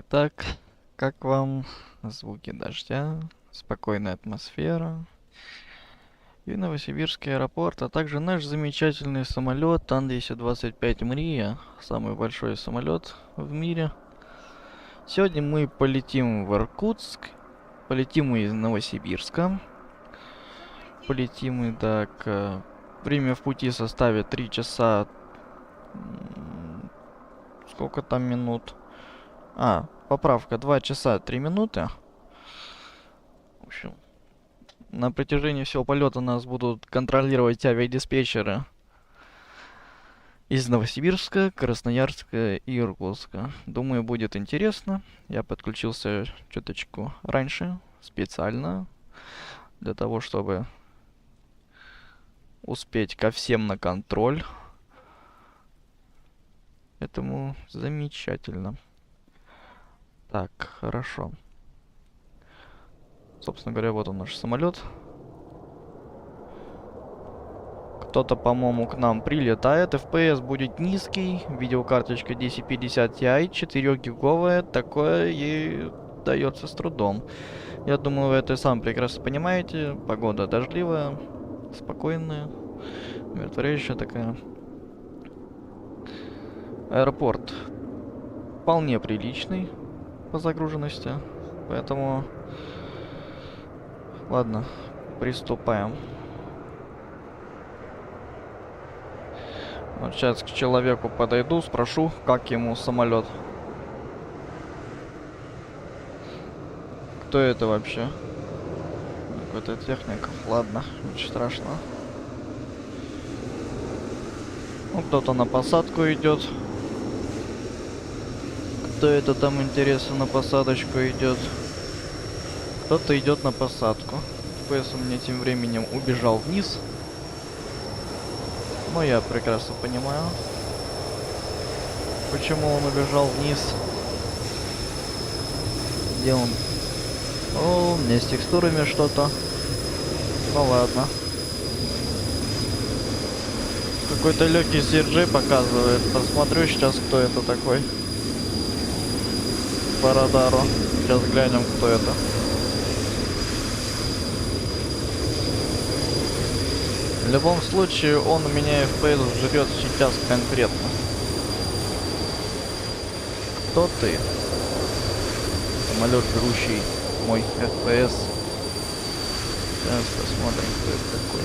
Итак, как вам звуки дождя, спокойная атмосфера и Новосибирский аэропорт, а также наш замечательный самолет Ан-1025 Мрия, самый большой самолет в мире. Сегодня мы полетим в Иркутск, полетим мы из Новосибирска, полетим мы так, время в пути составит 3 часа, сколько там минут? Поправка, 2 часа 3 минуты. В общем, на протяжении всего полета нас будут контролировать авиадиспетчеры из Новосибирска, Красноярска и Иркутска. Думаю, будет интересно. Я подключился чуточку раньше, специально, для того, чтобы успеть ко всем на контроль. Этому замечательно. Так, хорошо. Собственно говоря, вот он наш самолет. Кто-то, по-моему, к нам прилетает. FPS будет низкий. Видеокарточка 1050 Ti, 4-гиговая. Такое ей дается с трудом. Я думаю, вы это сам прекрасно понимаете. Погода дождливая, спокойная, умиротворяющая такая. Аэропорт вполне приличный по загруженности. Поэтому... Ладно, приступаем. Вот сейчас к человеку подойду, спрошу, как ему самолет. Кто это вообще? Какой-то техник. Ладно, ничего страшного. Ну, кто-то на посадку идет. Кто это там, интересно, на посадочку идет? Кто-то идет на посадку. FPS у меня тем временем убежал вниз. Но я прекрасно понимаю, почему он убежал вниз. Где он? О, у меня с текстурами что-то. Ну ладно. Какой-то легкий CRG показывает. Посмотрю сейчас, кто это такой. По радару. Сейчас глянем, кто это. В любом случае, он у меня FPS жрет сейчас конкретно. Кто ты? Самолет, жрущий мой FPS. Сейчас посмотрим, кто это такой.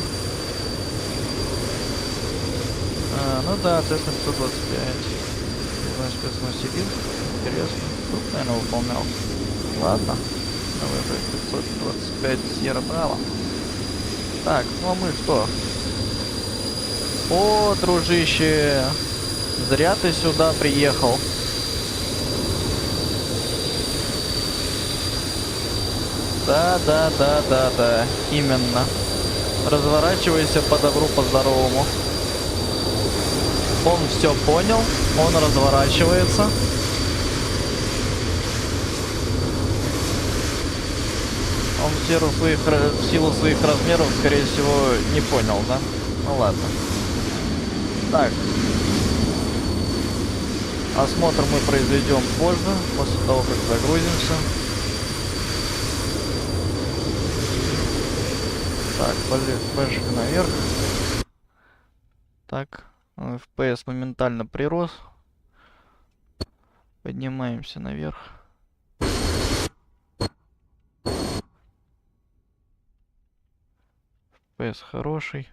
Ну да, Cessna 525. Новосибирск. Интересно. Тут, наверное, выполнял. Ладно. Новый 525 Sierra Bravo. Так, ну а мы что? О, дружище, зря ты сюда приехал. Да, именно. Разворачивайся по добру, по здоровому. Он все понял, он разворачивается. Он в силу своих размеров, скорее всего, не понял, да? Ну ладно. Так. Осмотр мы произведем позже, после того, как загрузимся. Так, полежка наверх. Так, FPS моментально прирос. Поднимаемся наверх. FPS хороший.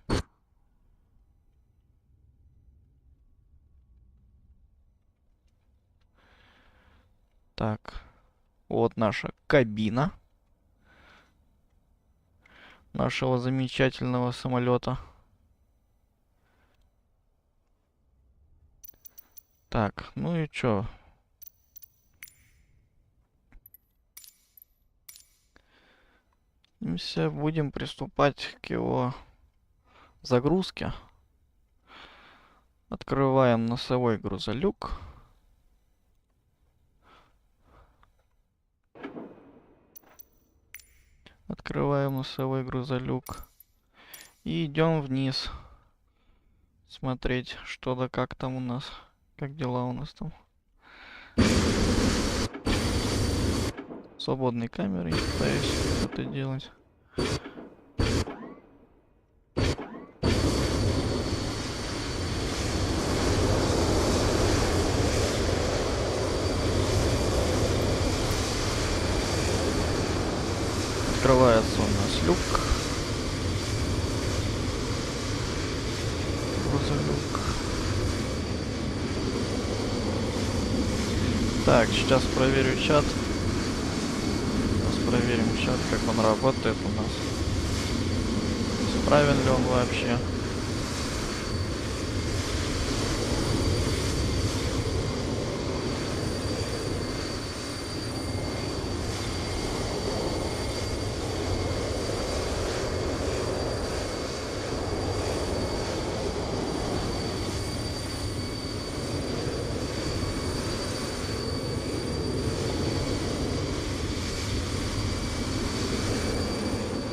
Так, вот наша кабина нашего замечательного самолета. Так, ну и чё? Будем приступать к его загрузке. Открываем носовой грузолюк. Открываем носовой грузолюк. И идем вниз. Смотреть, что да как там у нас. Как дела у нас там. свободной камерой пытаюсь это делать. Открывается у нас люк. Грузовик. Так, сейчас проверю чат. Сейчас проверим чат, как он работает у нас. Исправен ли он вообще.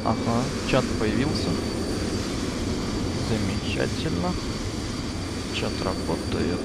Ага, чат появился. Замечательно. Чат работает.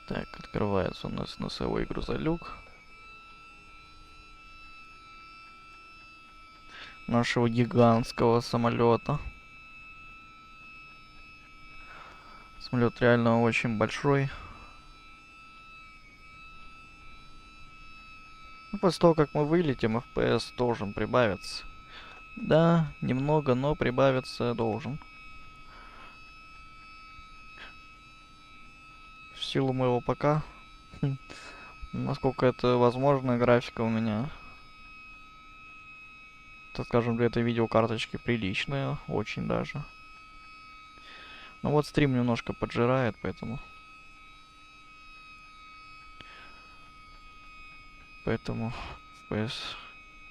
Так, открывается у нас носовой грузолюк нашего гигантского самолета. Самолет реально очень большой. Ну, после того, как мы вылетим, FPS должен прибавиться. Да, немного, но прибавиться должен. В силу моего ПК. Насколько это возможно, графика у меня, так скажем, для этой видеокарточки приличная, очень даже. Ну вот стрим немножко поджирает, поэтому FPS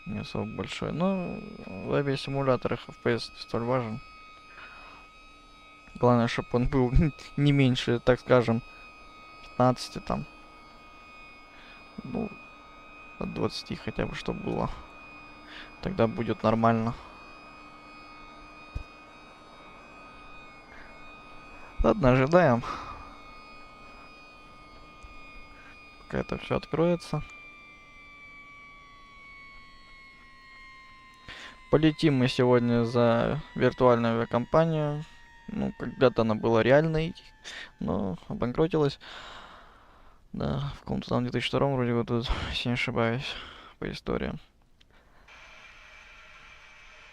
не особо большой. Но в авиасимуляторах FPS не столь важен. Главное, чтобы он был не меньше, так скажем, 15 там. Ну, от 20 хотя бы, чтобы было. Тогда будет нормально. Ладно, ожидаем. Пока это все откроется. Полетим мы сегодня за виртуальную авиакомпанию. Ну, когда-то она была реальной, но обанкротилась. Да, в каком-то там 2002 вроде году, если не ошибаюсь, по истории.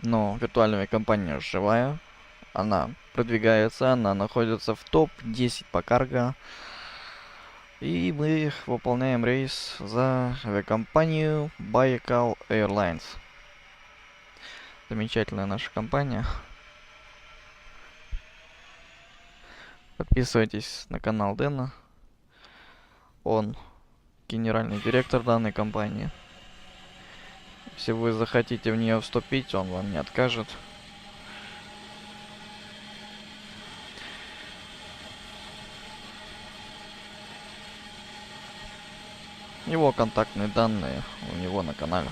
Но виртуальная авиакомпания живая. Она продвигается, она находится в топ-10 по карго. И мы выполняем рейс за авиакомпанию Baikal Airlines. Замечательная наша компания. Подписывайтесь на канал Дэна. Он генеральный директор данной компании. Если вы захотите в нее вступить, он вам не откажет. Его контактные данные у него на канале.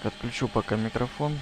отключу пока микрофон.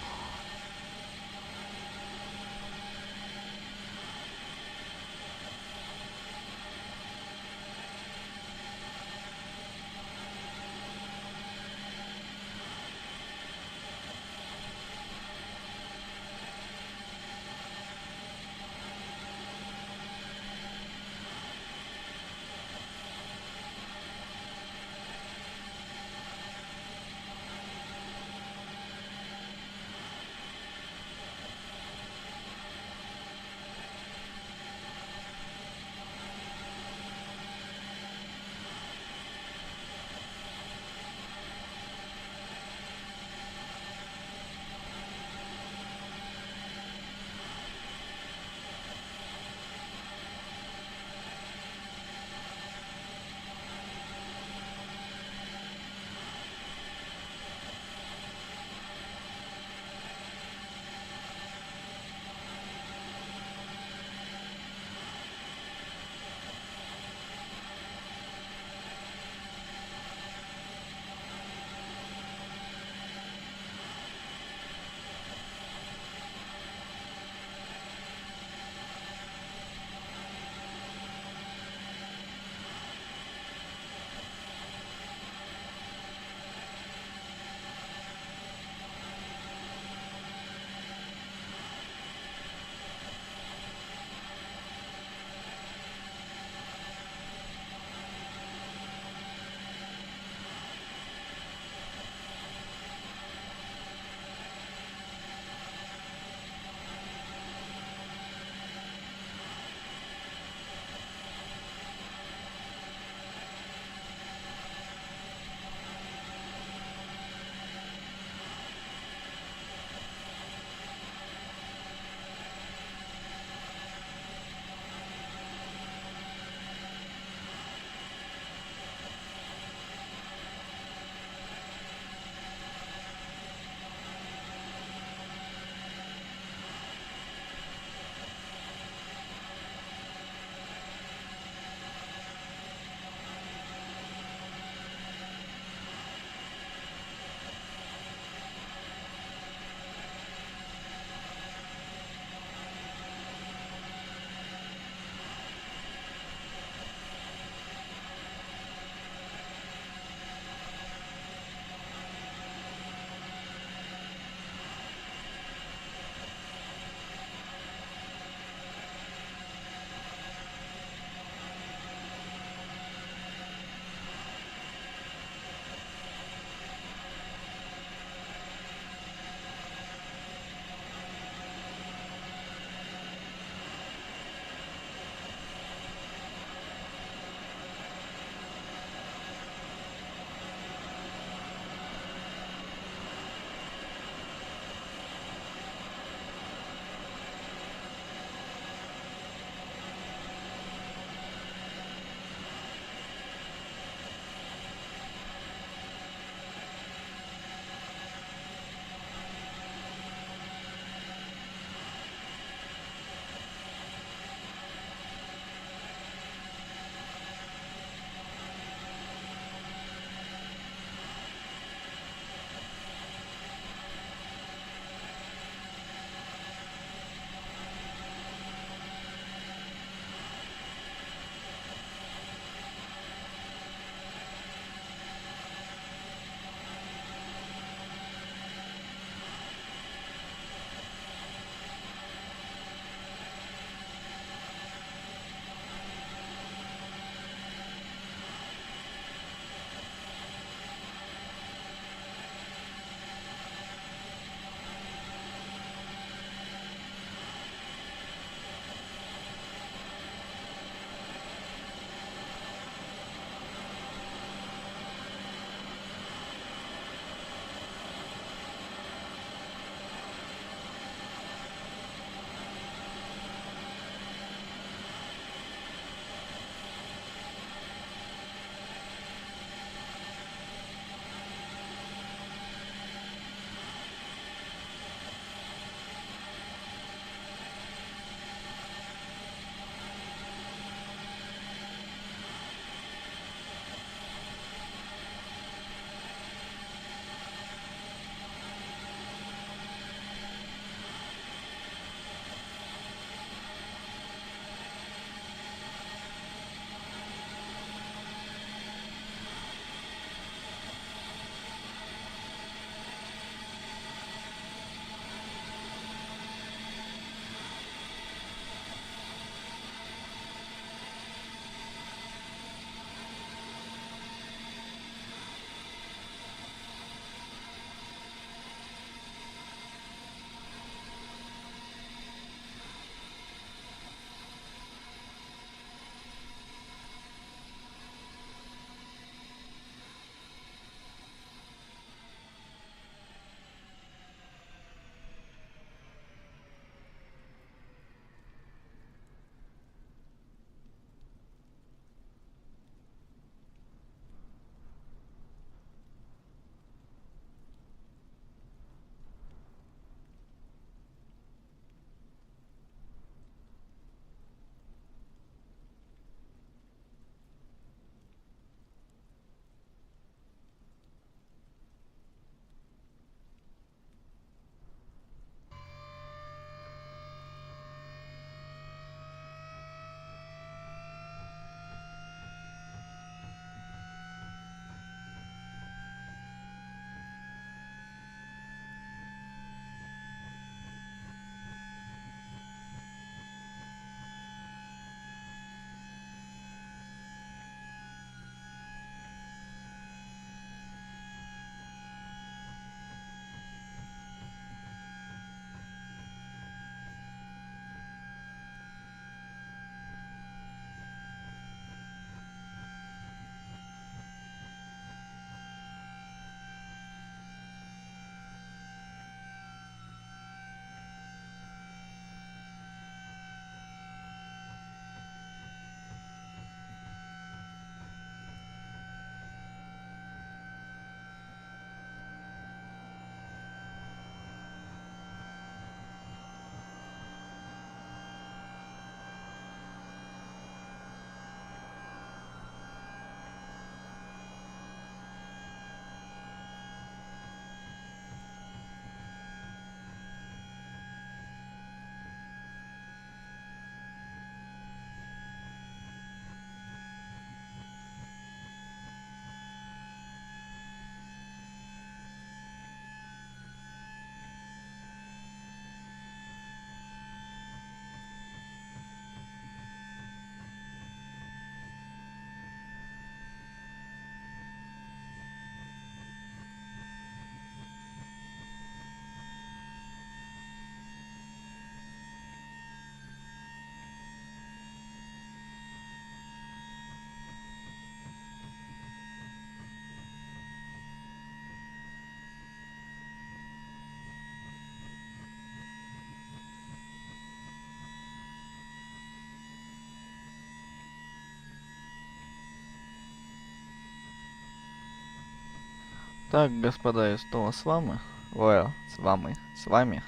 Так, господа, я снова с вами. Ой, с вами.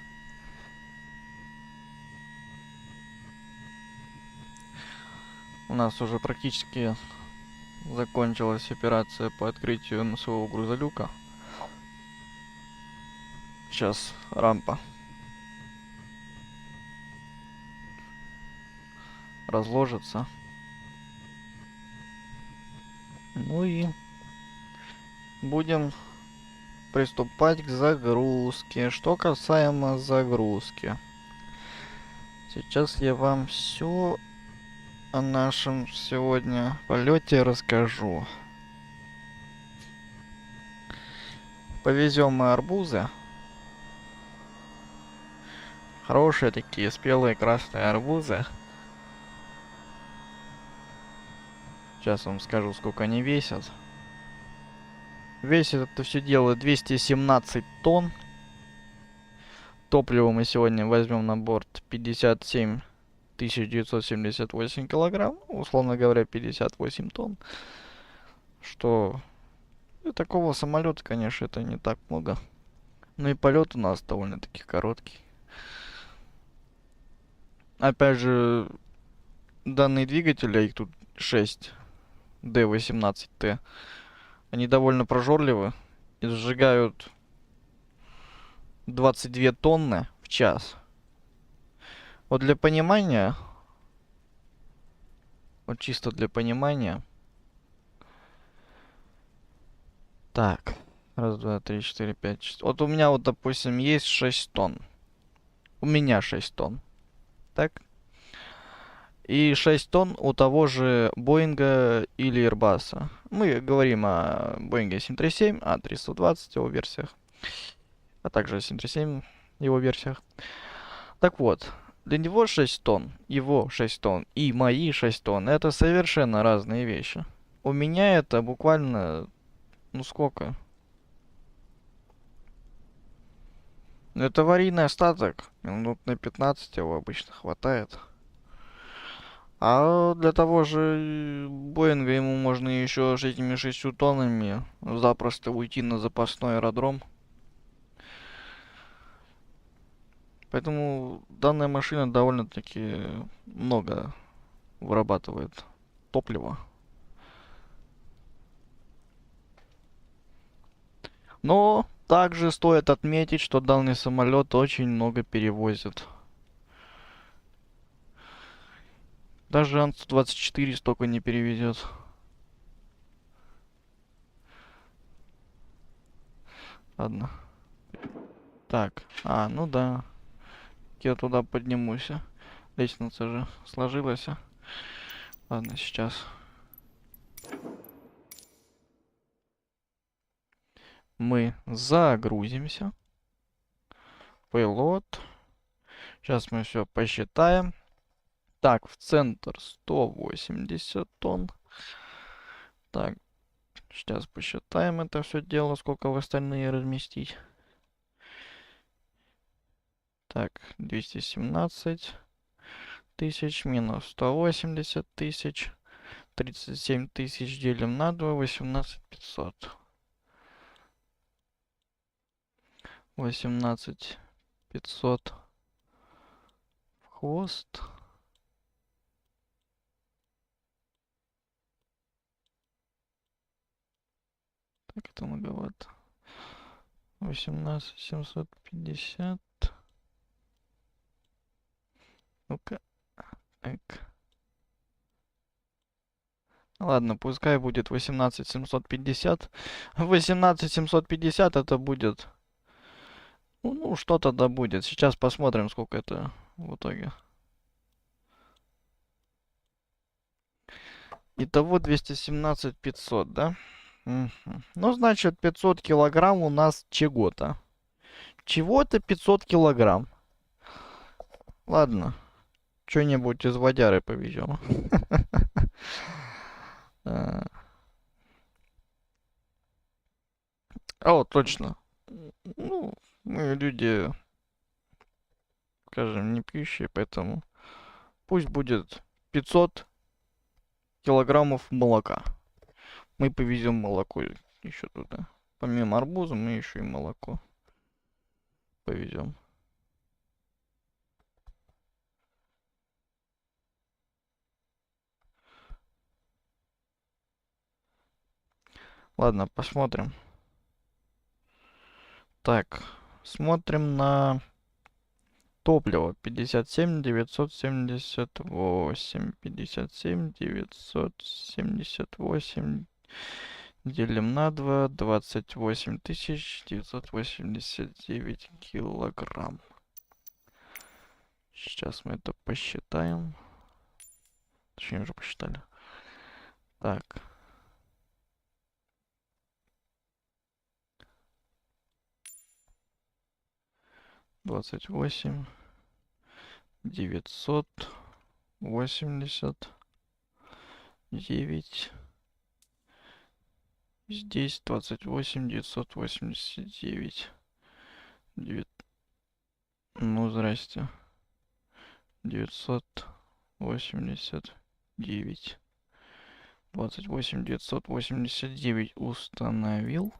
У нас уже практически закончилась операция по открытию носового грузолюка. Сейчас рампа разложится. Ну и будем приступать к загрузке. Что касаемо загрузки. Сейчас я вам все о нашем сегодня полете расскажу. Повезем мы арбузы. Хорошие такие спелые красные арбузы. Сейчас вам скажу, сколько они весят. Весит это все дело 217 тонн. Топливо мы сегодня возьмем на борт 57 978 килограмм. Условно говоря, 58 тонн. Что для такого самолета, конечно, это не так много. Ну и полет у нас довольно-таки короткий. Опять же, данные двигатели, их тут 6 D18T, они довольно прожорливы и сжигают 22 тонны в час. Вот для понимания, вот чисто для понимания. Так, раз, два, три, четыре, пять, шесть. Вот у меня вот, допустим, есть 6 тонн. У меня 6 тонн. Так? И 6 тонн у того же Боинга или Airbus. Мы говорим о Боинге 737, А320 его версиях, а также 737 его версиях. Так вот, для него 6 тонн, его 6 тонн и мои 6 тонн — это совершенно разные вещи. У меня это буквально, ну сколько? Это аварийный остаток, минут на 15 его обычно хватает. А для того же Боинга ему можно еще с этими 6 тоннами запросто уйти на запасной аэродром. Поэтому данная машина довольно-таки много вырабатывает топлива. Но также стоит отметить, что данный самолет очень много перевозит. Даже Ан-124 столько не перевезет. Ладно. Так, ну да. Я туда поднимусь. Лестница же сложилась. Ладно, сейчас. Мы загрузимся. Пилот. Сейчас мы все посчитаем. Так, в центр 180 тонн. Так, сейчас посчитаем это все дело, сколько в остальные разместить. Так, 217 тысяч минус 180 тысяч. 37 тысяч делим на 2, 18 500. 18 500 в хвост. Так, это многовато. 18 750. Ну-ка. Так. Ладно, пускай будет 18 750. 18 750 это будет... Ну, что-то да будет. Сейчас посмотрим, сколько это в итоге. Итого 217 500, да? Мгм. Ну, значит, 500 килограмм у нас чего-то. Чего-то 500 килограмм. Ладно, что-нибудь из водяры повезем. Вот, точно. Ну, мы люди, скажем, не пьющие, поэтому пусть будет 500 килограммов молока. Мы повезем молоко еще туда. Помимо арбуза мы еще и молоко повезем. Ладно, посмотрим. Так, смотрим на топливо. 57 978. 57 978. Делим на 2. 28 989 килограмм. Сейчас мы это посчитаем. Точнее, уже посчитали. Так. Двадцать восемь 989. Здесь 28 989. Ну, здрасте. 989. 28 989 установил.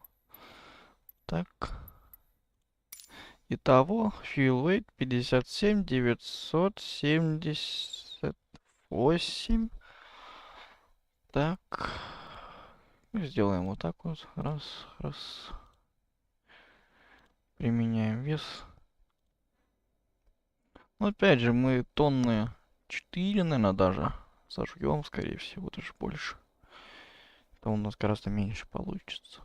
Так. Итого, fuel weight 57 978. Так. Сделаем вот так вот. Раз, раз. Применяем вес. Ну, опять же, мы тонны 4, наверное, даже зажгем, скорее всего, даже больше. То у нас гораздо меньше получится.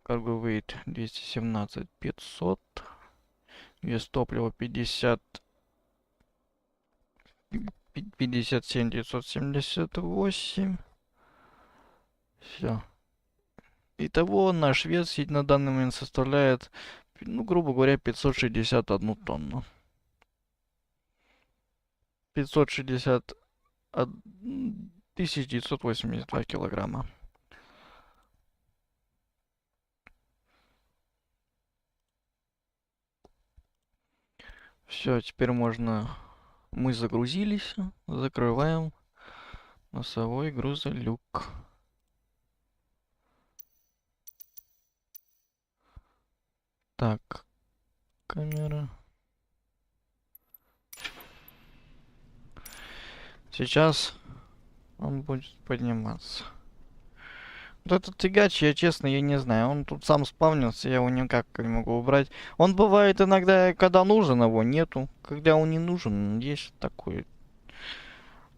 Cargo weight 217 500. Вес топлива 57 978. Все. Итого наш вес на данный момент составляет, ну, грубо говоря, 561 тонну. 560 982 килограмма. Все, теперь можно... Мы загрузились. Закрываем носовой грузолюк. Так, камера. Сейчас он будет подниматься. Вот этот тягач, я честно, я не знаю. Он тут сам спавнился, я его никак не могу убрать. Он бывает иногда, когда нужен, его нету. Когда он не нужен, есть такой.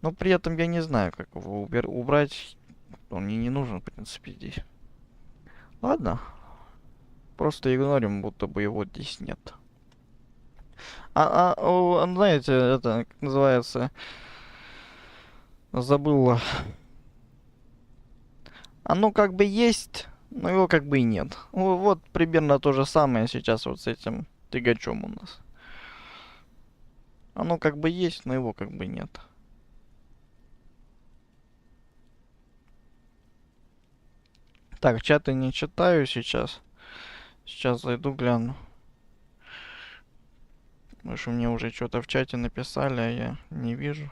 Но при этом я не знаю, как его убрать. Он мне не нужен, в принципе, здесь. Ладно. Просто игнорим, будто бы его здесь нет. Знаете, это, как называется... Забыл. Оно как бы есть, но его как бы и нет. Вот примерно то же самое сейчас вот с этим тягачом у нас. Оно как бы есть, но его как бы нет. Так, чаты не читаю сейчас. Сейчас зайду, гляну. Потому что мне уже что-то в чате написали, а я не вижу.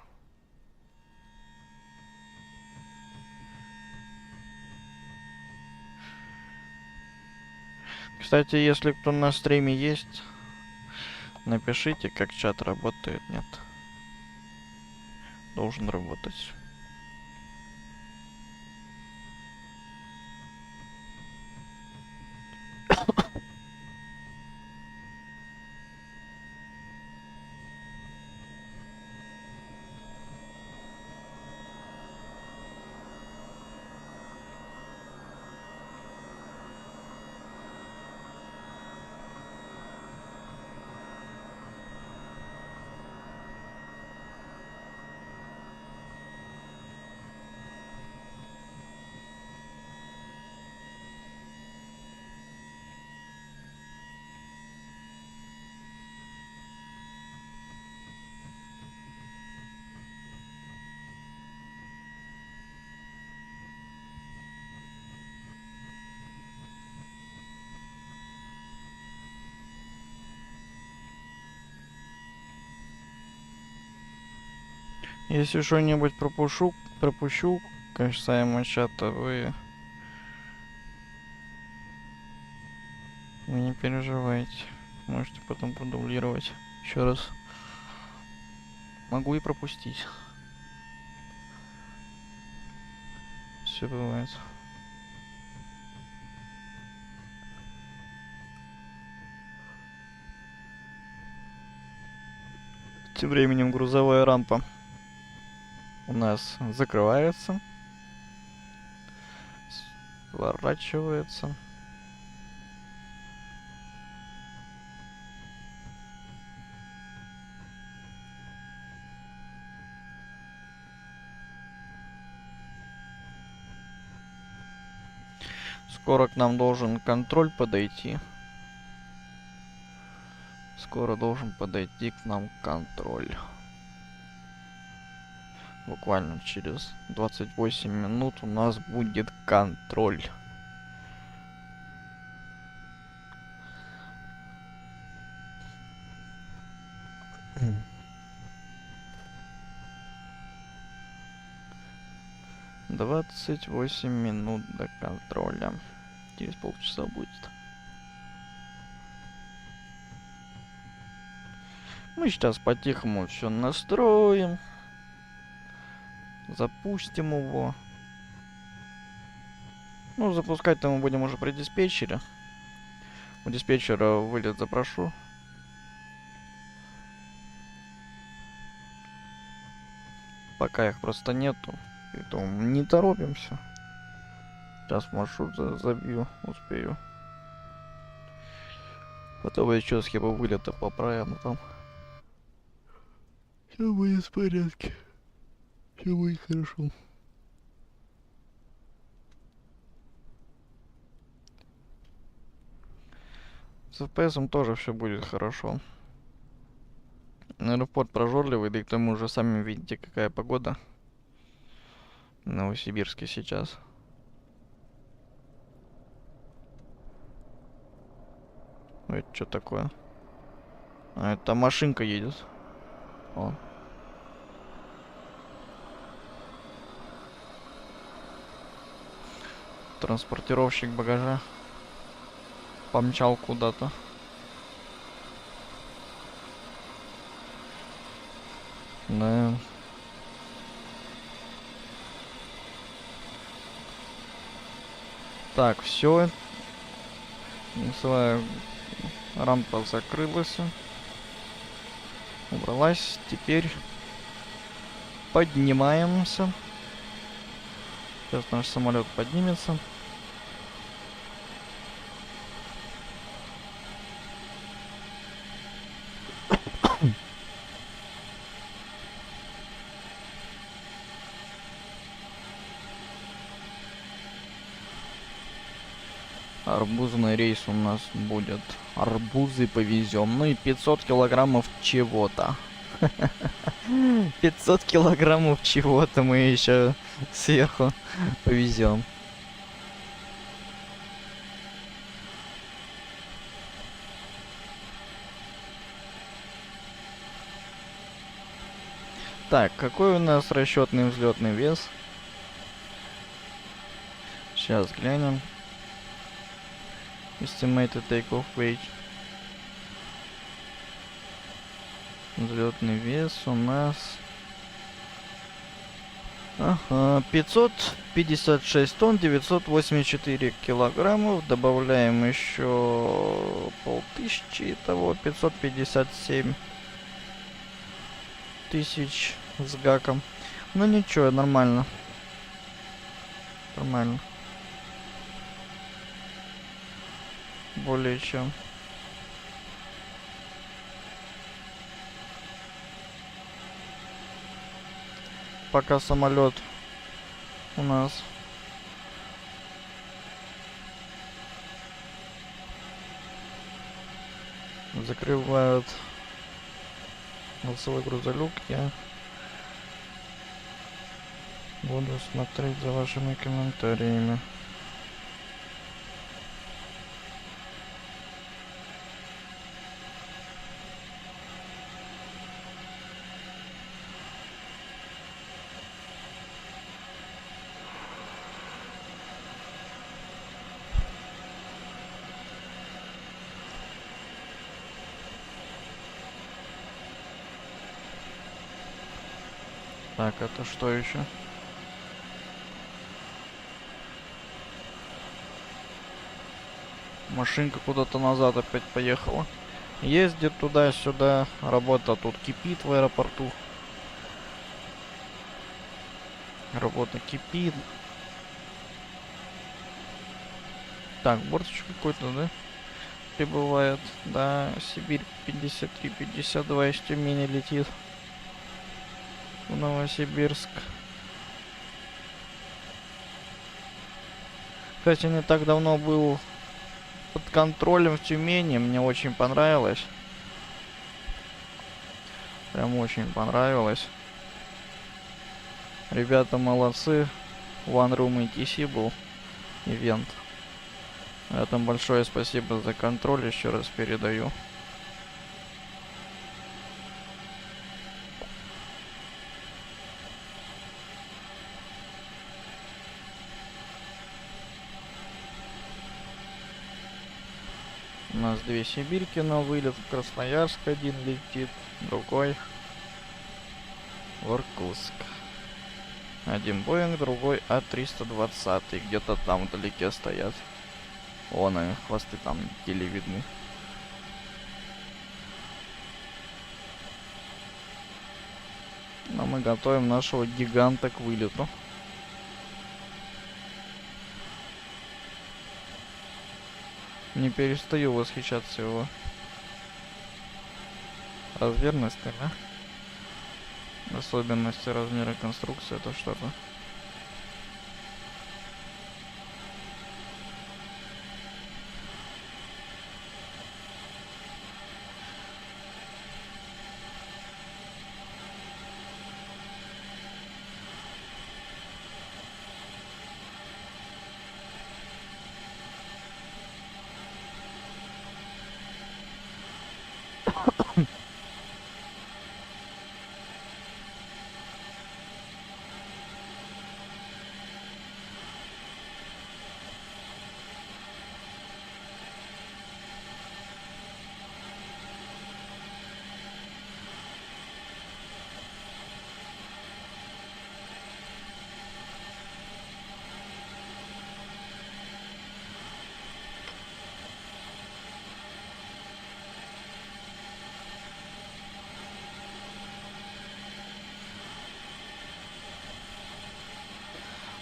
Кстати, если кто на стриме есть, напишите, как чат работает. Нет. Должен работать. Если что-нибудь пропущу, касаемо чата, вы Вы не переживайте. Можете потом продублировать еще раз. Могу и пропустить. Все бывает. Тем временем грузовая рампа у нас закрывается, сворачивается. Скоро к нам должен контроль подойти. Скоро должен подойти к нам контроль. Буквально через 28 минут у нас будет контроль. Двадцать 28 минут до контроля. Через полчаса будет. Мы сейчас по-тихому все настроим. Запустим его. Ну, запускать-то мы будем уже при диспетчере. У диспетчера вылет запрошу. Пока их просто нету. Поэтому не торопимся. Сейчас маршрут забью, успею. Потом еще схему вылета поправим там. Все будет в порядке. Все будет хорошо. С FPS тоже все будет хорошо. Аэропорт прожорливый, да и к тому же сами видите, какая погода в Новосибирске сейчас. Ой, это что такое? А, это машинка едет. О. Транспортировщик багажа помчал куда-то. Да. Так, все. Своя рампа закрылась. Убралась. Теперь поднимаемся. Сейчас наш самолет поднимется. Арбузный рейс у нас будет. Арбузы повезем. Ну и 500 килограммов чего-то. 500 килограммов чего-то мы еще сверху повезем. Так, какой у нас расчетный взлетный вес? Сейчас глянем. Estimated takeoff weight. Взлетный вес у нас... Ага, 556 тонн, 984 килограммов. Добавляем еще 1500, итого 557 тысяч с гаком. Ну ничего, нормально. Нормально. Более чем. Пока самолет у нас закрывают носовой грузолюк, я буду смотреть за вашими комментариями. Так, это что еще? Машинка куда-то назад опять поехала. Ездит туда-сюда. Работа тут кипит в аэропорту. Работа кипит. Так, борточек какой-то, да? Прибывает. Да, Сибирь 53-52 из Тюмени летит в Новосибирск. Кстати, не так давно был под контролем в Тюмени. Мне очень понравилось. Прям очень понравилось. Ребята молодцы. One Room ETC был ивент. Там большое спасибо за контроль, еще раз передаю. У нас две Сибирки на вылет. В Красноярск один летит, другой в Иркутск. Один Боинг, другой А320. Где-то там вдалеке стоят. Вон они, хвосты там еле видны. Но мы готовим нашего гиганта к вылету. Не перестаю восхищаться его размерностями. Особенности размера конструкции — это что-то.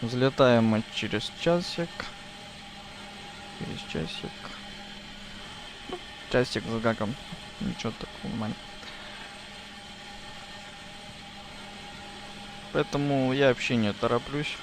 Взлетаем мы через часик. Через часик. Ну, часик за гаком. Ничего такого, нормально. Поэтому я вообще не тороплюсь.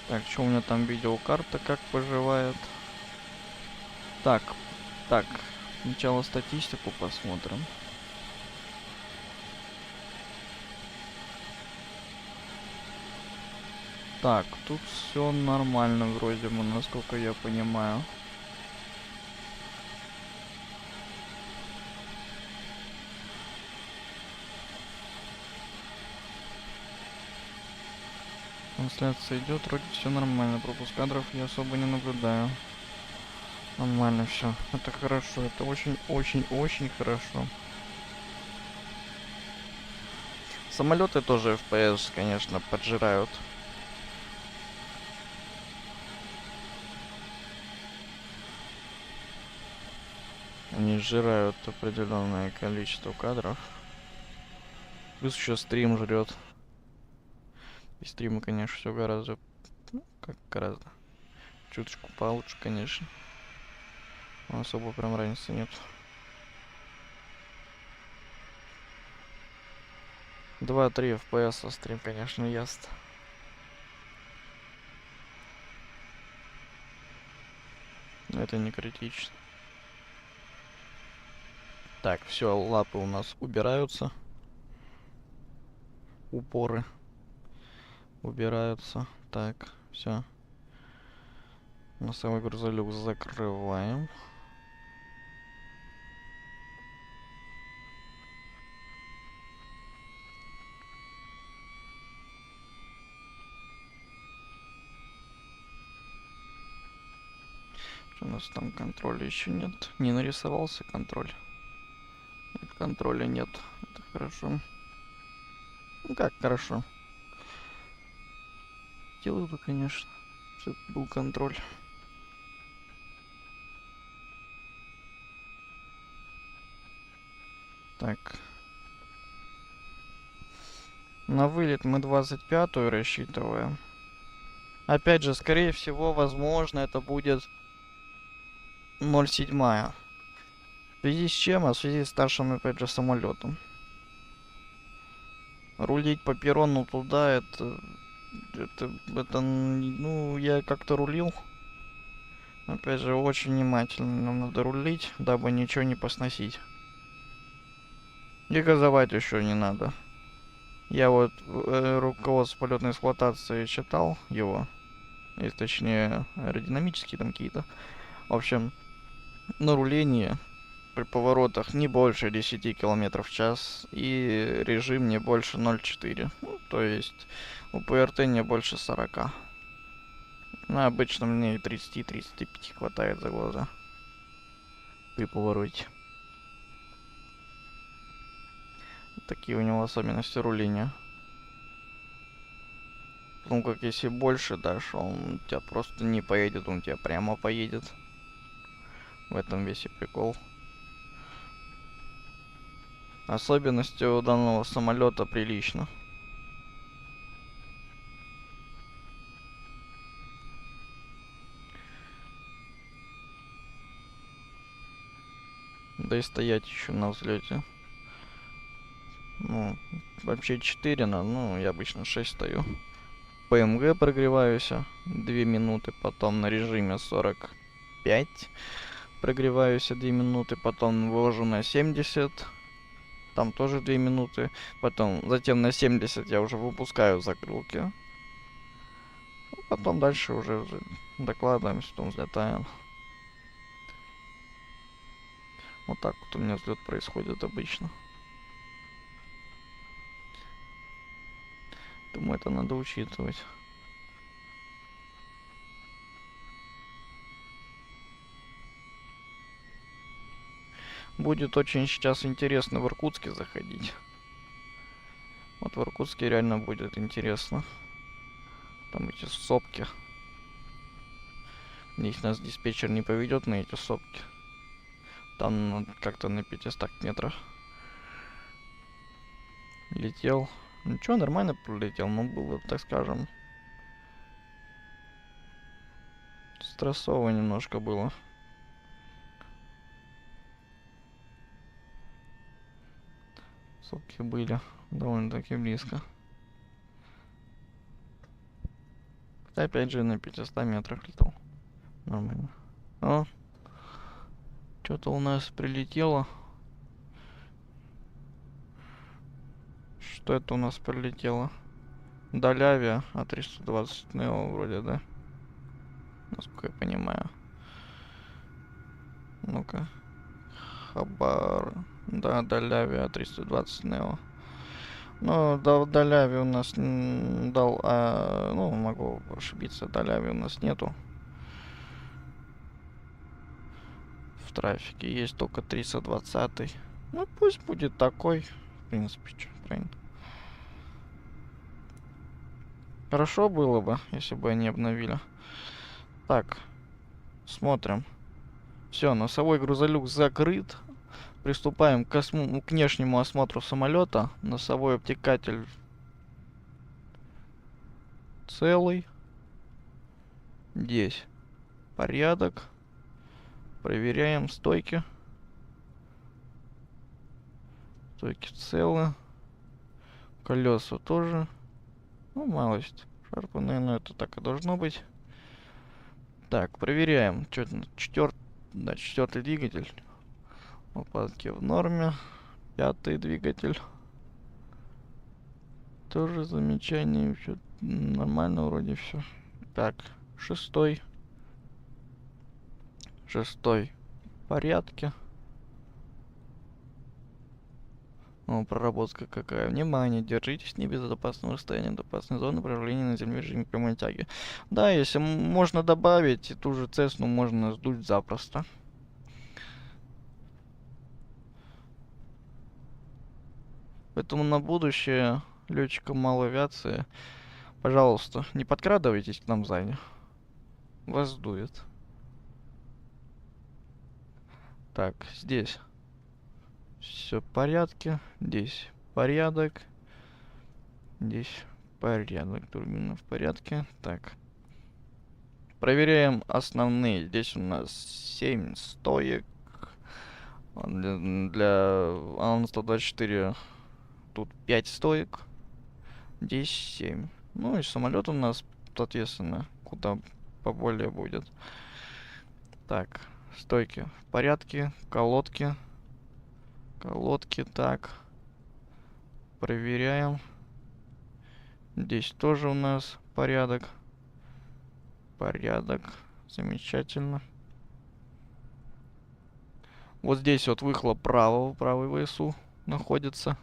Так, что у меня там видеокарта как поживает? Так, сначала статистику посмотрим. Так, тут все нормально вроде бы, насколько я понимаю. Трансляция идет, вроде все нормально. Пропуск кадров я особо не наблюдаю. Нормально все. Это хорошо. Это очень хорошо. Самолеты тоже FPS, конечно, поджирают. Они сжирают определенное количество кадров. Плюс еще стрим жрет. Без стрима, конечно, все гораздо... Ну, как гораздо. Чуточку получше, конечно. Но особо прям разницы нет. 2-3 FPS стрим, конечно, ест. Но это не критично. Так, все, лапы у нас убираются. Упоры убираются. Так, все. Носовой грузолюк закрываем. Что у нас там контроля еще нет? Не нарисовался контроль. Нет, контроля нет. Это хорошо. Ну как хорошо. Хотелось бы, конечно, чтобы был контроль. Так. На вылет мы 25-ю рассчитываем. Опять же, скорее всего, возможно, это будет 0,7. В связи с чем? А в связи с старшим, опять же, самолетом. Рулить по перрону туда, ну, я как-то рулил. Опять же, очень внимательно нам надо рулить, дабы ничего не посносить. И газовать еще не надо. Я вот руководство полетной эксплуатации читал его. И, точнее, аэродинамические там какие-то. В общем, на рулении при поворотах не больше 10 км в час и режим не больше 0,4. Ну, то есть у ПРТ не больше 40. Ну, обычно мне и 30-35 хватает за глаза при повороте. Такие у него особенности руления. Потому как если больше дашь, он у тебя просто не поедет, он у тебя прямо поедет. В этом весь и прикол. Особенности у данного самолета прилично. Да и стоять еще на взлете. Ну, вообще 4 на, ну, я обычно 6 стою. ПМГ прогреваюсь 2 минуты, потом на режиме 45 прогреваюсь 2 минуты, потом вывожу на 70, там тоже 2 минуты, затем на 70 я уже выпускаю закрылки. Потом дальше уже докладываем, потом взлетаем. Вот так вот у меня взлет происходит обычно. Думаю, это надо учитывать. Будет очень сейчас интересно в Иркутске заходить. Вот в Иркутске реально будет интересно. Там эти сопки. Здесь нас диспетчер не поведет на эти сопки. Там как-то на 500 метрах летел. Ничего, нормально пролетел, но было, так скажем, стрессово немножко было. Сопки были довольно-таки близко. Опять же на 500 метрах летал. Нормально. О, что-то у нас прилетело. Что это у нас прилетело? Далявия А320 Neo вроде, да? Насколько я понимаю. Ну-ка. Хабар. Да, Далявия А320 Neo. Ну, Даляви у нас ну, могу ошибиться, Даляви у нас нету. В трафике есть только 320. Ну, пусть будет такой. В принципе, что, правильно. Хорошо было бы, если бы они обновили. Так, смотрим. Все, носовой грузолюк закрыт. Приступаем к внешнему осмотру самолета. Носовой обтекатель целый. Здесь порядок. Проверяем стойки. Стойки целы. Колеса тоже. Ну, малость шарпанные, но это так и должно быть. Так, проверяем. Четвертый двигатель. Лопатки в норме. Пятый двигатель. Тоже замечание. Нормально вроде все. Так, шестой. 6 в порядке. О, проработка какая. Внимание, держитесь не безопасного расстояния до опасной зоны управления на земле в режиме прямой тяги. Да, если можно добавить, и ту же Цесну можно сдуть запросто. Поэтому на будущее летчикам малой авиации, пожалуйста, не подкрадывайтесь к нам сзади. Вас сдует. Так, здесь все в порядке. Здесь порядок. Здесь порядок. Турбина в порядке. Так. Проверяем основные. Здесь у нас 7 стоек. Для Ан-124 тут 5 стоек. Здесь 7. Ну и самолет у нас, соответственно, куда поболее будет. Так, стойки в порядке. Колодки. Колодки, так. Проверяем. Здесь тоже у нас порядок. Порядок. Замечательно. Вот здесь вот выхлоп правый ВСУ находится.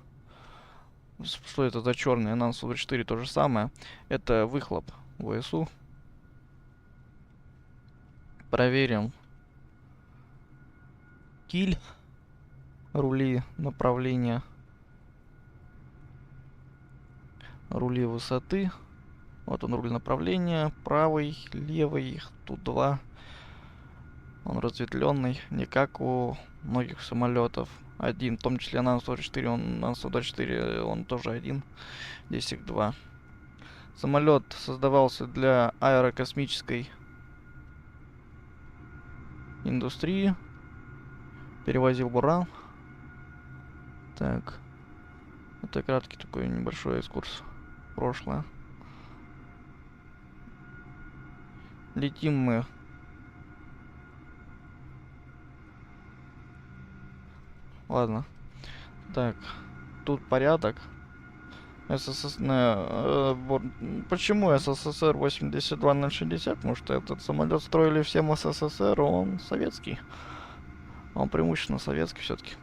Что это за черный? Ан-124 то же самое. Это выхлоп ВСУ. Проверим. Киль. Рули направления. Рули высоты. Вот он, руль направления. Правый, левый. Тут два. Он разветвленный. Не как у многих самолетов. Один. В том числе Ан-124. Ан-124 он тоже один. Здесь их два. Самолет создавался для аэрокосмической индустрии. Перевозил буран. Так. Это краткий такой небольшой экскурс в прошлое. Летим мы. Ладно. Так. Тут порядок. Почему СССР 82060? Потому что этот самолет строили всем СССР, он советский. Он преимущественно советский все-таки.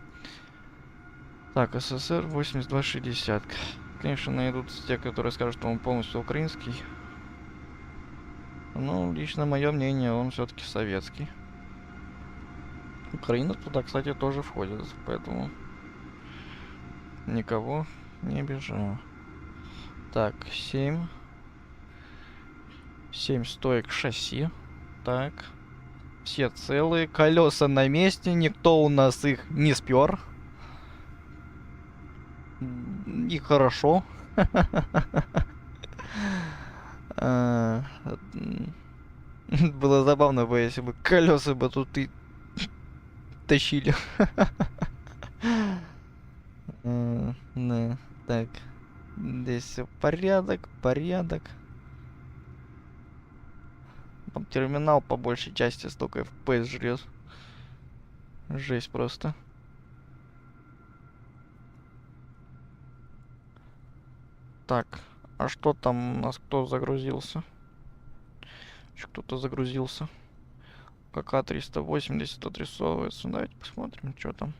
Так, СССР 8260. Конечно, найдутся те, которые скажут, что он полностью украинский. Но лично мое мнение, он все-таки советский. Украина туда, кстати, тоже входит, поэтому никого не обижаю. Так, 7 стоек шасси. Так. Все целые. Колеса на месте. Никто у нас их не спер. И хорошо. Было забавно бы, если бы колеса бы тут и тащили. Так. Здесь все порядок. Там терминал по большей части столько FPS жрет. Жесть просто. Так, а что там у нас? Кто загрузился? Еще кто-то загрузился. КК-380 отрисовывается. Давайте посмотрим, что там.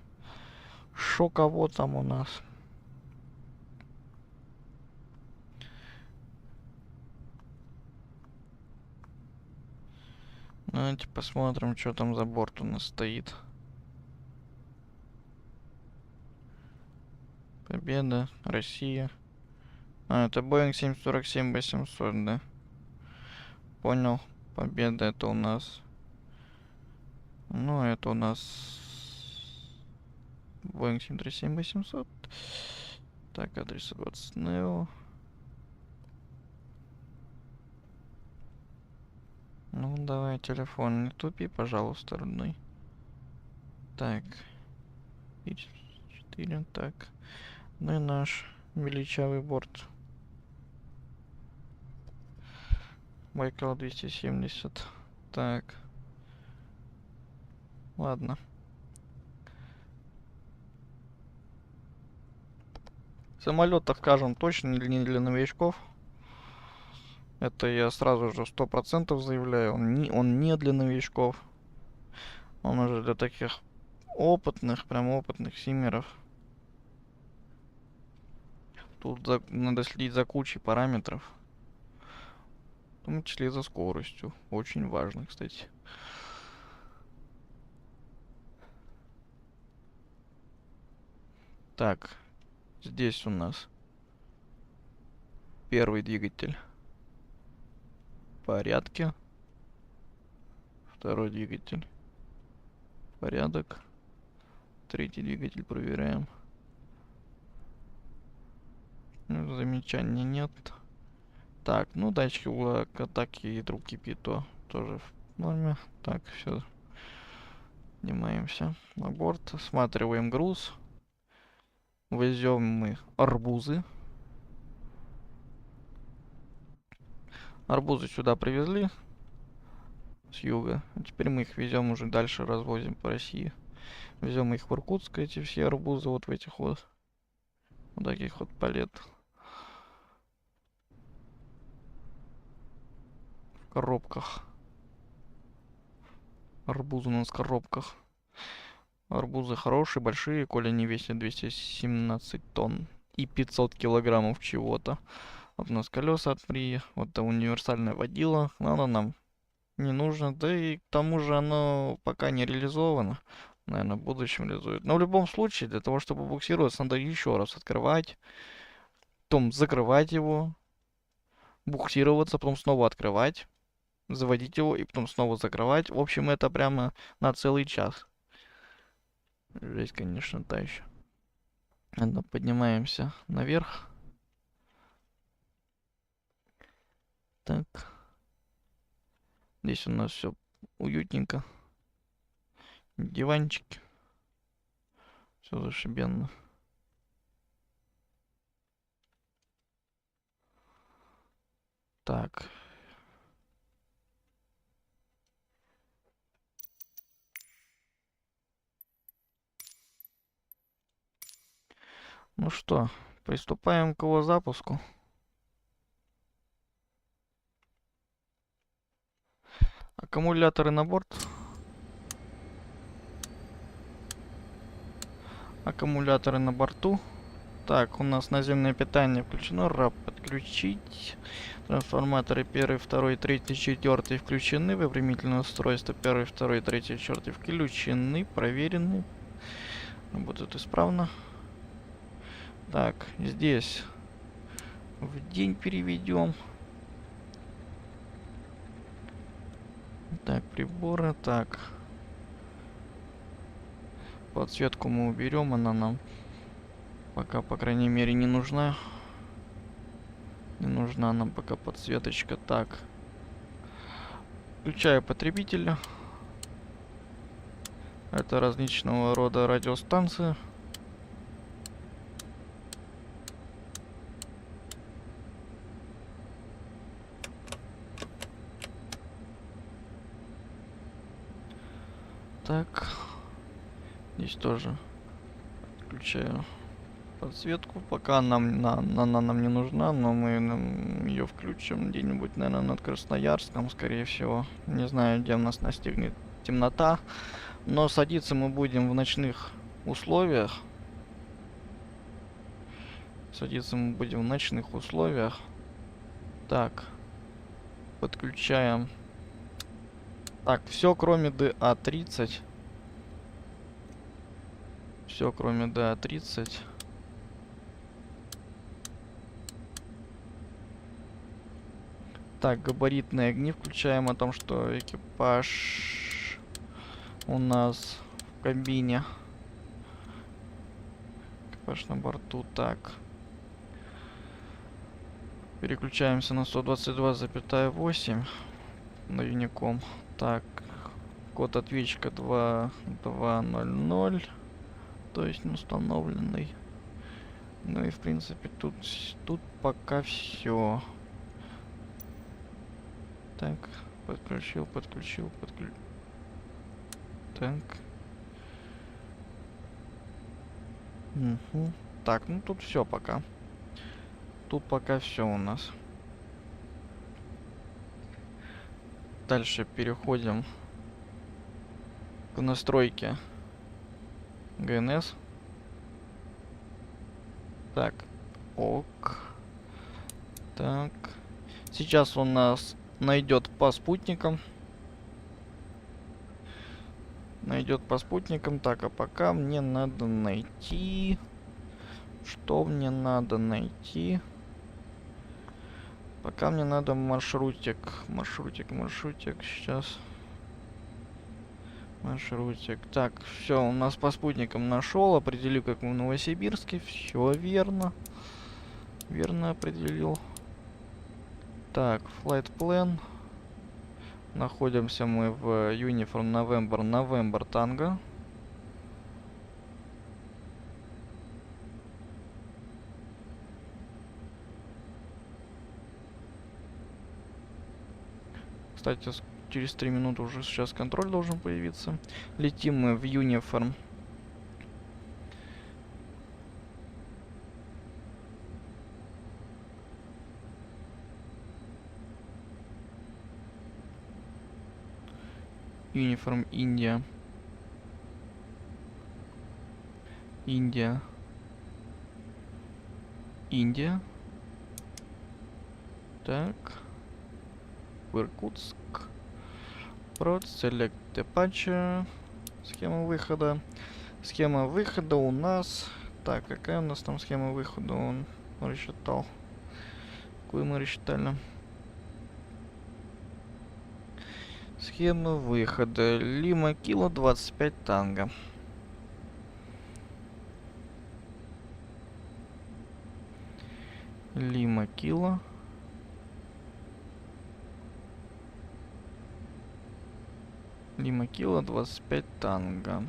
Шо кого там у нас? Давайте посмотрим, что там за борт у нас стоит. Победа, Россия. А, это Boeing 747-800, да? Понял. Победа это у нас. Ну, это у нас Boeing 737-800. Так, адрес 20 Neo. Ну, давай телефон не тупи, пожалуйста, родной. Так. 4, так. Ну и наш величавый борт. Байкал 270. Так. Ладно. Самолет, так скажем, точно не для новичков. Это я сразу же 100% заявляю. Он не для новичков. Он уже для таких опытных, прям опытных симмеров. Тут надо следить за кучей параметров. В том числе за скоростью. Очень важно, кстати. Так, здесь у нас первый двигатель в порядке. Второй двигатель порядок. Третий двигатель проверяем. Замечаний нет. Так, ну датчики атаки и трубки ПИТО тоже в норме. Так, все. Поднимаемся на борт. Осматриваем груз. Везем мы арбузы. Арбузы сюда привезли с юга. А теперь мы их везем уже дальше, развозим по России. Везем их в Иркутск, эти все арбузы вот в этих вот таких вот палет. В коробках. Арбузы у нас в коробках. Арбузы хорошие, большие, коли они весят 217 тонн и 500 килограммов чего-то. Вот у нас колеса от При, вот это универсальное водило, но оно нам не нужно, да и к тому же оно пока не реализовано. Наверное, в будущем реализует. Но в любом случае, для того, чтобы буксироваться, надо еще раз открывать, потом закрывать его, буксироваться, потом снова открывать, заводить его и потом снова закрывать. В общем, это прямо на целый час. Жесть, конечно, та еще. Ладно, поднимаемся наверх. Так. Здесь у нас все уютненько. Диванчики. Все зашибенно. Так. Ну что, приступаем к его запуску. Аккумуляторы на борт. Аккумуляторы на борту. Так, у нас наземное питание включено. RAP подключить. Трансформаторы 1, 2, 3, 4 включены. Выпрямительное устройство 1, 2, 3, 4 включены. Проверены. Работают исправно. Так, здесь в день переведем. Так, приборы. Так. Подсветку мы уберем. Она нам пока, по крайней мере, не нужна. Не нужна нам пока подсветочка. Так. Включаю потребителя. Это различного рода радиостанции. Так. Здесь тоже включаю подсветку. Пока она нам не нужна, но мы ее включим где-нибудь, наверное, над Красноярском, скорее всего. Не знаю, где нас настигнет темнота. Но садиться мы будем в ночных условиях. Садиться мы будем в ночных условиях. Так. Подключаем. Так, все кроме DA30. Все кроме DA30. Так, габаритные огни включаем о том, что экипаж у нас в кабине. Экипаж на борту. Так. Переключаемся на 122,8 на Unicom. Так. Код ответчика 2200. То есть установленный. Ну и в принципе тут пока все. Так, подключил. Так. Угу. Так, ну тут все пока. Тут пока все у нас. Дальше переходим к в настройке ГНС. Так, ок. Так. Сейчас он нас найдет по спутникам. Найдет по спутникам. Так, а пока мне надо найти... Что мне надо найти? Пока мне надо маршрутик. Маршрутик. Сейчас. Маршрутик. Так, все, у нас по спутникам нашел. Определил, как мы в Новосибирске. Все верно. Верно определил. Так, flight plan. Находимся мы в Uniform November Tango. Кстати, через 3 минуты уже сейчас контроль должен появиться. Летим мы в Uniform. Uniform India. Индия. Так. Иркутск. Prod, Select Departure. Схема выхода. Схема выхода у нас... Так, какая у нас там схема выхода? Он рассчитал. Какую мы рассчитали? Схема выхода. Лима Кило 25 Танго. Лима Кило. Лима Кило 25 Танго.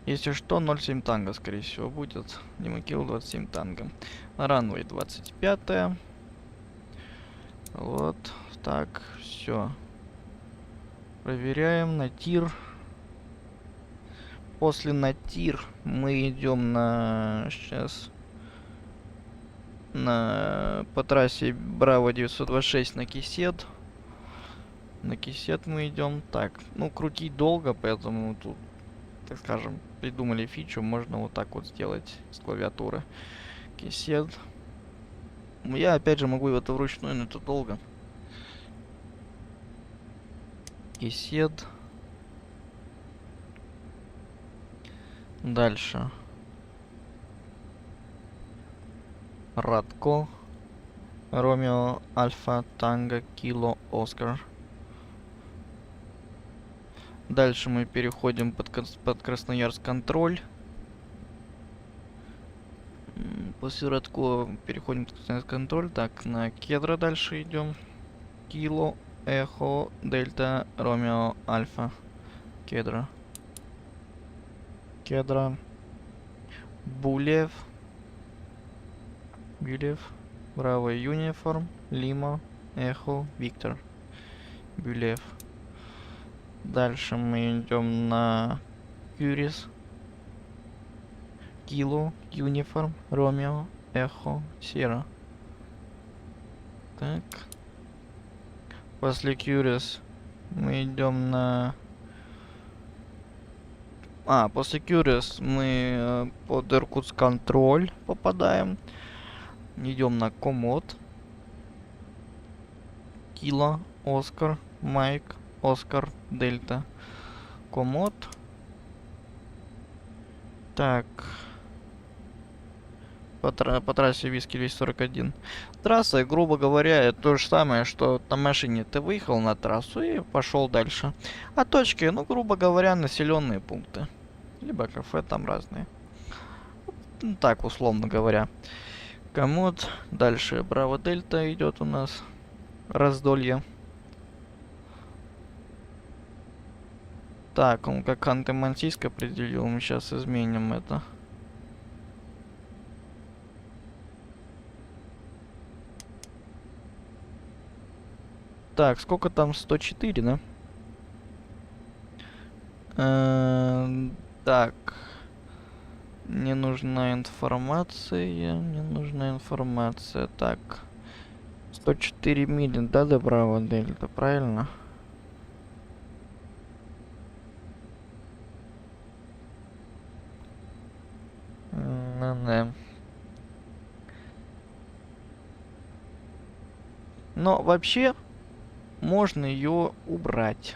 Если что, 0,7 Танго, скорее всего, будет. Лима Кило 27 Танго. Ранвей 25. Вот. Так, все. Проверяем на тир. После на тир мы идем на... Сейчас... По трассе Браво 926 на Кисет. На Кисет мы идем. Так, ну крутить долго, поэтому тут, так скажем, придумали фичу. Можно вот так вот сделать с клавиатуры. Кисет. Я опять же могу это вручную, но это долго. Кисет. Дальше. Радко. Ромео Альфа Танго Кило Оскар. Дальше мы переходим под Красноярск контроль. После Радко переходим под Красноярск контроль. Так, на Кедра дальше идем. Кило Эхо Дельта Ромео Альфа. Кедра. Булев. Браво Юниформ. Лима. Эхо. Виктор. Булев. Дальше мы идем на Кюрис. Кило. Юниформ. Ромео. Эхо. Сера. Так. После Кюрис мы идем на... после Кюрис мы под Иркутск контроль попадаем. Идем на Комод. Кило, Оскар, Майк, Оскар, Дельта. Комод. Так. По трассе Виски 241. Трасса, грубо говоря, это то же самое, что на машине ты выехал на трассу и пошел дальше. А точки, ну, грубо говоря, населенные пункты. Либо кафе там разные. Ну, так, условно говоря. Комод. Дальше Браво Дельта идет у нас. Раздолье. Так, он как Ханты-Мансийск определил. Мы сейчас изменим это. Так, сколько там? 104, да? Так. Мне нужна информация. Так. 104 мили, да, до Браво Дельта, правильно? Ну-да. Но вообще можно ее убрать.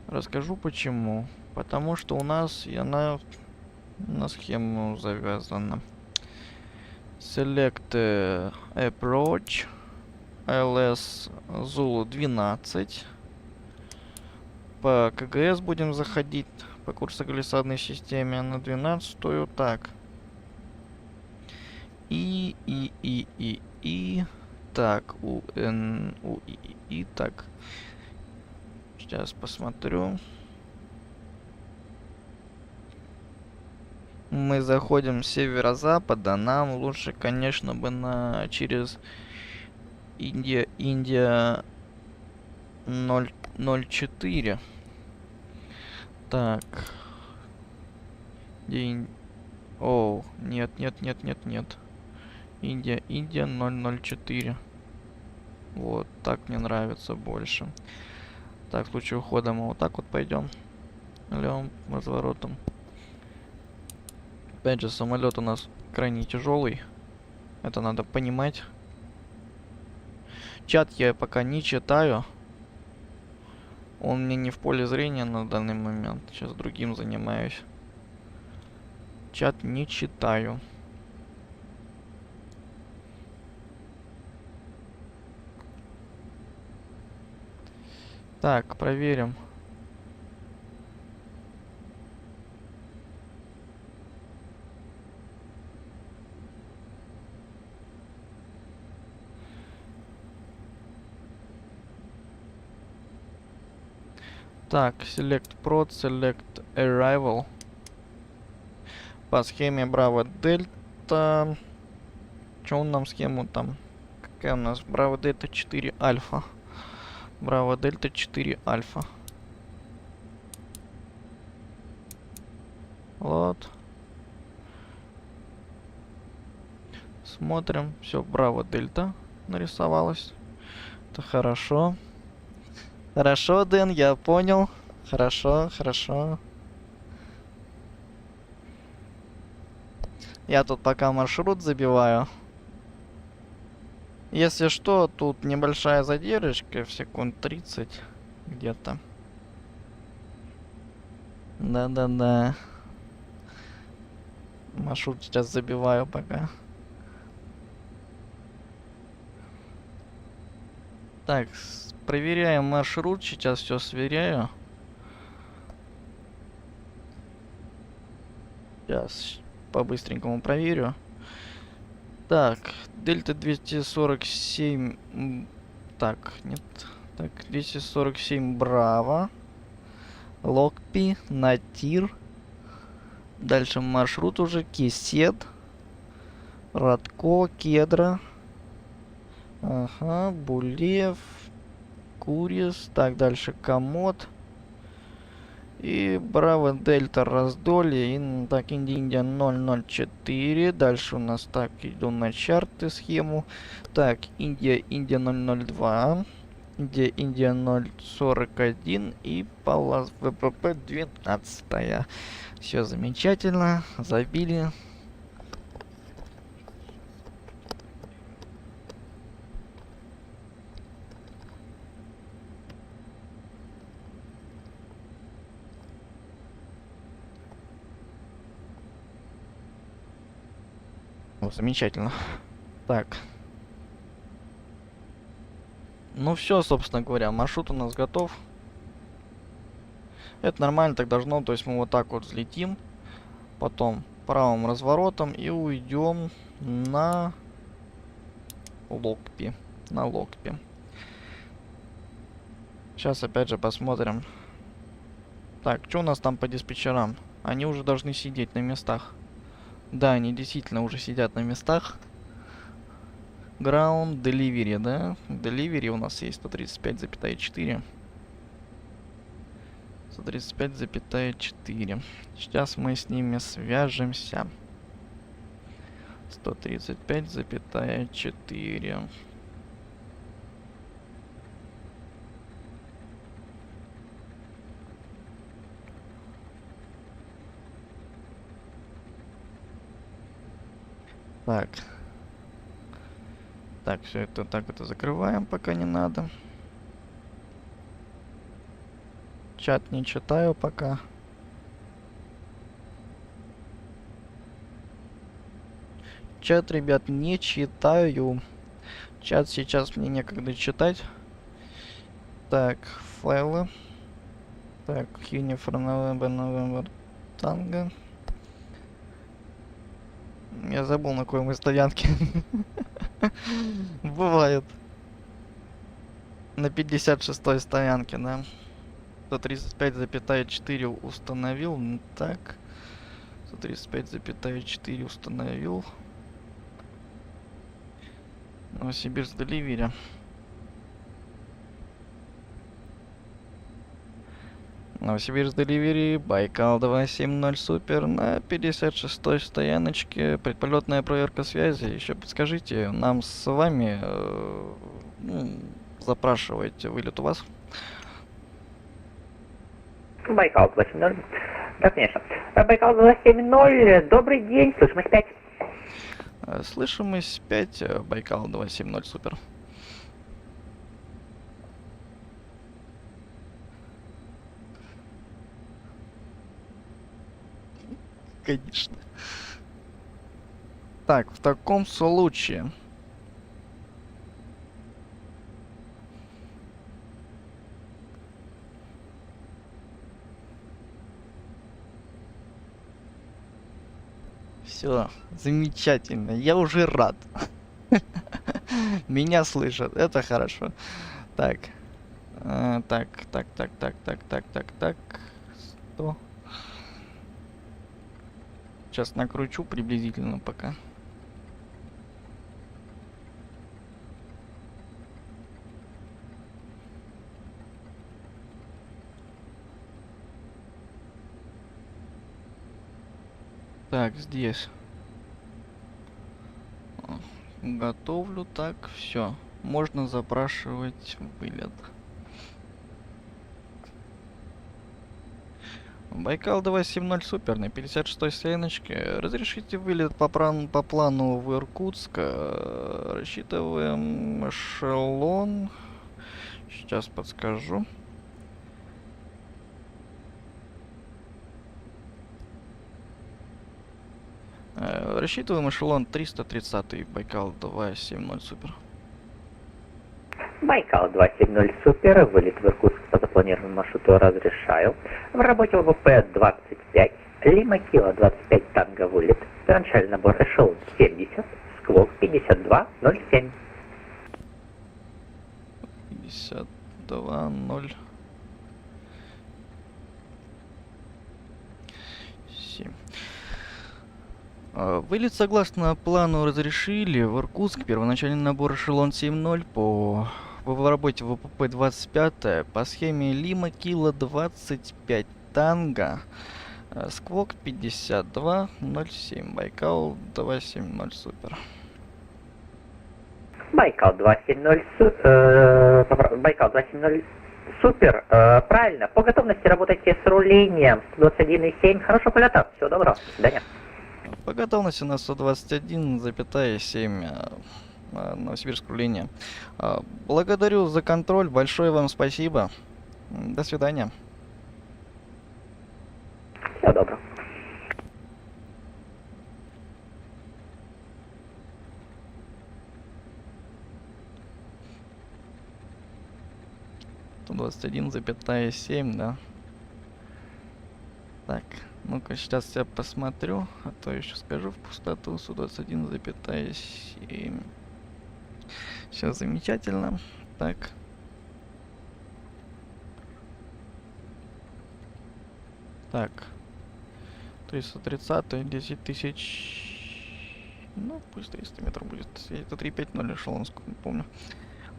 Расскажу почему. Потому что у нас она на схему завязана. Select approach LS Zulu 12. По КГС будем заходить по курсоглиссадной системе на 12-ю. Так. И. Так, и. Так. Сейчас посмотрю. Мы заходим с северо-запада. Нам лучше, конечно, бы через Индия 004. Так. О, нет. Индия 004. Вот, так мне нравится больше. Так, в случае ухода мы вот так вот пойдем. Левым разворотом. Опять же, самолет у нас крайне тяжелый. Это надо понимать. Чат я пока не читаю. Он мне не в поле зрения на данный момент. Сейчас другим занимаюсь. Чат не читаю. Так, проверим. Так, select prod, select arrival. По схеме Браво Дельта. Что он нам схему там? Какая у нас? Браво Дельта 4 Альфа. Браво Дельта 4 Альфа. Вот. Смотрим. Все, Браво Дельта нарисовалось. Это хорошо. Хорошо, Дэн, я понял. Хорошо. Я тут пока маршрут забиваю. Если что, тут небольшая задержка, в секунд 30 где-то. Да. Маршрут сейчас забиваю пока. Так, проверяем маршрут, сейчас все сверяю. Сейчас по-быстренькому проверю. Так, Дельта 247. Так, нет. Так, 247 Браво. Локпи, Натир. Дальше маршрут уже Кисет. Радко, Кедра. Ага, Булев. Курис. Так, дальше Комод. И Браво Дельта Раздолье. И, так, Индия 004. Дальше у нас так, иду на чарты схему. Так, Индия 002. Индия 041. И Палас ВПП 12. Все замечательно. Забили. О, замечательно. Так. Ну все, собственно говоря, маршрут у нас готов. Это нормально так должно, то есть мы вот так вот взлетим, потом правым разворотом и уйдем на Локпи. Сейчас опять же посмотрим. Так, что у нас там по диспетчерам? Они уже должны сидеть на местах. Да, они действительно уже сидят на местах. Ground Delivery, да? Delivery у нас есть 135,4. 135,4. Сейчас мы с ними свяжемся. 135,4. Так. Так, все это так это закрываем, пока не надо. Чат не читаю пока. Чат, ребят, не читаю. Чат сейчас мне некогда читать. Так, файлы. Так, Unifor November Tango. Я забыл, на какой мы стоянке. Бывает. На 56-й стоянке, да. 135,4 установил. Так. 135,4 установил. Новосибирск Деливери. Новосибирск Деливери, Байкал 270 Супер на 56-й стояночке. Предполетная проверка связи. Еще подскажите, нам с вами запрашивать вылет у вас? Байкал 270. Да, конечно. Байкал 270. Добрый день. Слышимость 5. Слышимость 5. Байкал 270 Супер. Конечно. Так, в таком случае. Все, замечательно. Я уже рад. Меня слышат. Это хорошо. Так. Так. 100. Сейчас накручу приблизительно пока. Так, здесь. Готовлю. Так, все. Можно запрашивать вылет. Байкал 270 Супер на 56-й стояночке. Разрешите вылет по плану в Иркутск. Рассчитываем эшелон. Сейчас подскажу. Рассчитываем эшелон 330 Байкал 270 Супер. Байкал 270 Супер. Вылет в Иркутск по запланированному маршруту разрешаю. В работе ВВП 25. Лима Кило 25 Танго вылет. Первоначальный набор эшелон 70. Сквок 5207. 5207. Вылет согласно плану разрешили. В Иркутск первоначальный набор эшелон 7.0 по в работе ВПП 25 по схеме Лима Кило 25 Танго. Сквок 5207. Байкал 270 Супер. Байкал 270 Супер. Правильно. По готовности работайте с рулением 121,7. Хорошего полета. Всего доброго. До свидания. По готовности на 121,7 Новосибирск руление. Благодарю за контроль. Большое вам спасибо. До свидания. Всего доброго. Сто 21,7, да. Так, ну-ка сейчас я посмотрю, а то еще скажу в пустоту. 121,7. Все замечательно. Так. Так. 330, 10 тысяч. Ну, пусть 300 метров будет. Это 350 эшелон, сколько не помню.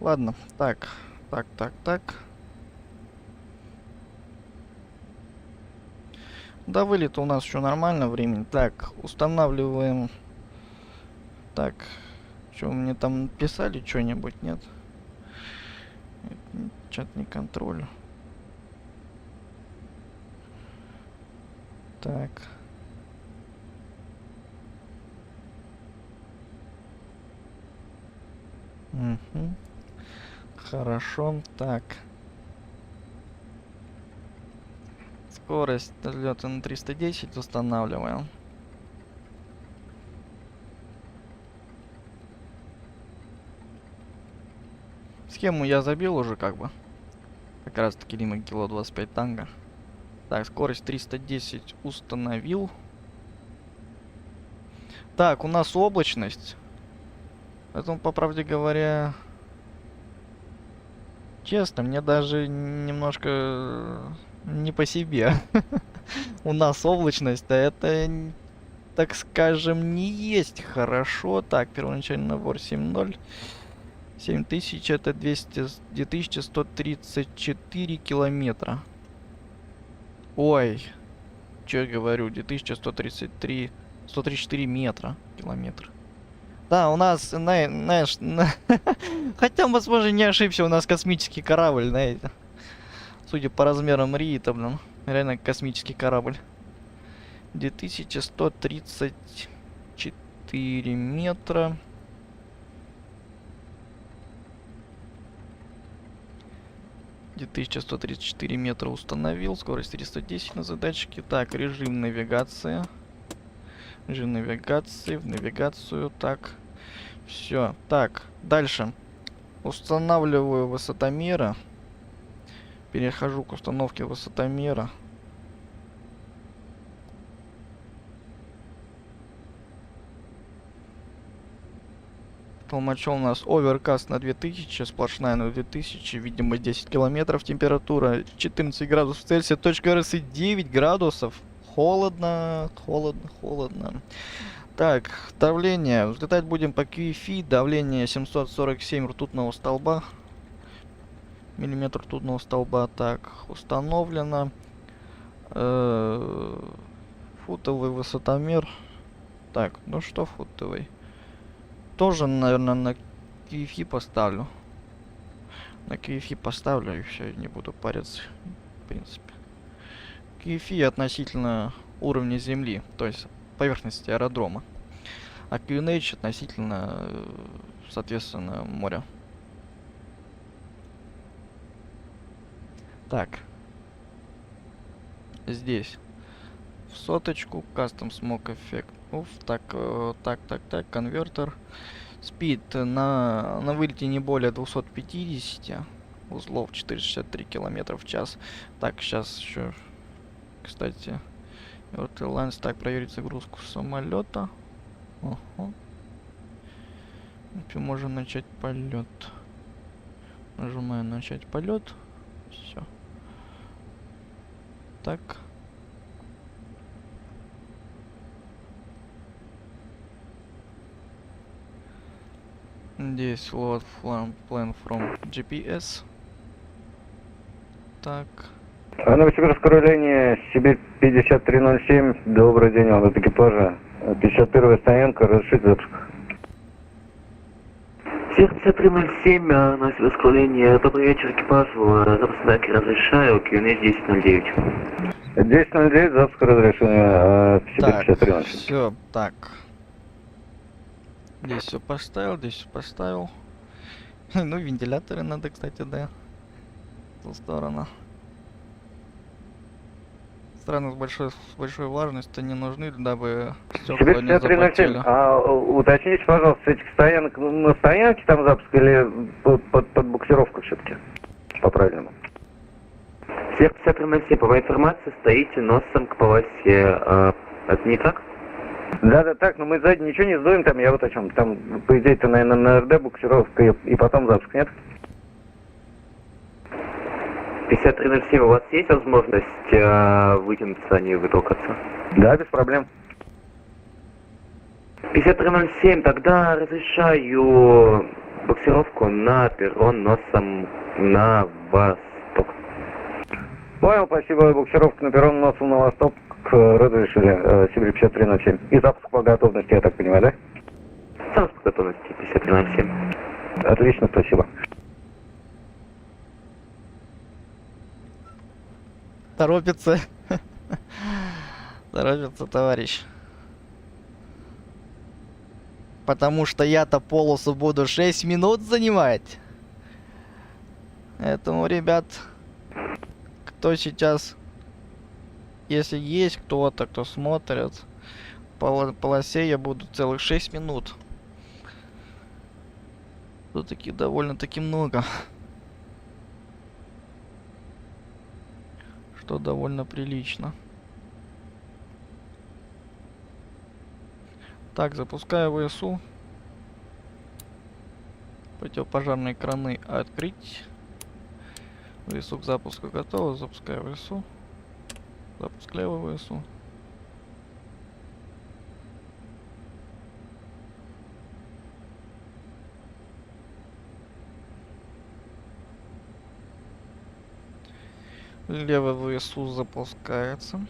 Ладно, так. Так. До вылета у нас еще нормально времени. Так, устанавливаем. Так, что мне там писали что-нибудь, нет? Чат не контролю. Так. Мгм. Хорошо, так. Скорость лета на 310 устанавливаем. Схему я забил уже как бы. Как раз таки Лима кило 25 танго. Так, скорость 310 установил. Так, у нас облачность. Поэтому, по правде говоря, честно, мне даже немножко не по себе. У нас облачность, а это, так скажем, не есть хорошо. Так, первоначальный набор 7.0. 7000 это 2134 километра. Ой, что я говорю, 134 метра, километр. Да, у нас, знаешь, хотя, возможно, не ошибся, у нас космический корабль, знаете. Судя по размерам Риита, блин, реально космический корабль. 2134 метра. Где 1134 метра установил, скорость 310 на задатчике. Так, режим навигации. Режим навигации, в навигацию, так. Все, так, дальше. Устанавливаю высотомеры. Перехожу к установке высотомера. Толмачом у нас оверкаст на 2000, сплошная на 2000, видимо 10 километров, температура 14 градусов Цельсия, точка РСИ 9 градусов. Холодно, холодно, холодно. Так, давление. Взлетать будем по QFI, давление 747 ртутного столба. Миллиметр ртутного столба. Так, установлено. Футовый высотомер. Так, ну что футовый? Тоже, наверное, на QFI поставлю. На QFI поставлю и все, не буду париться. В принципе. QFI относительно уровня земли, то есть поверхности аэродрома. А QNH относительно, соответственно, моря. Так. Здесь. В соточку. Custom Smoke Effect. Уф, так, так, конвертер. Спид на вылете не более 250. Узлов 463 километра в час. Так, сейчас еще, кстати, Airlines. Так, проверить загрузку самолета. Ага. Теперь можем начать полет. Нажимаю начать полет. Все. Так. Здесь load plan from GPS. Так. Новосибирское линии Сибирь 5307. Добрый день вам от экипажа. 51-я стоянка, разрешите запуск. Всех 5307, Новосибирское линии, добрый вечер экипажу, запуск знаки разрешаю, QNH 1009. 1009, запуск разрешения Сибирь Так, 5307. все, так. Здесь все поставил, здесь все поставил. Ну, вентиляторы надо, кстати, да. В ту сторону. Страны с большой влажностью не нужны, дабы стекла Сибирь не 5307, запотели. уточните, пожалуйста, с этих стоянок на стоянке там запуск или под буксировку все-таки? По-правильному. Всех 5307, по моей информации, стоите носом к полосе, это не так? Да, так, но мы сзади ничего не сдуем там, я вот о чем. Там, по идее-то, наверное, на РД буксировка и потом запуск, нет? 5307, у вас есть возможность вытянуться, а не вытолкаться? Да, без проблем. 5307, тогда разрешаю буксировку на перрон носом на восток. Понял, спасибо. Буксировка на перрон носом на восток разрешили. Сибирь 5307. И запуск по готовности, я так понимаю, да? Запуск готовности 5307. Отлично, спасибо. Торопится. Торопится, товарищ. Потому что я-то полосу буду 6 минут занимать. Поэтому, ребят, кто сейчас... Если есть кто-то, кто смотрит, по полосе я буду целых 6 минут. Все-таки довольно-таки много. Что довольно прилично. Так, запускаю ВСУ. Противопожарные краны открыть. ВСУ к запуску готово. Запускаю ВСУ. Запуск левого ВСУ. Левый ВСУ запускается.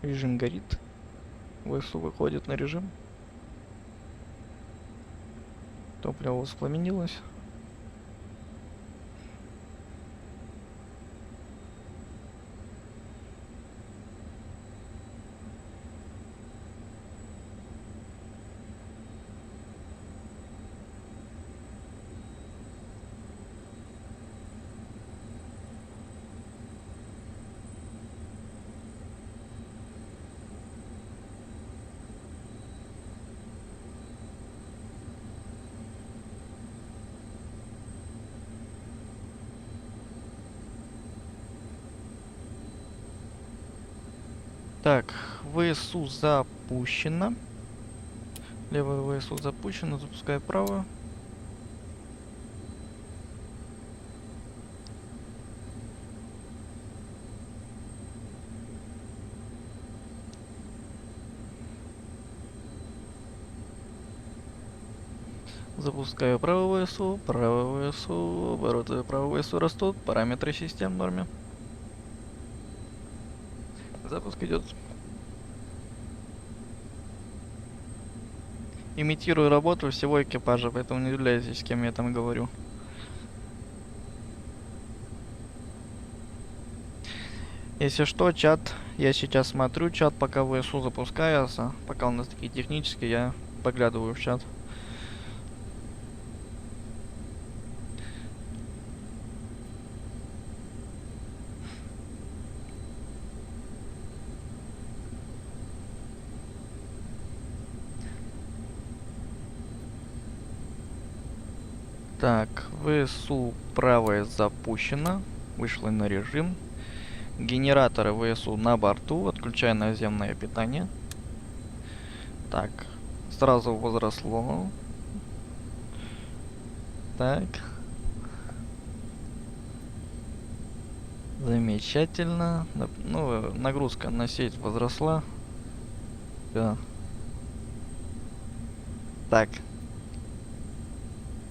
Режим горит. ВСУ выходит на режим. Топливо воспламенилось. Так, ВСУ запущено. Левое ВСУ запущено, запускаю правое. Запускаю правое ВСУ, обороты правого ВСУ растут, параметры систем в норме. Запуск идет. Имитирую работу всего экипажа, поэтому не удивляйтесь, с кем я там говорю. Если что, чат, я сейчас смотрю чат, пока ВСУ запускается, пока у нас такие технические, я поглядываю в чат. Так, ВСУ правое запущено, вышло на режим. Генераторы ВСУ на борту, отключаю наземное питание. Так, сразу возросло. Так. Замечательно. Ну, нагрузка на сеть возросла. Да. Так.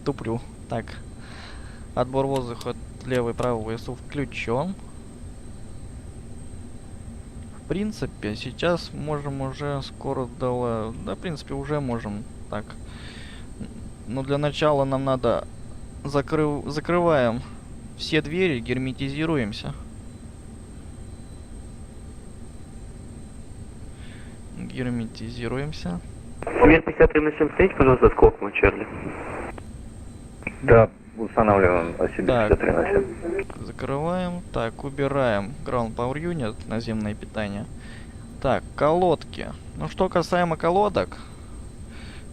Туплю. Так. Отбор воздуха левый, правый ВСУ включен. В принципе, сейчас можем уже скоро да, в принципе, уже можем. Так. Но для начала нам надо закрываем все двери, герметизируемся. Герметизируемся. Мир 53 на 73, пожалуйста, сколько Чарли. Да, устанавливаем себе Так. 53 на 7. Закрываем. Так, убираем Ground Power Unit, наземное питание. Так, колодки. Ну, что касаемо колодок.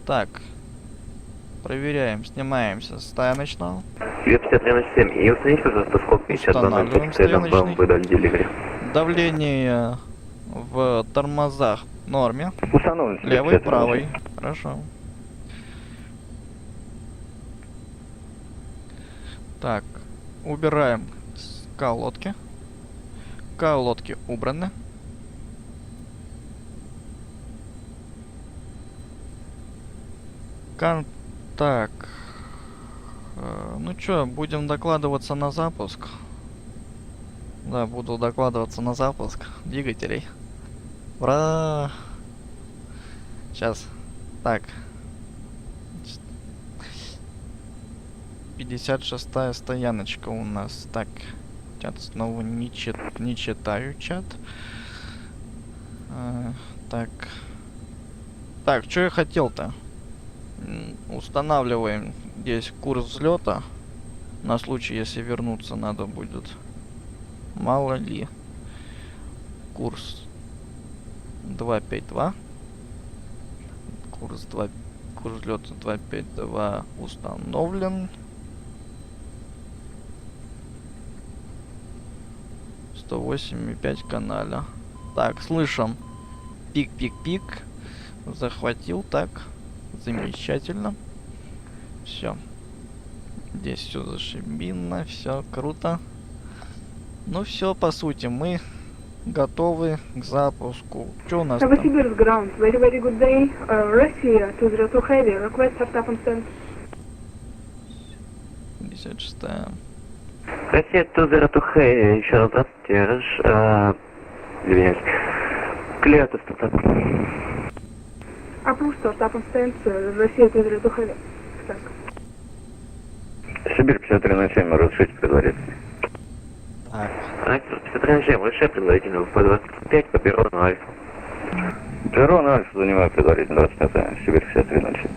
Так. Проверяем, снимаемся. Стояночного. Мир 53 на 7. И установите, пожалуйста, сколько 52 на Устанавливаем 5, вам стояночный. выдали деливери. Давление в тормозах в норме. Установлен. Левый, правый. Хорошо. Так, убираем колодки. Колодки убраны. Так. Ну чё, будем докладываться на запуск. Да, буду докладываться на запуск двигателей. Ура! Сейчас. Так. 56-я стояночка у нас. Так. Чат снова не читаю чат. Так. Так, что я хотел-то? Устанавливаем здесь курс взлета. На случай, если вернуться надо будет. Мало ли. Курс 252. Курс взлета 252 установлен. 108,5 каналя. Так, слышим. Пик-пик-пик. Захватил, так. Замечательно. Все. Здесь все зашибенно, все круто. Ну все, по сути, мы готовы к запуску. Что у нас там? Novosibirsk ground, very good day. Russia 202 heavy, request startup and stand. 56-я. Россия 202 еще раз здравствуйте. Извиняюсь. Clear to start. Approve startup and stand, Russia 202 heavy. Так. Сибирь 5307, разрешите предварительно. Так, Альфа 5307, высшая предварительно по 25 по перрону Альфа. Перрон Альфа занимаю предварительно 25, Сибирь 5307.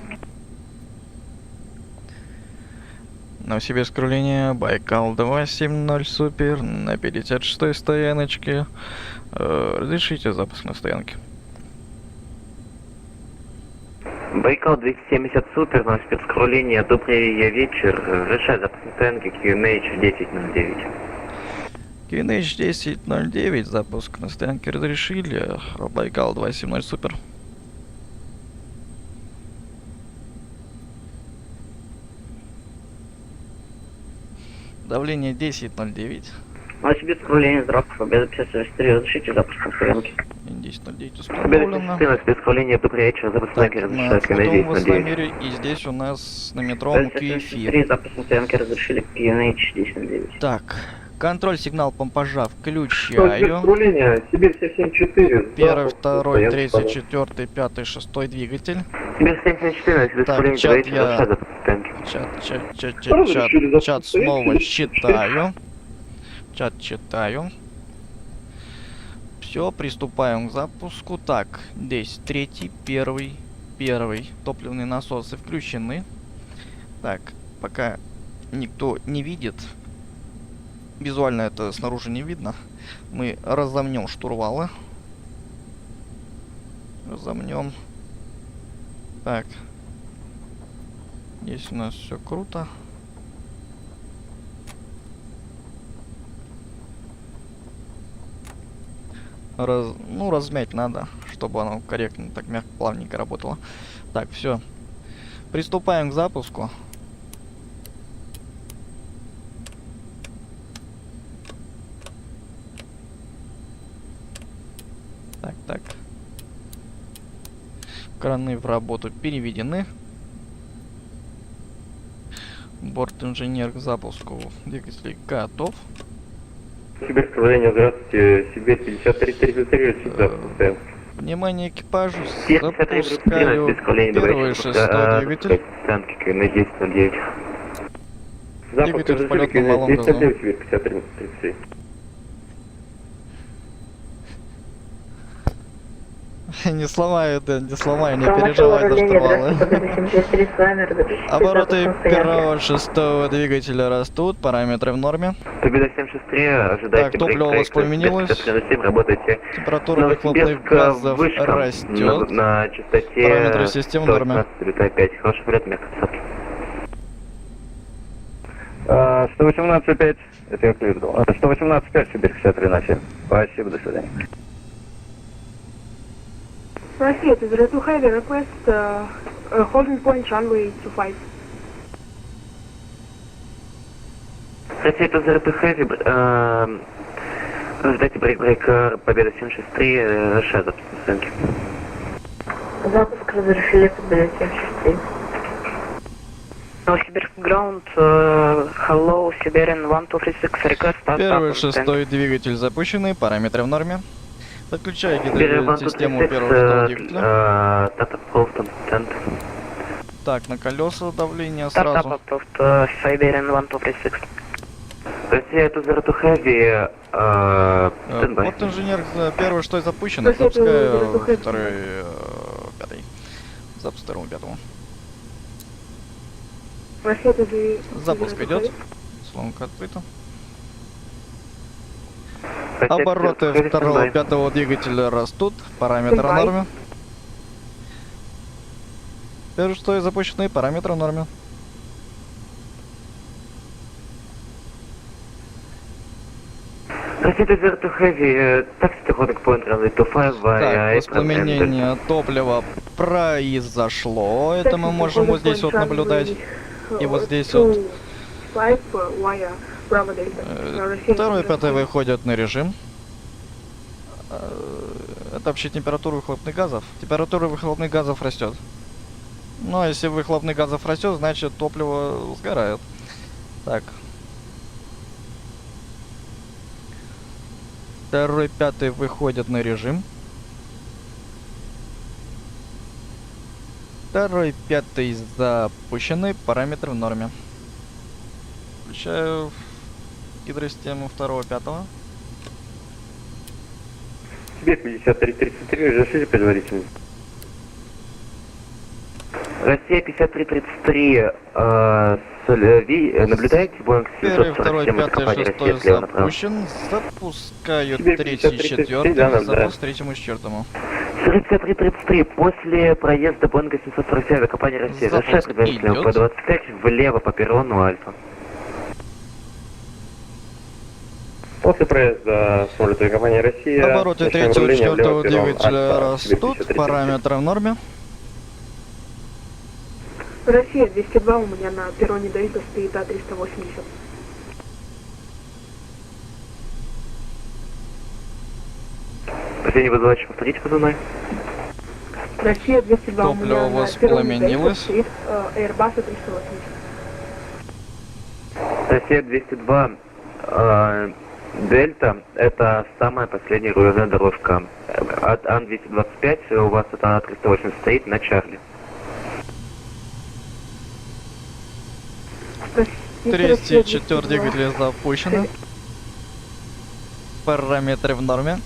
Новосибирская линия, Байкал 270 супер, на 56-й стояночке. Разрешите запуск на стоянке. Байкал 270 супер, Новосибирская линия, добрый вечер. Решай запуск на стоянке QNH 1009. QNH 1009, запуск на стоянке разрешили. Байкал 270 супер. Давление 1009. Новосибирское линия, здравствуйте, Победа 54, разрешите запуск на стоянке. 1009 Победа установлено. 54, Новосибирская линия, добрый вечер. Запуск на Так, стоянке на разрешаю фотовом QNH 1009. Востомере, и здесь у нас на метровом Победа QFI. 54, запуск на стоянке разрешили QNH 1009. Так, контроль сигнал помпажа включаю. линия, Сибирь 774. Первый, второй, третий, четвертый, пятый, шестой двигатель. Сибирь 774, Новосибирская Так, линия, чат добрый вечер. я- Решай запуск на стоянке. Чат снова читаю. Чат читаю. Все, приступаем к запуску. Так, здесь третий, первый. Топливные насосы включены. Так, пока никто не видит. Визуально это снаружи не видно. Мы разомнем штурвалы. Разомнем. Так. Здесь у нас все круто. Размять надо, чтобы оно корректно, так мягко, плавненько работало. Так, все. Приступаем к запуску. Так. Краны в работу переведены. Борт-инженер к запуску двигателей готов. Сибирская линия, здравствуйте, Сибирь 5333, разрешите запуск на стоянке. Внимание экипажу, 53, запускаю Новосибирская линия, добрый первый вечер. шестой двигатель. Стоянки QNH 1009. Запуск Двигатель в разрешили полетном малом QNH газу. 1009, Сибирь 5333. Не сломаю, Дэн, не сломаю, не переживай за штурвалы. Обороты первого шестого двигателя растут, параметры в норме. Победа 763, ожидайте. Так, топливо воспламенилось. 57, работайте. Температура выхлопных газов растет. На частоте Параметры системы в норме. 115,5. Хороший полет, мягкой посадки. 118,5, это я кликнул. 118,5, Сибирь 5307. Спасибо, до свидания. Russia 202 heavy, request holding point runway 25. Россия 202 Heavy, ожидайте брейк-брейкер, Победа 763, решай запуск на стоянке. Запуск разрешили, Победа 763. Новосибирск ground, hello, Siberian 1236, request start Первый up. шестой двигатель запущены, параметры в норме. Подключаю Сибирь систему 126, первого шестого двигателя. Tata Approved, Stand. Так, на колеса давление Startup сразу. approved, Siberian 1236. Россия 202 Heavy, стендбай. Вот инженер первый шестой запущен, Россия запускаю 202 Heavy. второй, пятый. Запуск второму, пятому. Россия, это же... Запуск это идет. же Сломка открыта. Россия, Обороты Heavy второго, стендбай. пятого двигателя растут. Параметры в Стендбай. норме. Первый, что и запущенные параметры в норме. Россия, Desert to Heavy. Taxi to Holding Point Runway 25 via Так, April and воспламенение топлива произошло. Это мы можем вот здесь вот наблюдать. И вот здесь вот. Второй и пятый выходят на режим. Это вообще температура выхлопных газов. Температура выхлопных газов растет. Но если выхлопных газов растет, значит топливо сгорает. Так. Второй, пятый выходят на режим. Второй, пятый запущены. Параметры в норме. Включаю гидросистему второго, пятого. Тебе 5333, разрешите предварительно. Россия 5333, наблюдаете Boeing Первый, второй, 747 из пятый, компании шестой Россия слева направо? запущен. Запускаю Тебе третий, 53, четвертый. да, да. Запуск третьему и четвертому. 5333, после проезда Boeing 747 авиакомпании Россия, Запуск разрешаю предварительно идет. P25 влево по перрону Альфа. После проезда самолета компании «Россия» Обороты начинаем третьего, руление влево, четвертого перрон, двигателя Альфа, растут. 53. Параметры в норме. Россия 202, у меня на перроне Дельта стоит А380. Последний вызывающий, повторите позывной. Россия 202, у Топливо меня на перроне Дельта воспламенилось. стоит Airbus А380. Россия 202, Дельта, это самая последняя рулевая дорожка. От Ан-225 у вас это А380 стоит на Чарли. Третий, четвертый двигатели запущены. Параметры в норме.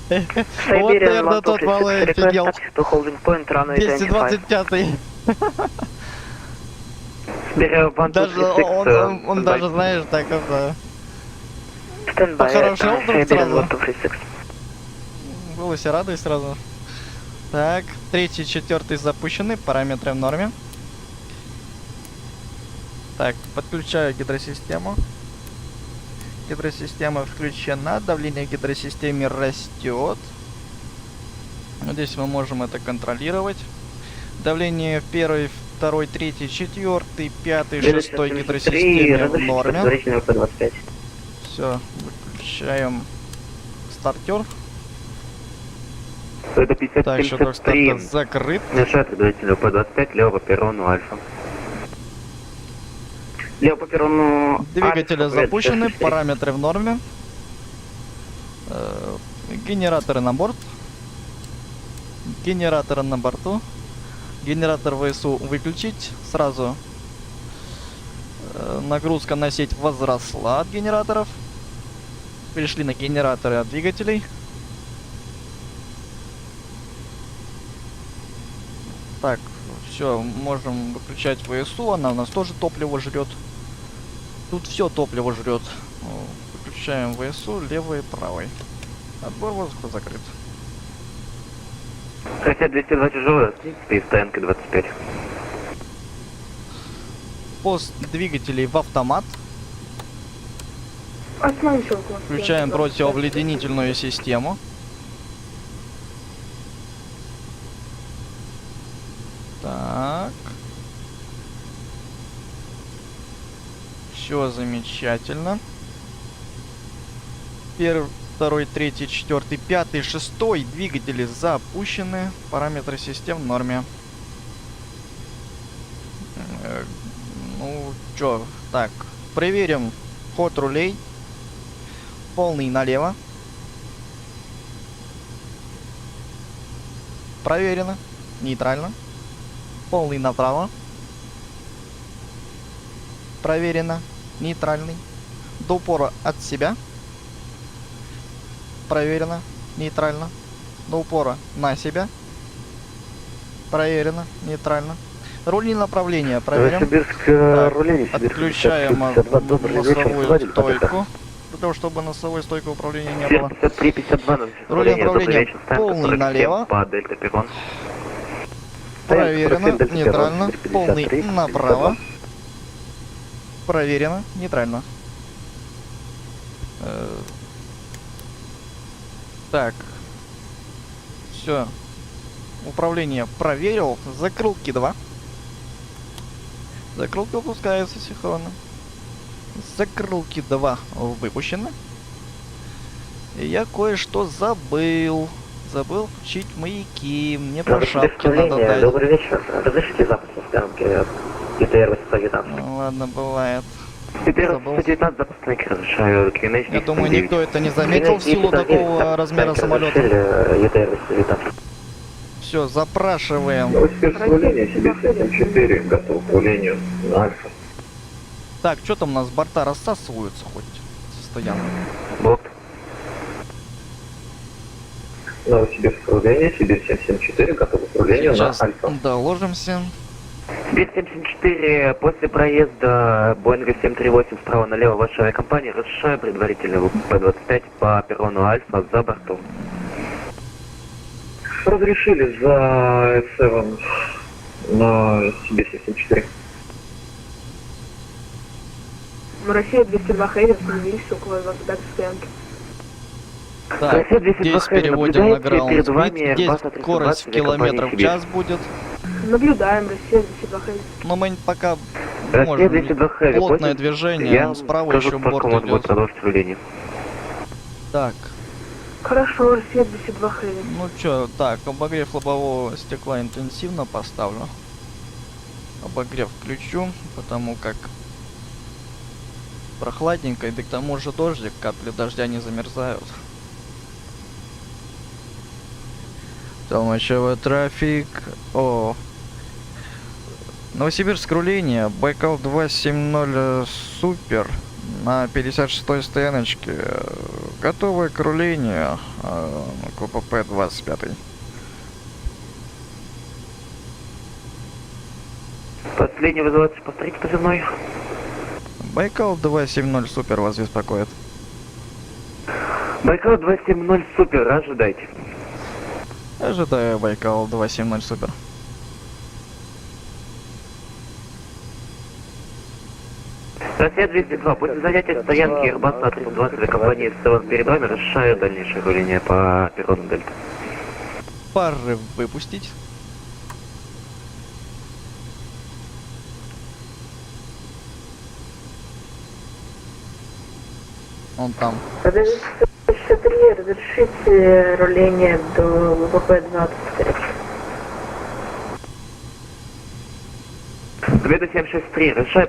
Вот, наверное, тот малый офигел. Taxi to Holding Point Runway 25. 225-й. Берем Даже он даже, знаешь, так это... Stand by, Похорошел вдруг Siberian сразу. 1236. В голосе радость сразу. Так, третий, четвертый запущены, параметры в норме. Так, подключаю гидросистему. Гидросистема включена, давление в гидросистеме растет. Здесь мы можем это контролировать. Давление в первой, второй, третий, четвертый, пятый, шестой гидросистеме в норме. P25. Все, выключаем стартер. Это Так, щиток старта 5073. закрыт. Решаю предварительно P25 лево по перрону Альфа. Лево по перрону Двигатели Альфа, запущены, 263. параметры в норме. Генераторы на борт. Генераторы на борту. Генератор ВСУ выключить. Сразу нагрузка на сеть возросла от генераторов. Перешли на генераторы от двигателей. Так, все, можем выключать ВСУ. Она у нас тоже топливо жрет. Тут все топливо жрет. Выключаем ВСУ, левый и правый. Отбор воздуха закрыт. Россия 202 тяжелая, стоит ТНК 25. Пост двигателей в автомат. Остановимся около. Включаем противообледенительную систему. Так. Все замечательно. Первый, второй, третий, четвертый, пятый, шестой двигатели запущены. Параметры систем в норме. Ну, чё, так, проверим ход рулей. Полный налево. Проверено. Нейтрально. Полный направо. Проверено. Нейтральный. До упора от себя. Проверено. Нейтрально. До упора на себя. Проверено. Нейтрально. Рули направления. Проверим. Новосибирск, Так, руление, Сибирь, Отключаем 52. Добрый вечер, носовую водитель, стойку. Для того, чтобы носовой стойкой управления не было. 53-52 на Руль добрый направления вечер, станция полный 47 налево. по Дельта Перрон. Проверено. 47, Дельта Нейтрально. Перрон, 53, Полный 52. направо. Проверено. Нейтрально. Так. Все. Управление проверил. Закрылки 2. Закрылки выпускаются синхронно. Закрылки 2 выпущены. И я кое-что забыл. Забыл включить маяки. Мне по шапке надо дать. Добрый вечер. Разрешите запуск стоянки ЮТР 819. Ну, ладно, бывает. Теперь Забыл. 119 запускник разрешаю QNH. Я думаю, никто это не заметил в силу такого размера самолета. ЮТР 819. Все, запрашиваем. Новосибирск, руление, Сибирь, 74, готов к рулению на Альфа. Так, что там у нас борта рассасываются хоть со стоянки? Бот. Новосибирск, руление, Сибирь, 774, готов к рулению на Сейчас Альфа. доложимся. Сибирь 774, после проезда Боинга 738 справа налево вашей авиакомпании разрешаю предварительно П-25 по перрону Альфа за бортом. Разрешили за S7 на Сибирь 774. Россия 202 Хейвер, остановились около 25 стоянки. Так, Россия 202 здесь Хэви, переводим на наблюдайте, перед ground вами speed. Здесь Airbus скорость в A320 километров в Сибирь. час будет. Наблюдаем, Россия 202 Хейвер. Но мы пока Россия можем. 202 Хэви, Плотное после- движение, Я справа скажу, еще по борт какому будет идет. продолжить руление. Так, Хорошо, Россия 202 Хейвер. ну чё, так, обогрев лобового стекла интенсивно поставлю. Обогрев включу, потому как прохладненько, и к тому же дождик, капли дождя не замерзают. Толмачевый трафик. О. Новосибирск руление. Байкал 270 Супер. На 56-й стояночке. Готовы к рулению. КПП 25. Последний вызывается, повторите позывной. Байкал 270 Супер вас беспокоит. Байкал 270 супер, ожидайте. Ожидаю Байкал 270 Супер. Россия 202, после занятия стоянки Airbus A320 компании S7 перед вами разрешаю дальнейшее руление по перрону Дельта. Пары выпустить. Он там. 63, разрешите руление до ВП-20. Победа 763, разрешаю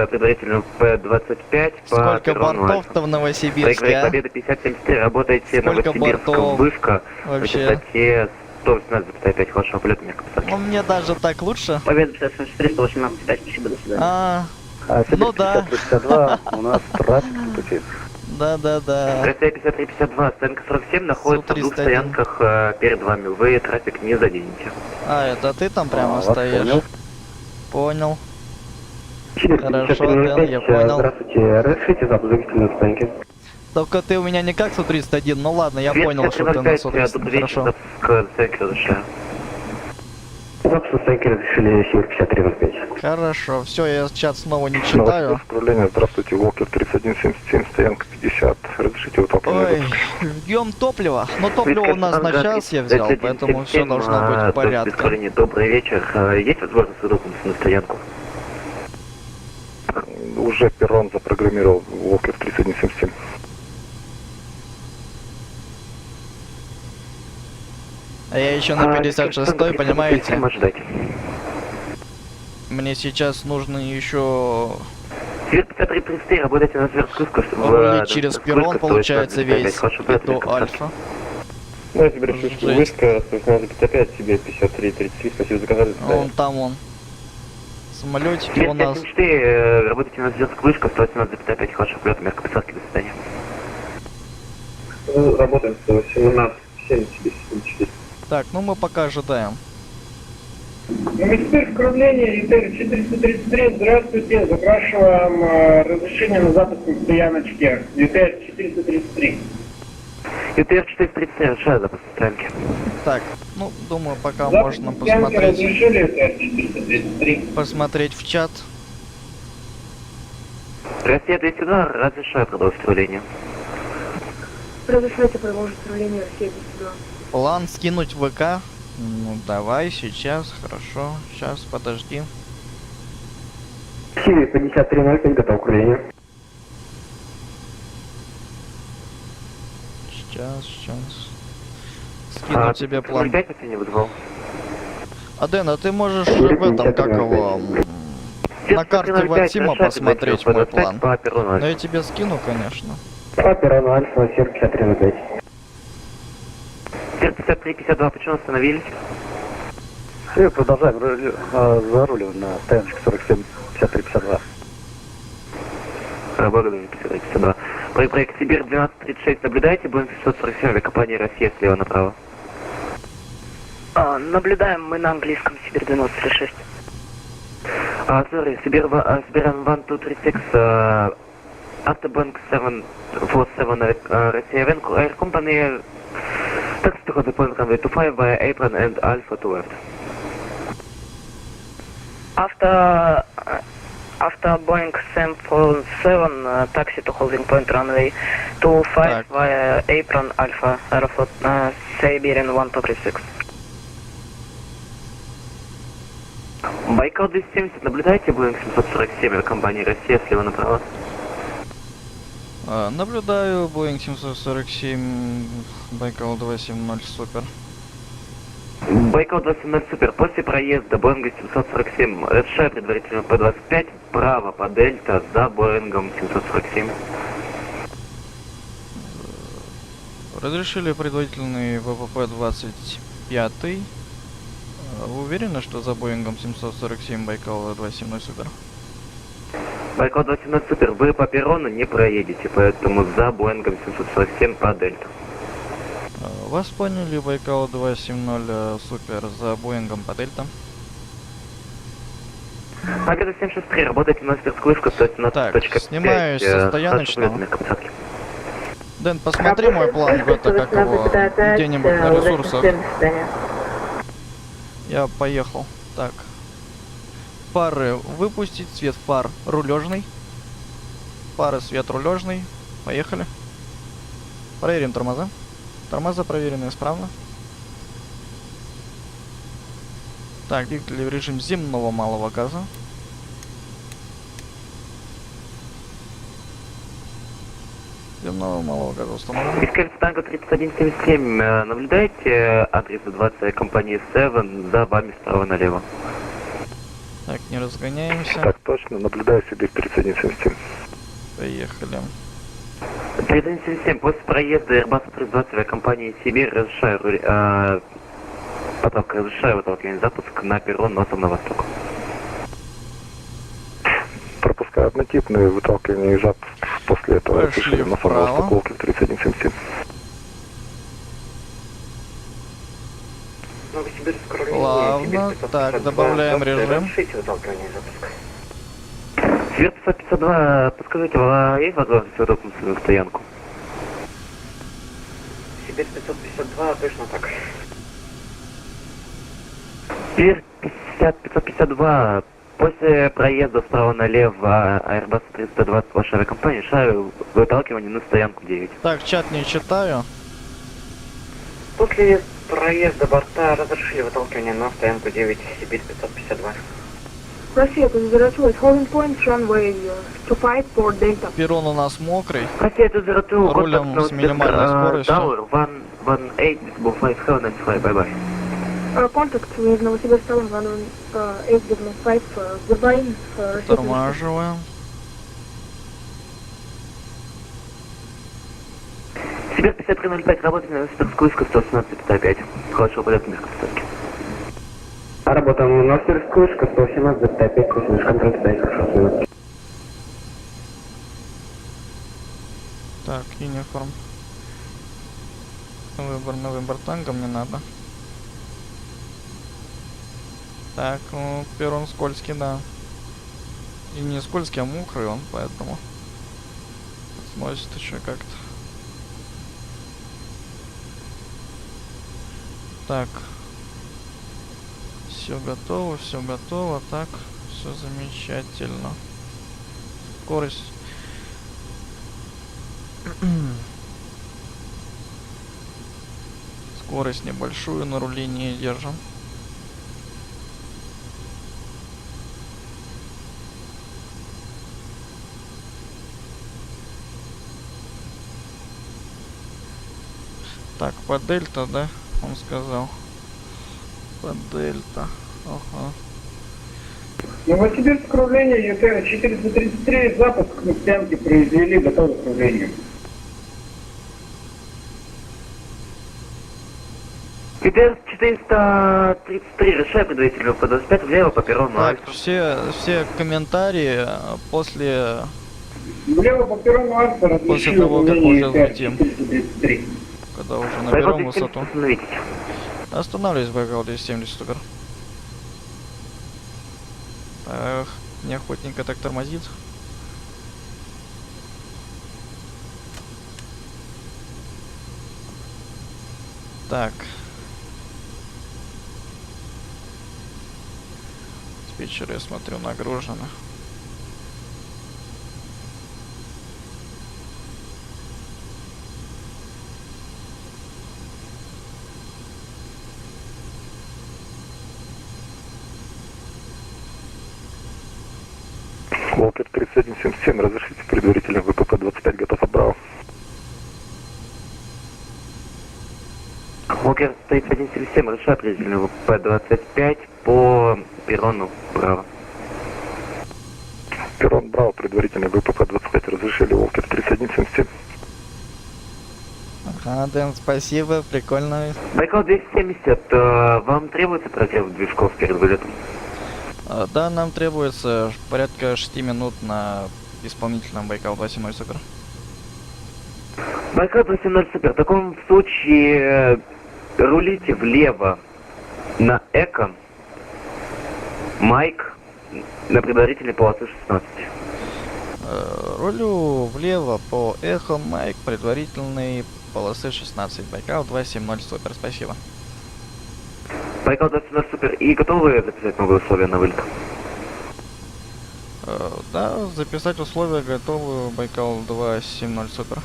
предварительно П-25 по Сколько перрону бортов-то в Новосибирске, Проиграть а? Победа 5073, работаете на Сколько Новосибирском бортов вышка на вообще? высоте 118,5 вашего полета мне Ну, мне даже так лучше. Победа 418,5, спасибо, до свидания. А, Сибирь Ну да. 50-52, у нас трафик по пути. да-да-да. Россия 53-52, стоянка 47 находится в двух Су-301. стоянках перед вами. Вы трафик не заденете. А, это ты там прямо вас стоишь? понял. Понял. Сибирь Хорошо, 5405, Дэн, я понял. Здравствуйте, разрешите запуск двигателя на стоянке? Только ты у меня не как Су-301, ну ладно, я понял, что ты на Су-301, хорошо. Запуск стоянки разрешаю. Запуск на стоянке разрешили Сибирь 5305. Хорошо, все, я чат снова не читаю. Новосибирск, руление, здравствуйте, Волкер 3177, стоянка 50. Разрешите утопление Ой, запуска? ждем топлива. Но топливо у нас на час я взял, поэтому все должно быть в порядке. Добрый вечер. Есть возможность выдохнуться на стоянку? Уже перрон запрограммировал Волкер 3177. А я еще на 56-й, понимаете? Ожидайте. Мне сейчас нужно еще Сибирь 5333, работайте на сверхскрытку, чтобы... рулить через перрон, получается, весь эту Альфа. Ну, я тебе Жесть. вышка 11855, себе 5333, спасибо за заказали. Вон там он. Самолетики у нас. 54, работайте на сверхскрытку, 118,5 вашего полета, мерка посадки, до свидания. Работаем 118, 7, себе 74. Так, ну мы пока ожидаем. Новосибирск, управление, ИТР 433, здравствуйте, запрашиваем разрешение на запуск на стояночке, ИТР 433. ЮТР 433, решаю запуск стоянки. Так, ну, думаю, пока Запуск можно стоянки посмотреть, разрешили, ИТР 433. посмотреть в чат. Россия 202, разрешаю продолжить руление. Разрешайте продолжить руление России 202. План скинуть в ВК. Ну, давай, сейчас, хорошо. Сейчас, подожди. Сиви 5305, готов к руллению. Сейчас. Скину тебе план. 5 я не вызвал. Аден, а ты можешь уже в этом, как его, на карте Ватсима посмотреть мой план. По перрону Но я тебе скину, конечно. По перрону Альфа, Сир 5305. 53-52, почему остановились? И продолжаем заруливать на стояночке 47-53-52. Благодарю, 52. Проект Сибирь 1236, наблюдаете? Боинг 747, авиакомпания «Россия» слева направо. Наблюдаем мы на английском Сибирь 1236. Sorry, Сибирь 1236, Autobank 747, Россия Air Company, taxi to the point runway 25 via apron and Alpha to left. After Boeing 747, taxi to holding point runway 25 Так. via apron Alpha Aeroflot Siberian 1236. Байкал 270, наблюдаете? Боинг 747, авиакомпания «Россия» слева направо. Наблюдаю Boeing 747, Байкал 270, супер. Байкал 270, супер. После проезда Боинга 747, решаю предварительно П-25, право по Дельта за Боингом 747. Разрешили предварительный ВПП-25. Вы уверены, что за Боингом 747 Байкал 270, супер? Байкал 270, супер. Вы по перрону не проедете, поэтому за Боингом 747 по Дельту. Вас поняли, Байкал 270, супер, за Боингом по Дельта. Победа 763, работайте на Новосибирскую вышку 117.5. Так, снимаюсь со стояночного. Дэн, посмотри мой план в это, как его, где-нибудь на ресурсах. Я поехал. Так. Фары выпустить, свет фар рулежный. Фары, свет рулежный. Поехали. Проверим тормоза. Тормоза проверены исправно. Так, двигатели в режим земного малого газа. Земного малого газа установлен. Искали танго 3177, наблюдаете адрес 20 компании Seven, за вами справа налево. Так, не разгоняемся. Так точно, наблюдаю себе 3177. Поехали. 3177, после проезда Airbus 320 авиакомпании Сибирь, разрешаю выталкивание запуск на перрон носом на восток. Пропускаю однотипные выталкивание и запуск. После этого Пошли на вправо. стыковке в 3177. Плавно. Так, добавляем режим. Сибирь 552, подскажите, есть возможность выдохнуться на стоянку? Сибирь 552, точно так. Сибирь 552, после проезда справа налево Airbus 320 вашей авиакомпании, решаю выталкивание на стоянку 9. Так, чат не читаю. После проезда борта разрешили выталкивание на стоянку 9 Сибирь 552. Россия 202, holding point runway 25 for Delta. Перрон у нас мокрый. Россия 202, Рулем с минимальной скоростью. Tower 118, Visible 5, Hell 95, bye-bye. Contact with Novosibirsk Tower 185, goodbye. Россия 202. Тормаживаем. Сибирь 5305, работаем на Новосибирскую вышку 117.5. Хорошего полета без капитанки. Работаем на Новосибирскую вышку 118-5, контроль стоит, хорошо. Так, юниформ. На выбор танка мне надо. Так, ну, перрон скользкий, да. И не скользкий, а мокрый он, поэтому сносит еще как-то. Так. Все готово, все готово. Так, все замечательно. Скорость. Скорость небольшую на руле не держим. Так, по дельта, да? Он сказал. По дельта. Ага. Новосибирск управление ЮТР 433, запуск на стенке произвели, готовы к управлению. Теперь 433, решай предварительно по 25, влево по перрону Так, Альфа. все комментарии после Влево по перрону Альфа разрешили того, как управление уже ЮТР взлетим. 433. когда уже Байкал наберем 270, высоту. остановитесь. Останавливаюсь, Байкал 270, супер. Так, неохотненько так тормозит. Так. Диспетчер, я смотрю, нагружено. Волкер 3177, разрешите предварительно ВПП 25, готов от Браво. Волкер 3177, решай предварительно ВП-25 по перрону Браво. Перрон Браво, предварительно ВПП 25, разрешили Волкер 3177. Ага, Дэн, спасибо, прикольно. Байкал 270, вам требуется прогрев движков перед вылетом? Да, нам требуется порядка 6 минут на исполнительном Байкал 270 супер. Байкал 270 супер, в таком случае рулите влево на Эко, Майк, на предварительной полосе 16. Рулю влево по Эхо Майк, предварительной полосы 16. Байкал 270 супер, спасибо. Байкал 270 супер, и готовы записать новые условия на вылет? Да, записать условия готовы. Байкал 270 супер.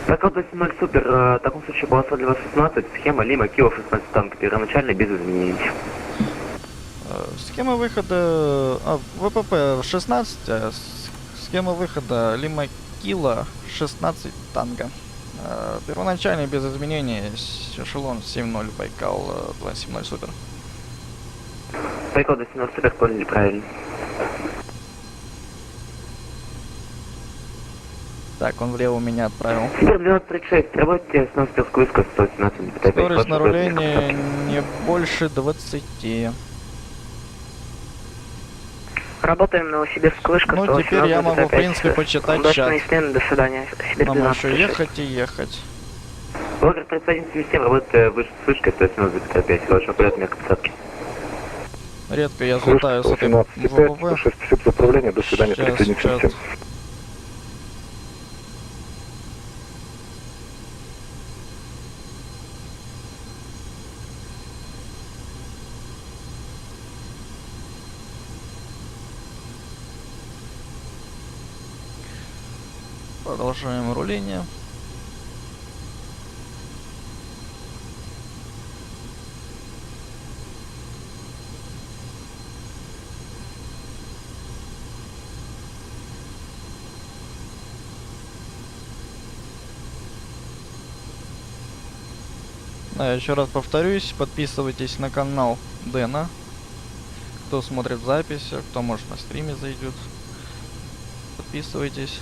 Байкал 270 супер, в таком случае полоса для вас 16, схема Лима Кио 16 танк, первоначально без изменений. Схема выхода ВПП 16, схема выхода Лима Кила 16 танго. Первоначально без изменений, эшелон 7.0 Байкал 270 супер. Байкал 270 супер, поняли правильно. Так, он влево меня отправил. Супер 1236, работайте с Новосибирской вышкой 117. Скорость на руле не больше 20. Работаем на Новосибирскую вышка. Ну, теперь я могу, в принципе, почитать Удачной чат. смены, до свидания. Сибирь Нам 12. еще ехать и ехать. Волкер 3177, работает с вышкой 117.5. Хорошо, полет мягкой посадки. Редко я взлетаю с этой 17,5, ВПП. 6 за управление, до свидания, Сейчас, 3177. Продолжаем руление. Да, еще раз повторюсь, подписывайтесь на канал Дэна. Кто смотрит запись, кто может на стриме зайдет. Подписывайтесь.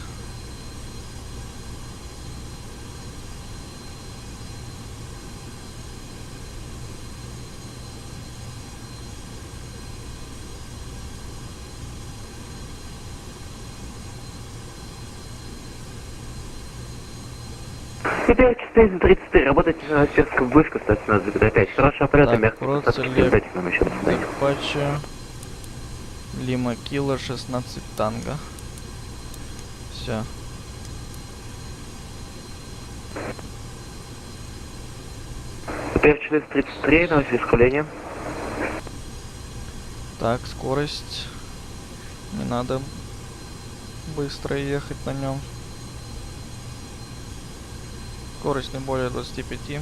Теперь 433, работайте на сверху вышку 117,5. Хорошего полета, Так, мягкий вот посадки, целик. дайте нам еще достать. Диспатча. Лима Кило 16 танго. Все. Теперь 433, на искуление. Так, скорость. Не надо быстро ехать на нем. Скорость не более 25.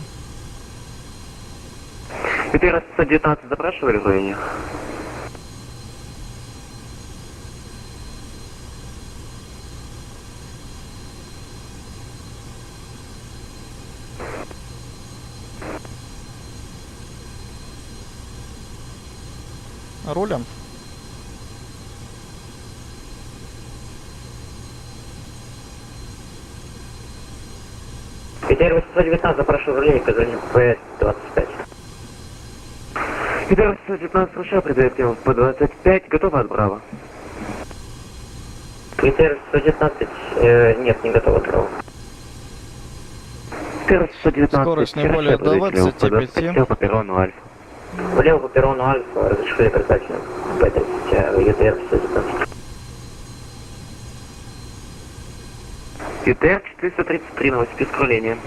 Теперь 119 запрашивали в районе. Рулем. Теперь 819, запрашиваю рулей, позвоним П-25. Теперь 119 США придает ему по 25, готово от Браво. Теперь 119, нет, не готово, право. Теперь 119 Скорость не более по 25. по перрону Альфа. Влево по перрону Альфа, разрешили предательно П-30, ЕТР 119. ЮТР 433, Новосибирск, руление.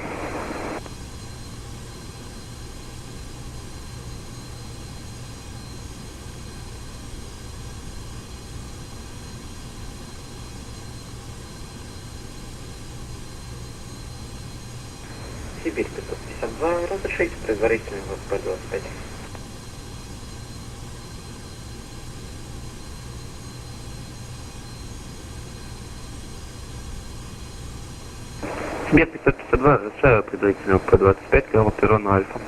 Сибирь 552, разрешите предварительный ВП-25. Сибирь 552, разрешаю предварительно по 25, по перрону Альфа.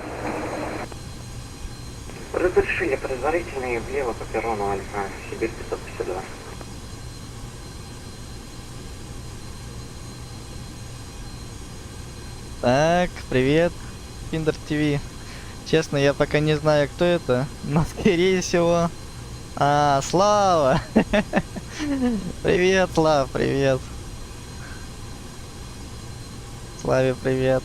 Разрешили предварительный влево по перрону Альфа, Сибирь 552. Так, привет, Пиндер ТВ. Честно, я пока не знаю, кто это, но скорее всего... Слава! Привет, Слав, привет. Славе привет.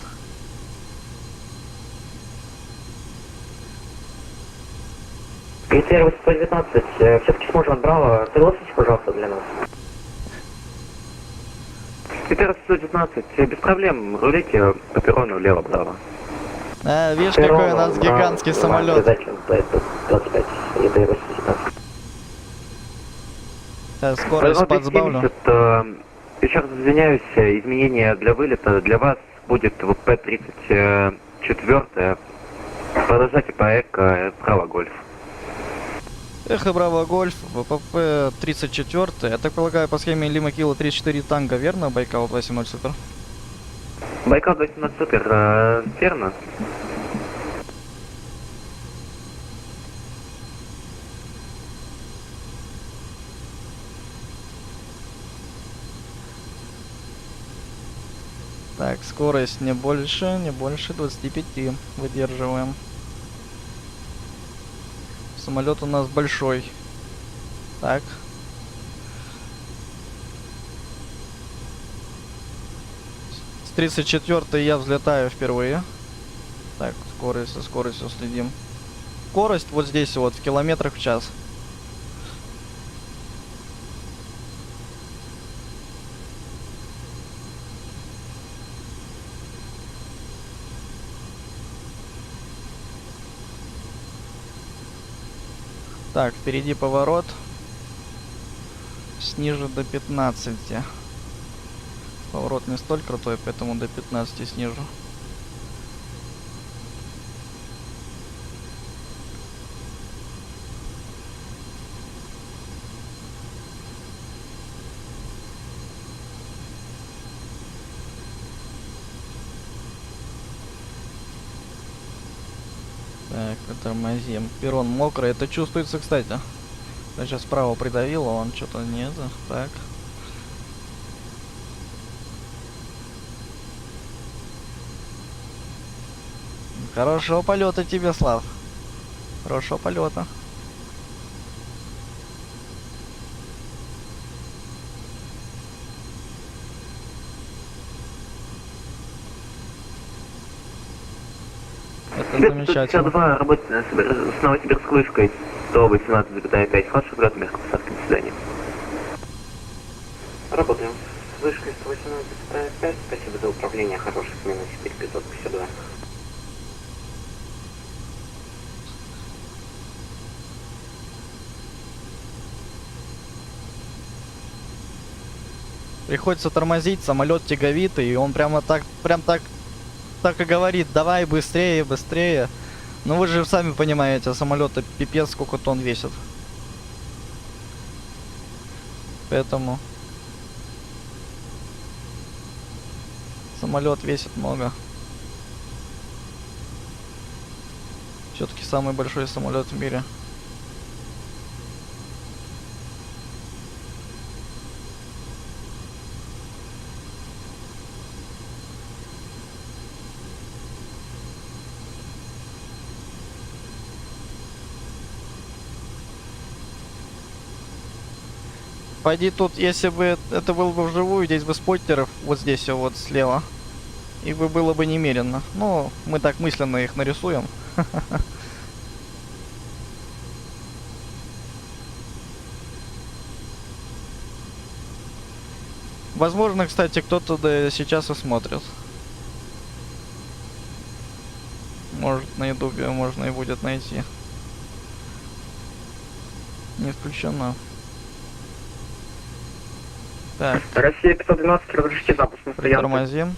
ЕТР 819, все-таки сможем Браво, согласитесь, пожалуйста, для нас. ЮТР 119, без проблем, рулите по перрону влево, Браво. Видишь, какой у нас гигантский самолет. П-25, ЕТР 819. Сейчас скорость подсбавлю. Еще раз извиняюсь, изменения для вылета для вас будет в П-34. Продолжайте по ЭКО Браво Гольф. Эхо Браво Гольф, ВПП 34. Я так полагаю, по схеме Лима Кило 34 танго, верно? Байкал 270 супер. Байкал 217 супер, верно? Так, скорость не больше 25 выдерживаем. Самолет у нас большой. Так. С 34 я взлетаю впервые. Так, скорость, со скоростью следим. Скорость вот здесь вот, в километрах в час. Так, впереди поворот. Снижу до 15. Поворот не столь крутой, поэтому до 15 снижу. Так, тормозим. Перрон мокрый. Это чувствуется, кстати. Я сейчас справа придавило, он что-то нет. Так. Хорошего полета тебе, Слав. Хорошего полета. замечательно. 52, работает на с Новосибирск вышкой 118,5. Хороший полет, мягко посадки, до свидания. Работаем с вышкой 118,5. Спасибо за управление. Хорошей смены. Теперь 552. Приходится тормозить, самолет тяговитый, и он прям так и говорит: давай быстрее, быстрее. Ну вы же сами понимаете, самолет-то пипец сколько тонн весит. Поэтому самолет весит много. Все-таки самый большой самолет в мире. Пойди тут, если бы это было бы вживую, здесь бы споттеров вот здесь вот слева. Их бы было бы немерено. Ну, мы так мысленно их нарисуем. Возможно, кстати, кто-то сейчас и смотрит. Может, на ютубе можно и будет найти. Не исключено. Так, Россия 512, разрешите запуск на стоянку. тормозим.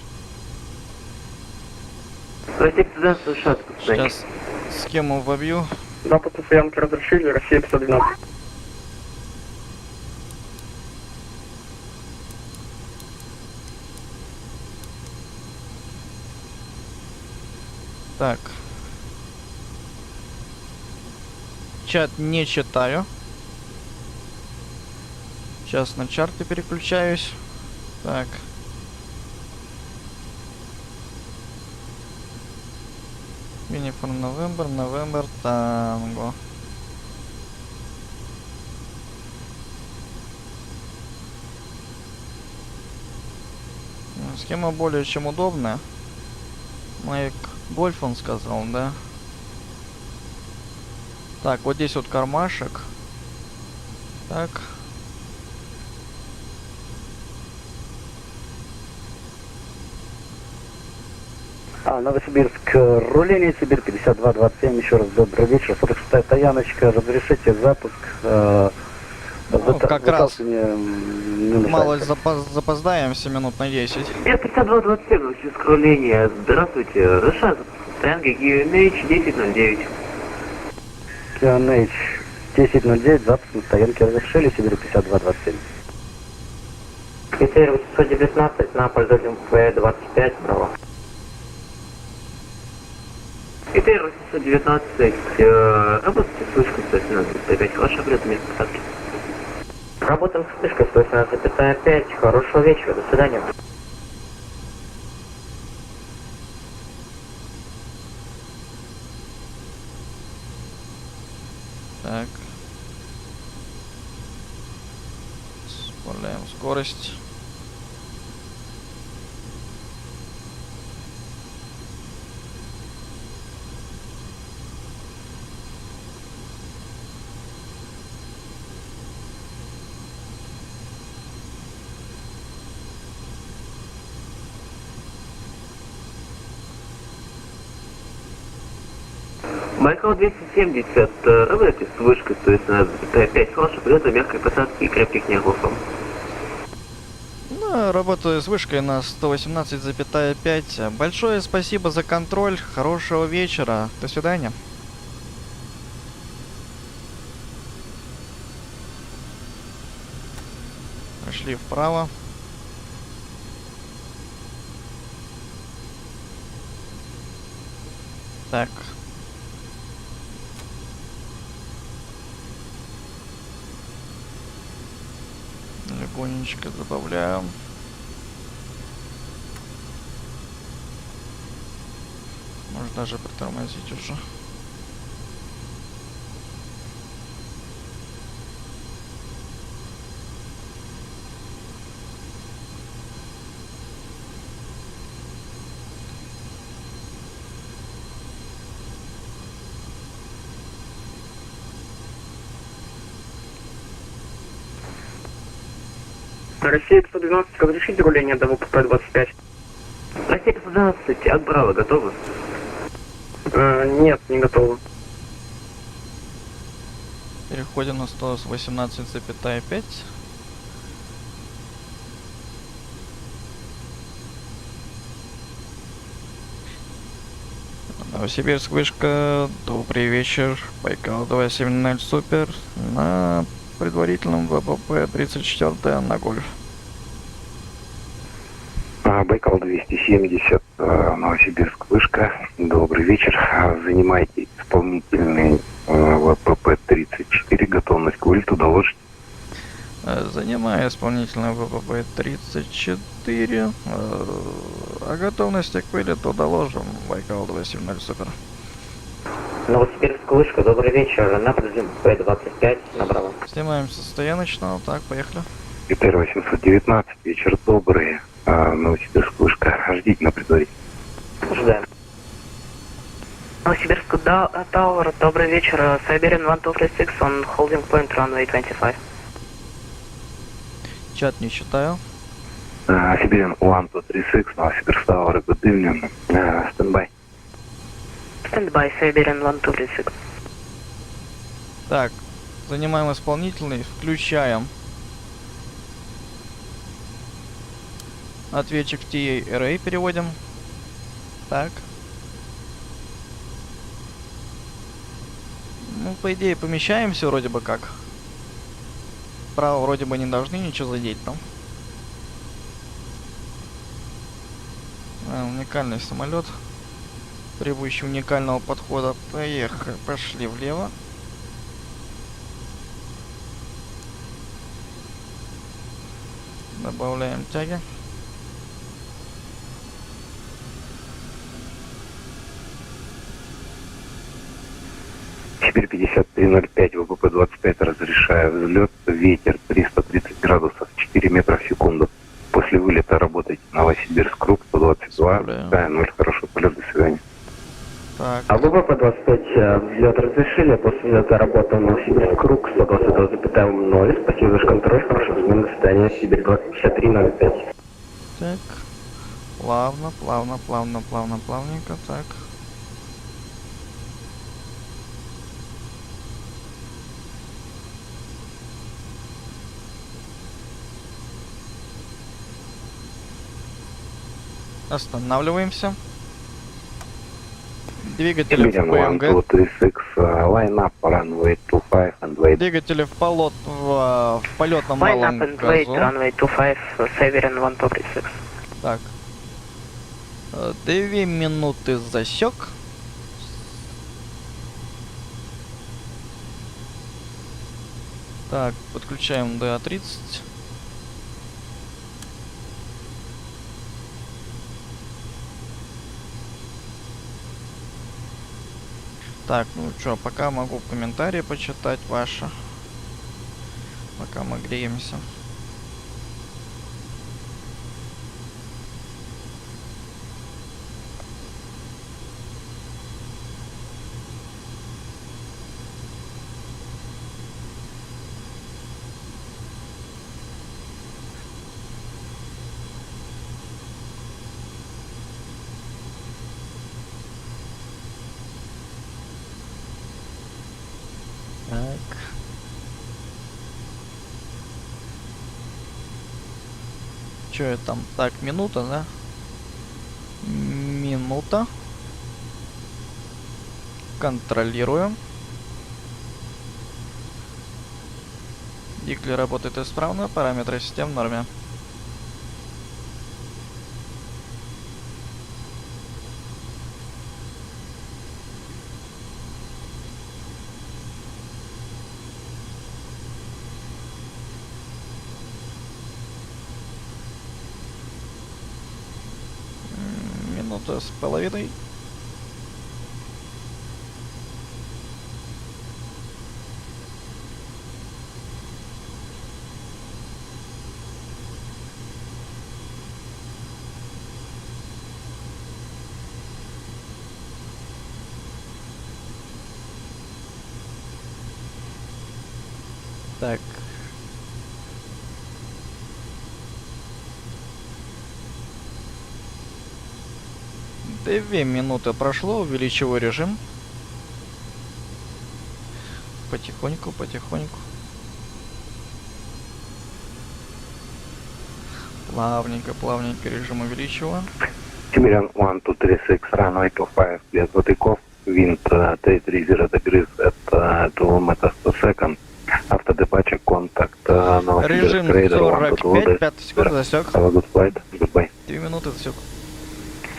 Россия 512, США, Сейчас схему вобью. Запуск на стоянке разрешили, Россия 512. Так. Чат не читаю. Сейчас на чарты переключаюсь. Так. Uniform November, Tango. Схема более чем удобная. Майк Гольф он сказал, да? Так, вот здесь вот кармашек. Так. Новосибирск, руление Сибирь 5227, еще раз добрый вечер, 46-я стояночка, разрешите запуск. Как раз Не мало запоздаем, 7 минут на 10. Р-5227, Новосибирск, руление. Здравствуйте, США, стоянка QNH 1009. QNH 1009, запуск на стоянке разрешили, Сибирь 5227. ИТР 819 на пользователем П-25, браво. ИТР 819, работайте с вышкой 117,5. Хороший полет, место посадки. Работаем с вышкой 118,5. Хорошего вечера, до свидания. Так. Сбавляем скорость. Байкал 270, работайте с вышкой 118,5. Хороший полет, мягкой посадки и крепких нервов. Ну, работаю с вышкой на 118,5. Большое спасибо за контроль. Хорошего вечера. До свидания. Пошли вправо. Так. Легонечко добавляем. Можно даже притормозить уже. Россия 512, разрешите руление до ВПП-25? Россия 512, от Браво готовы? Нет, не готово. Переходим на 118,5. Новосибирск, вышка, добрый вечер, Байкал 270 Супер, на предварительном ВПП 34 на Гольф. Байкал 270, Новосибирск, вышка. Добрый вечер. Занимайте исполнительный ВПП-34, готовность к вылету, доложите. Занимаю исполнительный ВПП 34, о готовности к вылету доложим, Байкал 270 Супер. Новосибирск, вышка, добрый вечер. На подъем П-25, на Браво. Снимаем со стояночного, так, поехали. ИТР 819, вечер добрый. Новосибирск, вышка. Ждите на предварительном. Ждаем. Новосибирск Tower, добрый вечер. Siberian 1236 on holding point runway 25. Чат не читаю. Сибирин 1236, Новосибирск Tower, good evening. Стендбай. Stand by, Siberian 1236. Так, занимаем исполнительный, включаем ответчик TA Array, переводим. Так. Ну, по идее, помещаемся вроде бы как. Справа вроде бы не должны ничего задеть там. Уникальный самолет, требующий уникального подхода. Поехали, пошли влево. Добавляем тяги. Сибирь 5305, ВПП-25, разрешаю взлет, ветер 330 градусов, 4 метра в секунду. После вылета работайте Новосибирск, круг 122, да, 0, хороший полет, до свидания. Так, А ВПП-25 взлет разрешили, после взлета работал Новосибирск, круг 122,0. Спасибо за ваш контроль, хорошего смены, до свидания, Сибирь 2053-05. так. Плавно, плавно, плавно, плавно, плавненько, так. Останавливаемся. Двигатели в ПМГ. Line up, runway 25 and wait. Двигатели в полетном Line малом up and wait, газу. runway 25, Siberian 1236. Так. 2 минуты засек. Так, подключаем ДА-30. Так, ну чё, пока могу комментарии почитать ваши. Пока мы греемся. Так. Чё это там? Так, минута, да? Минута. Контролируем. Двигатель работает исправно, параметры систем в норме. Минута с половиной. Так. 2 минуты прошло, увеличиваю режим. Потихоньку, потихоньку. Плавненько, плавненько режим увеличиваю. Siberian 123 runway 25, clear for takeoff. Wind 330 degrees at 2 meters per second. After departure, contact Novosibirsk Режим Raider 45, 5 секунд, засек. Have a good flight. Goodbye. 2 минуты, засек.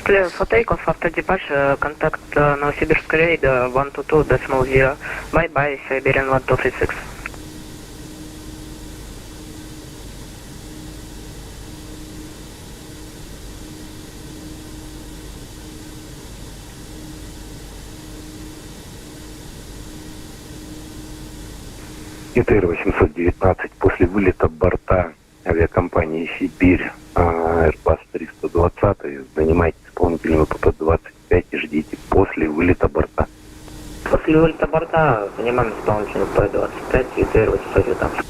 Clear for takeoff after departure, contact Novosibirsk Raider 122.0. Bye bye, Siberian 1236. ИТР 819 после вылета борта авиакомпании «Сибирь» Airbus 320 занимайте исполнительный ВПП-25 и ждите после вылета борта. После вылета борта занимаем исполнительный П-25 и ТР 819.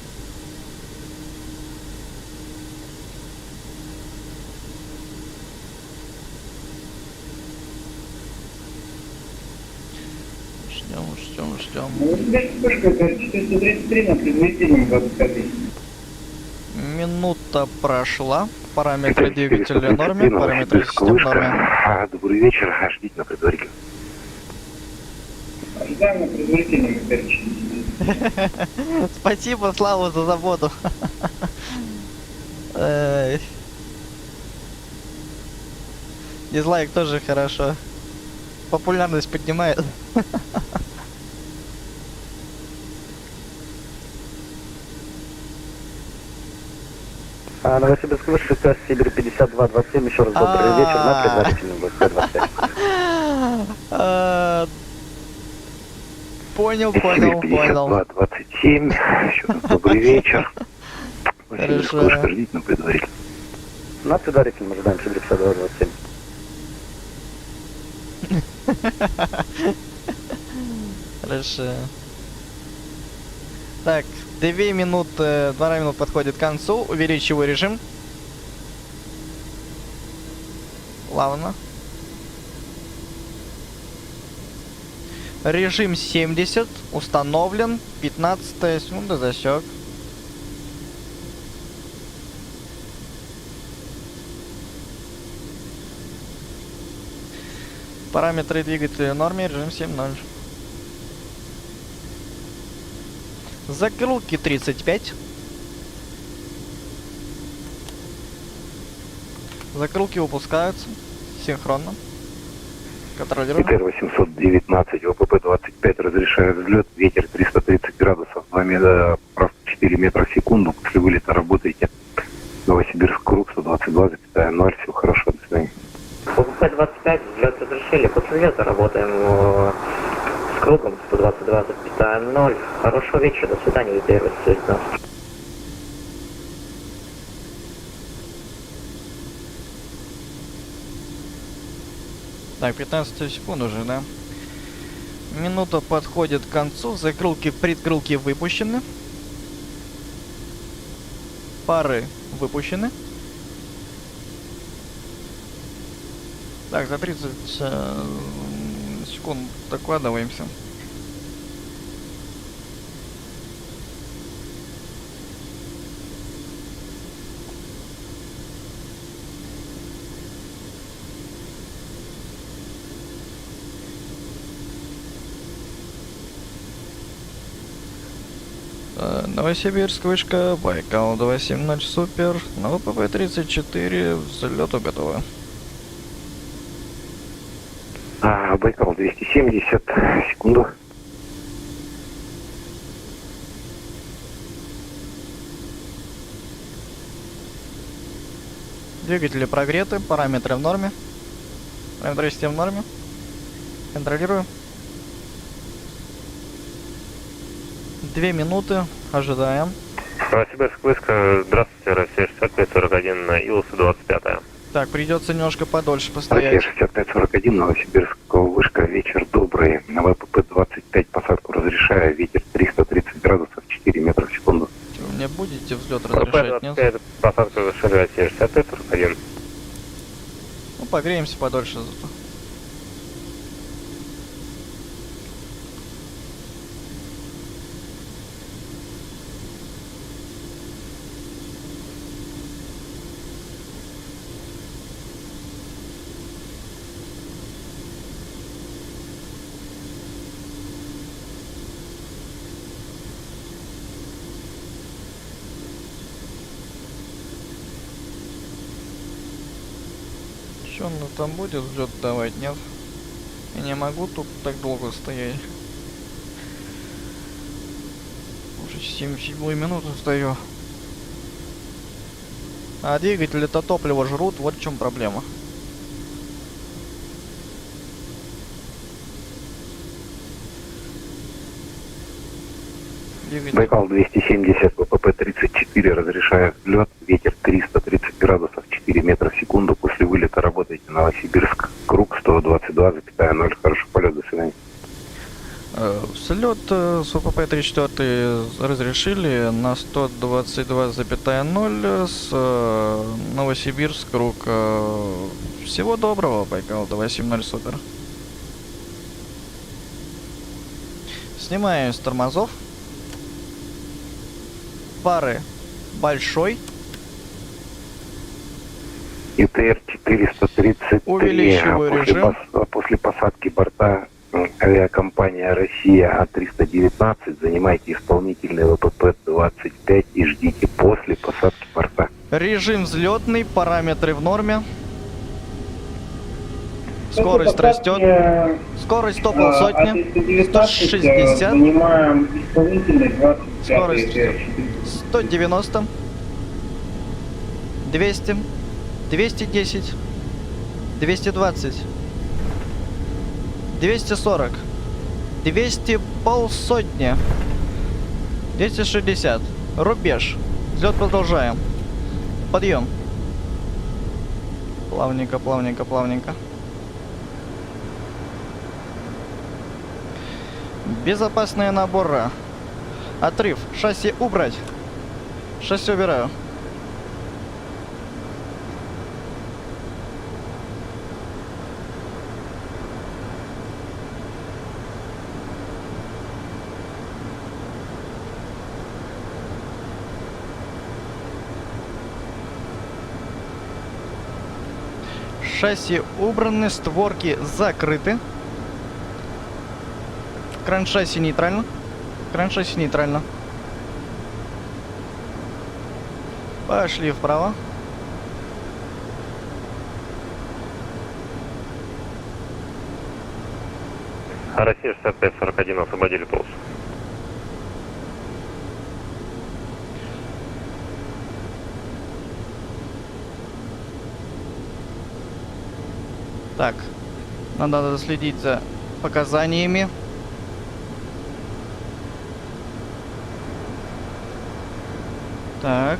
Ждем. Новосибирск вспышка, это 433 на предварительном 25. Минута прошла. Параметры двигателя в норме, параметры Новосибирск систем в вышка. норме. Добрый вечер, ждите на предварительном. Ожидаем на предварительном ИТР-4. Спасибо, Слава, за заботу. Эй. Дизлайк тоже хорошо. Популярность поднимает. Новосибирск вышка, Сибирь 5227, еще раз добрый вечер на предварительном ВП-25. Понял. Сибирь 5227, еще раз добрый вечер. Новосибирск Хорошо. вышка, ждите на предварительном. На предварительном ожидаем Сибирь 5227. Хорошо. Так, 2 минуты подходит к концу. Увеличиваю режим. Плавно. Режим 70 установлен. 15 секунда, засек. Параметры двигателя в норме, режим 7.0. Закрылки 35. Закрылки выпускаются синхронно. Контролируем. ИТР 819, ВПП-25 разрешает взлет, ветер 330 градусов, 4 метра в секунду. После вылета работаете. Новосибирск круг 122,0. Всего хорошего, до свидания. ВПП-25, взлет разрешили. После взлета работаем с кругом 122,0. Хорошего вечера, до свидания, ИТР 819. Так, 15 секунд уже, да? Минута подходит к концу. Закрылки, предкрылки выпущены. Пары выпущены. Так, за 30 секунд докладываемся. Новосибирск, вышка, Байкал 270 супер, на ВПП-34, взлету готово. Байкал 270, секунду. Двигатели прогреты, параметры в норме. Параметры систем в норме. Контролирую. 2 минуты, ожидаем. Новосибирск, вышка, здравствуйте, Россия 6541 на Илоса 25. Так, придется немножко подольше Россия постоять. 6541, Новосибирск, вышка, вечер добрый. На ВПП-25 посадку разрешаю, ветер 330 градусов, 4 метра в секунду. Вы мне будете взлет разрешать, нет? ВП-25, посадка разрешили Россия 6541. Ну, погреемся подольше зато. Чё, ну там будет взлет давать, нет? Я не могу тут так долго стоять. Уже 7-ю минуту стою. А двигатели-то топливо жрут, вот в чем проблема. Двигатель. Байкал 270, ВПП 34, разрешаю взлет, ветер 330 градусов, 4 метра в секунду. После вылета работайте Новосибирск, круг 122,0. Хороший полет, до свидания. Взлет с ВПП 34 разрешили на 122,0 с Новосибирск, круг. Всего доброго, Байкал 270 супер. Снимаю с тормозов. Пары большой. ИТР 433. Увеличиваю режим. После посадки борта авиакомпания «Россия А319». Занимайте исполнительный ВПП 25 и ждите после посадки борта. Режим взлетный, параметры в норме. Скорость растет. Скорость 150, 160. Занимаем исполнительный 25. Скорость 190. 200. 210. 220. 240. 200 полсотни. 260. Рубеж. Взлет продолжаем. Подъем. Плавненько, плавненько, плавненько. Безопасные наборы. Отрыв. Шасси убрать. Шасси убираю. Шасси убраны, створки закрыты. Кран шасси нейтрально. Кран шасси нейтрально. Пошли вправо. Россия 65-41, освободили полосу. Так, надо следить за показаниями. Так.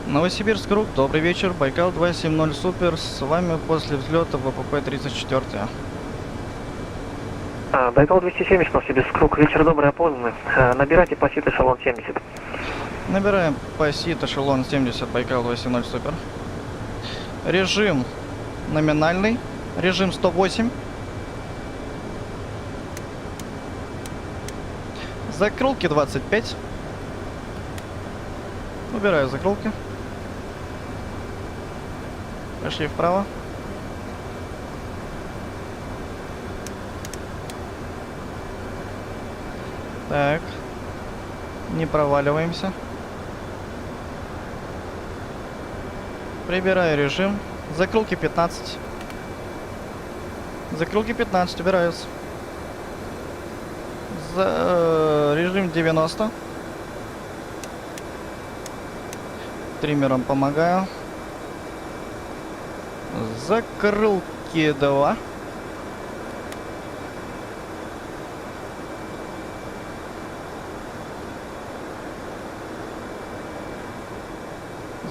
Новосибирск, круг, добрый вечер, Байкал 270 супер, с вами после взлета ВПП 34. Байкал 270, Новосибирск, круг, вечер добрый, опознанный. Набирайте по сит эшелон 70. Набираем по сит эшелон 70, Байкал 270 супер. Режим номинальный, режим 108. Закрылки 25. Убираю закрылки. Пошли вправо. Так. Не проваливаемся. Прибираю режим. Закрылки 15. Закрылки 15 убираются. Режим 90. Триммером помогаю. Закрылки 2.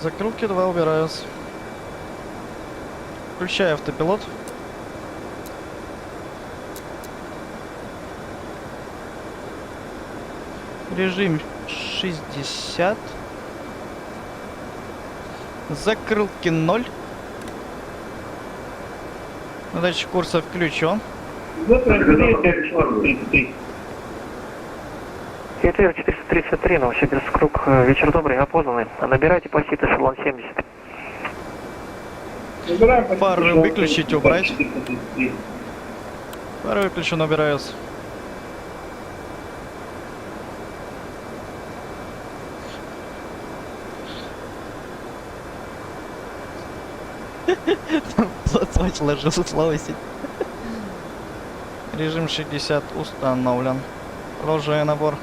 Закрылки 2 убираются. Включаю автопилот. Режим 60. Закрылки 0. Датчик курса включен. ИТР 433, Новосибирск круг, вечер добрый, опознанный. Набирайте по ситу эшелон 70. Набираем по Пары сети выключить, убрать. 433. Пара выключен, набираюсь. Платье ложился, слава себе. Режим 60 установлен. Продолжаю набор.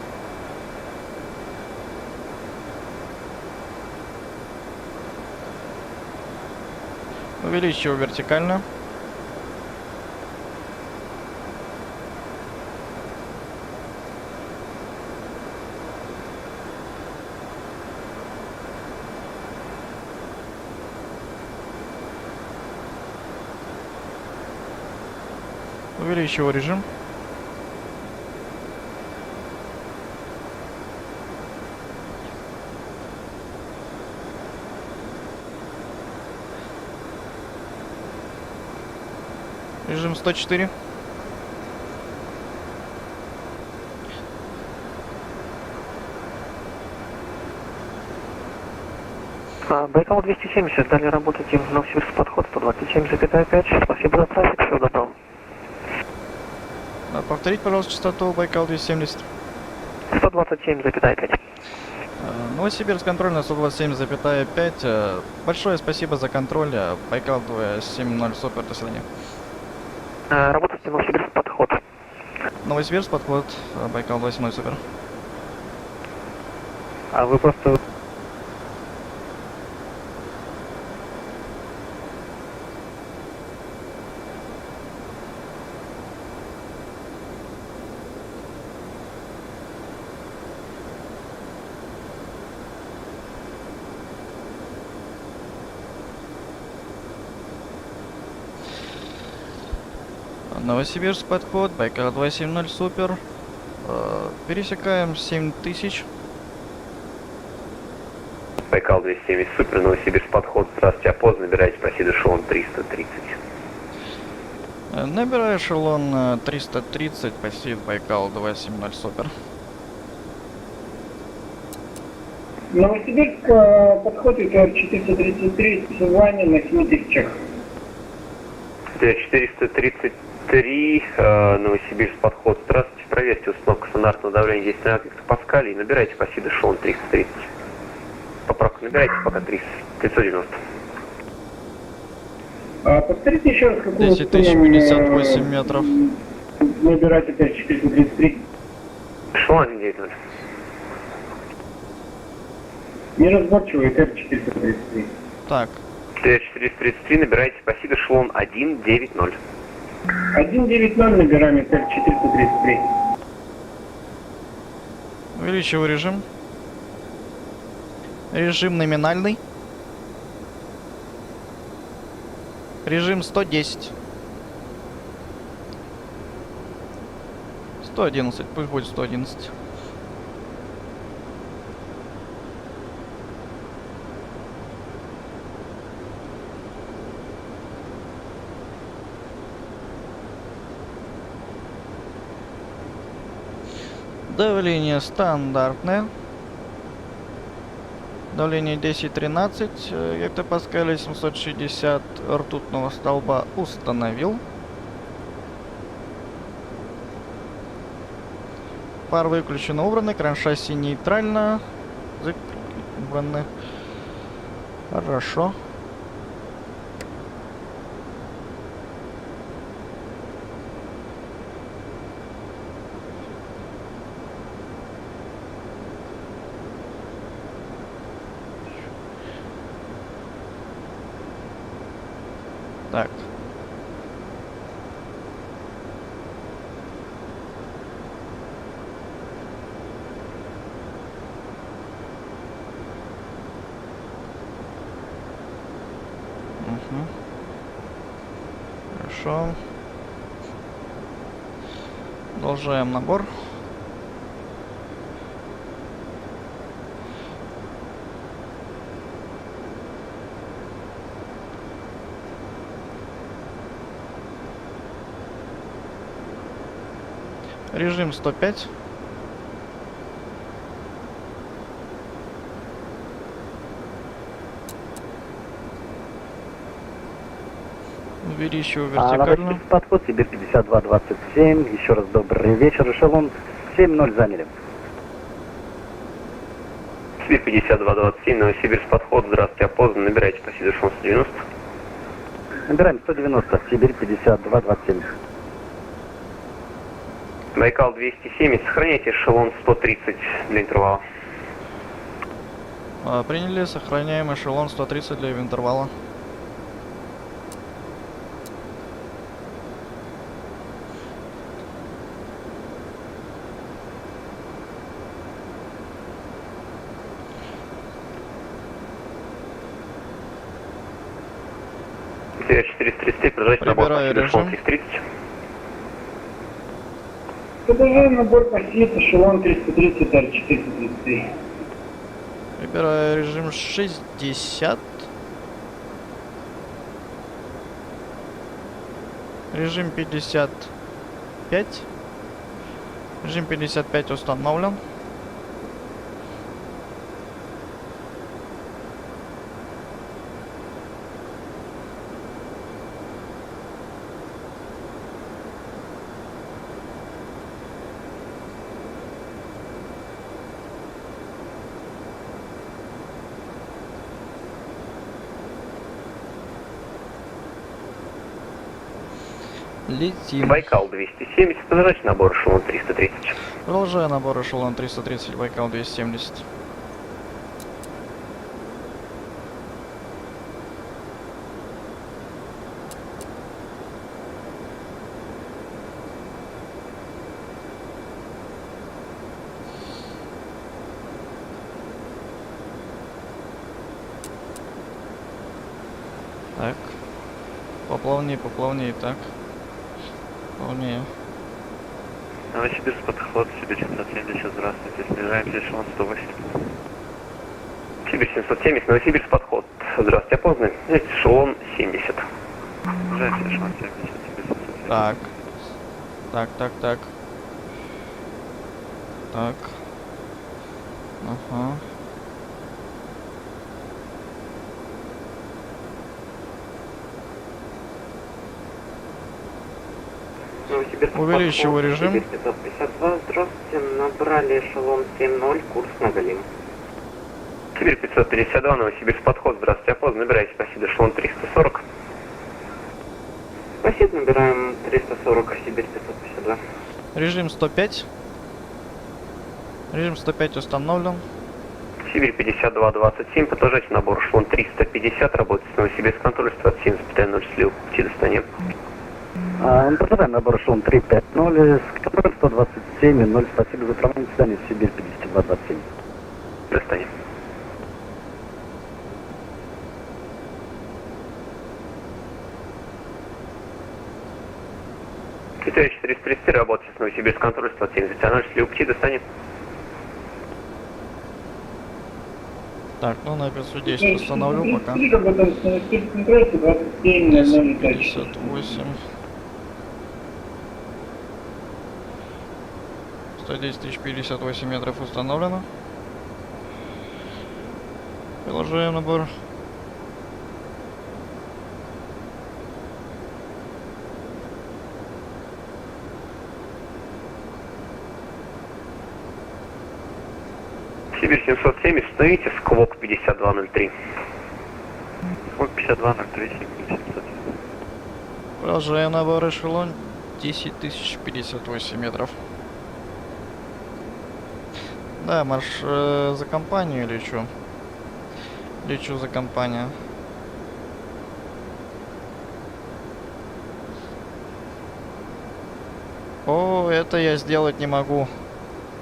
Увеличиваю вертикально. Увеличиваю режим. Режим 104. Байкал 270, далее работайте в Новосибирск подход 127,5. Спасибо за трафик, всего доброго. Повторить, пожалуйста, частоту Байкал 270. 127,5. Новосибирск контроль на 127,5. Большое спасибо за контроль. Байкал 270 супер, до свидания. Работайте в Новосибирск подход. Новосибирск подход, Байкал 270 супер. А вы просто... Новосибирск подход, Байкал 270 супер. Пересекаем 7000. Байкал 270 супер, Новосибирск подход. Здравствуйте, опознан, набирайте по ситу эшелон 330. Набираю эшелон 330, посид Байкал 270 супер. Новосибирск подходит ИТР 433, звание на 7000. 433, Новосибирск подход. Здравствуйте, проверьте установку стандартного давления 10 на гектопаскалей и набирайте по сиду эшелон 330. Поправку набирайте пока 590. Повторите еще раз, какую 10058 метров. Набирать ИТР 433. Эшелон 190. Неразборчиво ИТР 433. Так, 433, набирайте по сиду эшелон 190. 190 набираем ИТР 433. увеличиваю режим. Режим номинальный. Режим 110. 111, пусть будет 111. Давление стандартное. Давление 10-13 гектопаскалей, 760 ртутного столба установил. Пар выключен, убраны, кран шасси нейтрально. Убраны. Хорошо. Так. Угу. Хорошо. Продолжаем набор. Режим 105. Увеличиваю А вертикально. Новосибирск подход, Сибирь 5227, еще раз добрый вечер, эшелон 7-0 заняли. Сибирь 5227, Новосибирск подход, здравствуйте, опознан, набирайте по сиду эшелон 190. Набираем 190, Сибирь 5227. Байкал 270, сохраняйте эшелон 130 для интервала. Приняли, сохраняем эшелон 130 для интервала. Сибирь 433, продолжайте набор по Прибираю сиду эшелон режим. 330. Продолжаем набор по сети, эшелон 330, Р-433. Выбираю режим 60. Режим 55. Режим 55 установлен. Летим. Байкал 270, продолжайте набор эшелон 330. Продолжаю набор эшелон 330, Байкал 270. Так. Поплавнее, поплавнее, так. Поплавнее. Новосибирск подход, Сибирь 770, здравствуйте, снижаемся, эшелон 108. Сибирь 770, Новосибирск подход. Здравствуйте, опознан, эшелон 70. Снижаемся, эшелон 70, Сибирь 770. Так. Так, так, так. Так. Ага. Новосибирск Увеличиваю подход, режим. Сибирь 552, здравствуйте, набрали эшелон 7-0, курс на Галим. Сибирь 552, Новосибирск подход. Здравствуйте, опознан, набирайте по сиду эшелон 340. Спасибо, набираем 340, Сибирь 552. Режим 105. Режим 105 установлен. Сибирь 5227, продолжайте набор эшелон 350, работает с Новосибирск контроль 107,0 слил пути до Стане. Продолжаем набор эшелон 350, контроль 127-0, спасибо за управление, до свидания, Сибирь 5227. До Стане. Китай 433, работает с Новосибирск контроль 107,0 слил пути до Стане. Так, ну на 510 установлю пока. Работаем с Новосибирском трассе 27 58. 110 058 метров установлено. Продолжаем набор. Сибирь 770, установите сквок 5203. Сквок 5203, Сибирь 770. Продолжаем набор эшелон 10 058 метров. Да, марш за компанию лечу. Лечу за компанию. О, это я сделать не могу.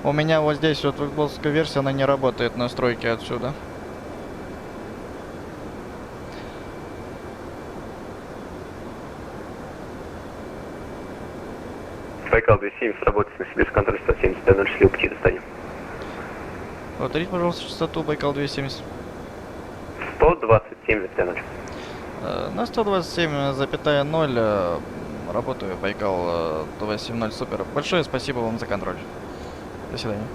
У меня вот здесь вот викболская версия, она не работает, настройки отсюда. Байкал 270, работает с Новосибирск контроль 170,0 слил пути до Стане. Повторите, пожалуйста, частоту Байкал 270. 127,0. На 127,0 работаю, Байкал 270, супер. Большое спасибо вам за контроль. До свидания.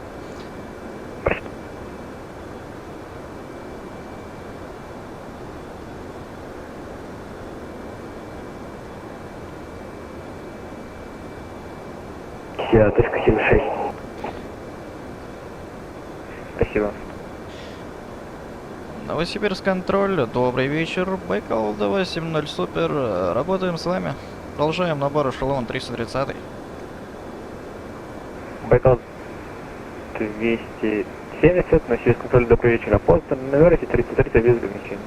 точка 76. Спасибо. Новосибирск контроль, добрый вечер. Байкал 270 супер. Работаем с вами. Продолжаем набор эшелон 330. Байкал 270, Новосибирск контроль, добрый вечер. Опознан, набирайте 330 без ограничений.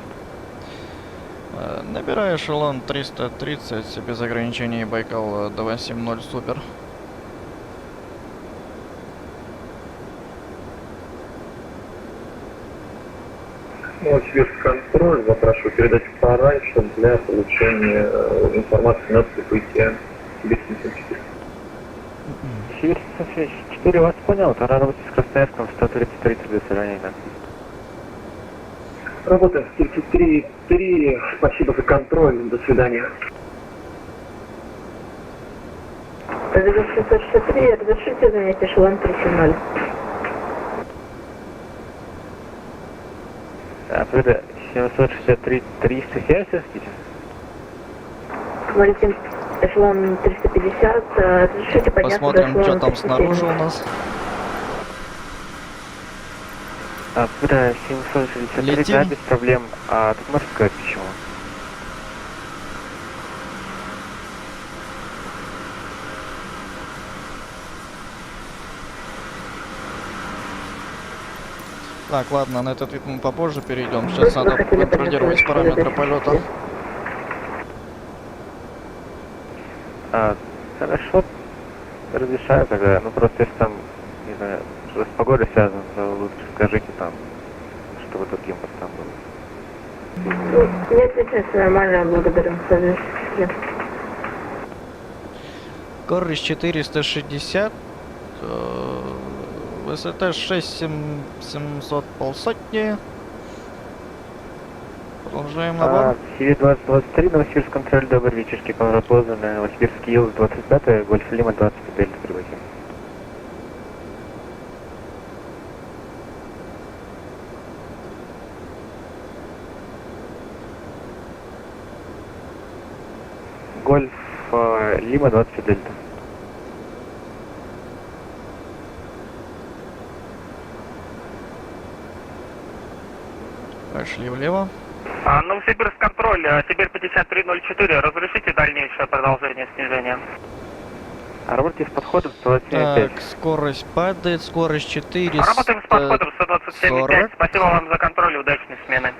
Набираю эшелон 330 без ограничений. Байкал 270 супер. Новосибирск контроль, запрашиваю передачу пораньше для получения информации на прибытие Сибирь-74. Сибирь-74 вас понял, тогда работайте с Красноярском 130-30 до свидания. Работаем с 33-3, спасибо за контроль, до свидания. 663, разрешите занять эшелон 370. Ответа 763, 370, хотите? Валентин, эшелон 350, разрешите подняться до Посмотрим, эшелона что там 370. снаружи у нас. Ответа 763, Летим. да, без проблем. А тут можете сказать почему? Так, ладно, на этот вид мы попозже перейдем. Сейчас надо контролировать параметры полета. Хорошо. Разрешаю тогда. Ну просто если там, не знаю, что с погодой связано, то лучше скажите там, чтобы другим постам было. Нет, все нормально, благодарю. Скорость 460. ВСТ 6700 полсотни. Продолжаем набор. Сибирь-2023, Новосибирск контроль, добрый вечер, Кипан опознан, Новосибирский Ил-25, Гольф Лима 25 Дельта, прибытие. Гольф Лима 25 Дельта. Пошли влево. Новосибирск контроль, Сибирь 5304, разрешите дальнейшее продолжение снижения? Работайте с подходом 127,5. Так, скорость падает, скорость 400. Работаем с подходом 127,5. Спасибо вам за контроль и удачной смены.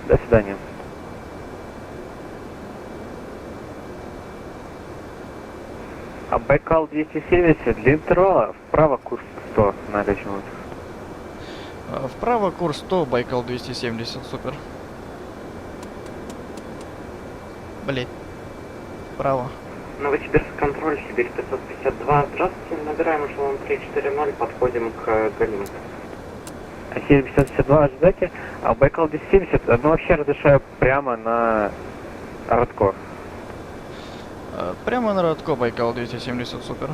До свидания. А Байкал 270 для интервала вправо курс 100 на 5 минут. Вправо курс 100, Байкал 270, супер. Блять. Вправо. Новосибирск контроль, Сибирь 552. Здравствуйте, набираем эшелон 340, подходим к Галиму. Сибирь 552 ожидайте, а Байкал 270, ну вообще разрешаю прямо на Радко. Прямо на Радко, Байкал 270, супер.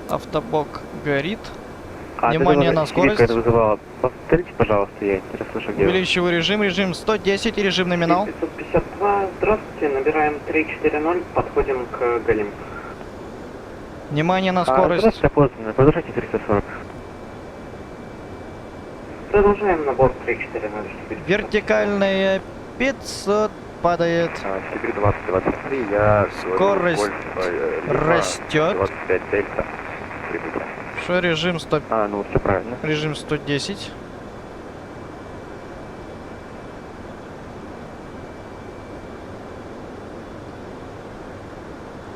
Автобок горит. Внимание на скорость. Повторите, пожалуйста, я не расслышал, где вы. Увеличиваю режим 110 и режим номинал. 552. Здравствуйте, набираем 340, подходим к Галиму. Внимание на скорость. Здравствуйте, опознанно. Продолжайте 340. Продолжаем набор 340. Вертикальная 500 падает. Сибирь 2023, я Скорость растет. 25 Дельта. Что режим 100? Ну все правильно. Режим 110.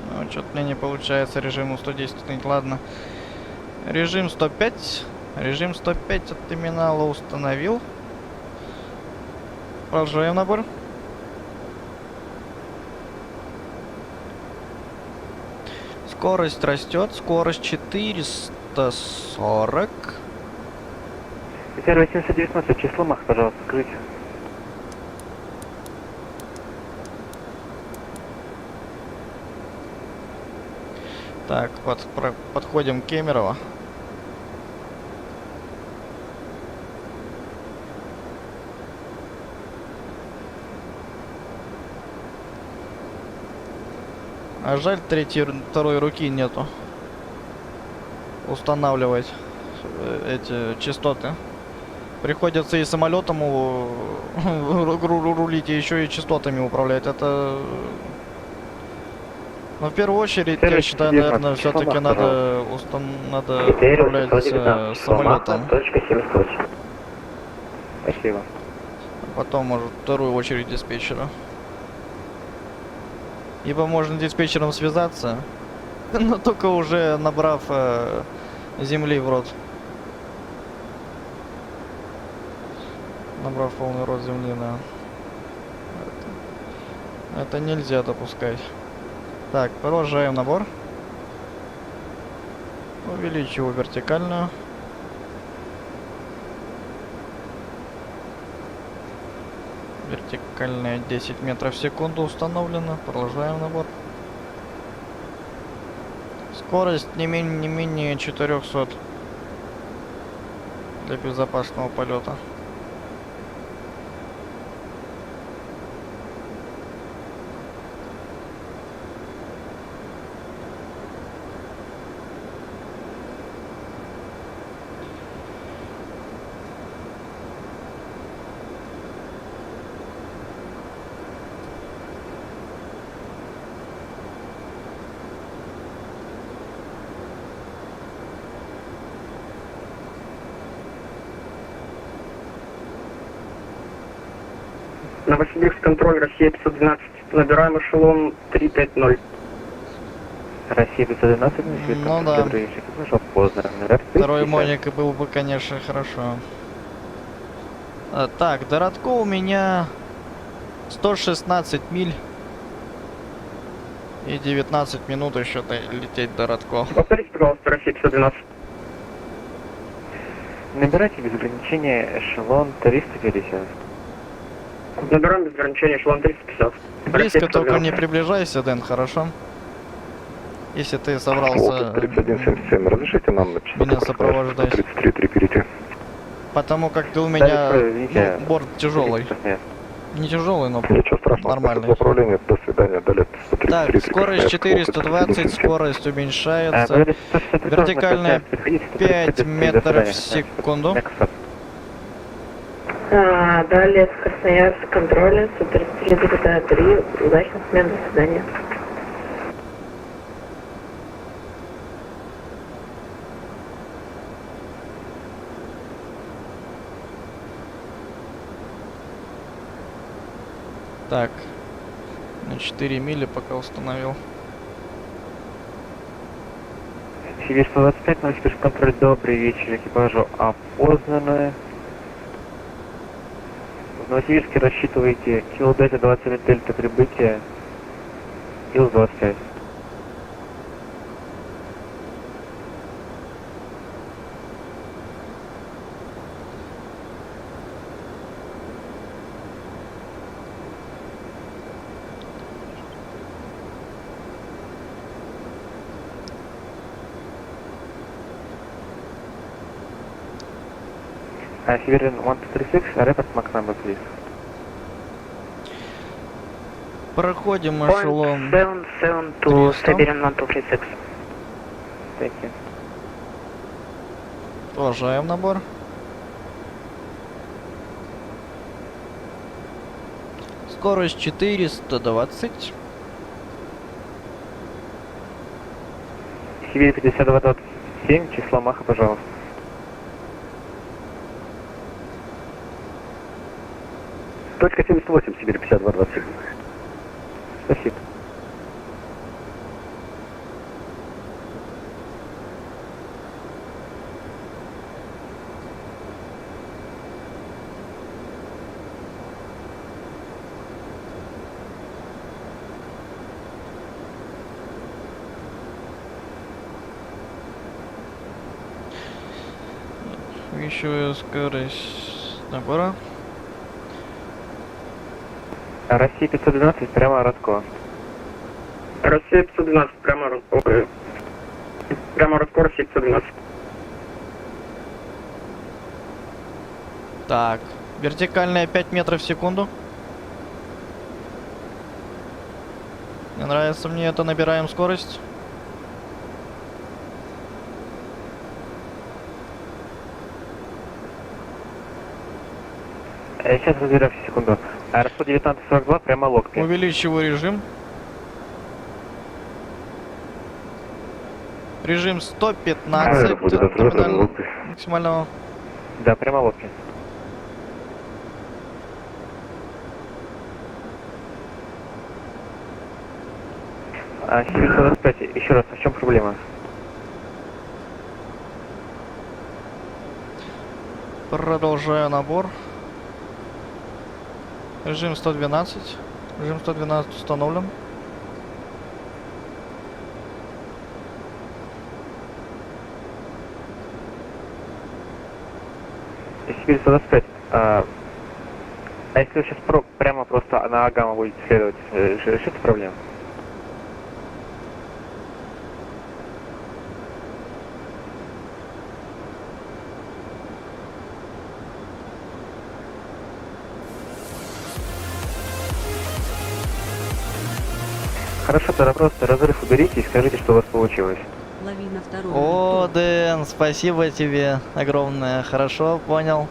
Ну, что-то мне не получается режиму 110 установить. Ладно. Режим 105. Режим 105 от терминала установил. Продолжаем набор. Скорость растет. Скорость 440. Ветер 819, число Мах, пожалуйста, скажите. Так, подходим к Кемерово. А жаль, второй руки нету. Устанавливать эти частоты. Приходится и самолетом рулить, и еще и частотами управлять. Это... Ну, в первую очередь, я считаю, наверное, все-таки надо управлять самолетом. Спасибо. А потом, может, вторую очередь диспетчера. Ибо можно диспетчером связаться, но только уже набрав земли в рот. Набрав полный рот земли, да. Это нельзя допускать. Так, продолжаем набор. Увеличиваю вертикальную. Вертикальная 10 метров в секунду установлена. Продолжаем набор. Скорость не менее 400 для безопасного полета. Новосибирск, контроль, Россия 512. Набираем эшелон 350. Россия 512, ну да. Второй Моника был бы, конечно, хорошо. Так, до Радко у меня 116 миль. И 19 минут еще лететь до Радко. Повторите, пожалуйста, Россия 512. Набирайте без ограничения эшелон 350. Набираем без ограничения эшелон 350. Близко только не приближайся, Дэн, хорошо? Если ты собрался 3177, разрешите нам меня сопровождать. 33 перейти. Потому как ты у меня борт тяжелый. Не тяжелый, но нормальный. Управление, до свидания, далее. Так, скорость 420, скорость уменьшается. Вертикальная 5 метров в секунду. Далее с Красноярск, контроль, 133,3, удачных смен, до свидания. Так, на 4 мили пока установил. Сибирь 125, Новосибирск, контроль, добрый вечер, экипажу опознаны. В Новосибирске рассчитываете Кило Дельта 29 Дельта прибытие, Ил 25. Siberian 1236, report Mac number, please. Проходим эшелон 77 to Siberian 1236. Thank you. Продолжаем набор. Скорость 420. Сибирь 5227, число Маха, пожалуйста. Точка 78, Сибирь 5227. Спасибо. Увеличиваю скорость набора. Россия 512, прямо Радко. Россия 512, прямо Радко. Прямо скорость 112. Так, вертикальная 5 метров в секунду. Не нравится мне это, набираем скорость. Сейчас разберемся, секунду. Расход 1942, прямо локти. Увеличиваю режим. Режим 115. Терминального максимального. Да, прямо локти. Сибирь 125, еще раз, в чем проблема? Продолжаю набор. Режим 112. Режим 112 установлен. Сибирь 125. А если вы сейчас прямо просто на Агама будете следовать, решится проблема? Хорошо, тогда просто разрыв уберите и скажите, что у вас получилось. Лавина второй. О, Дэн, спасибо тебе огромное. Хорошо, понял.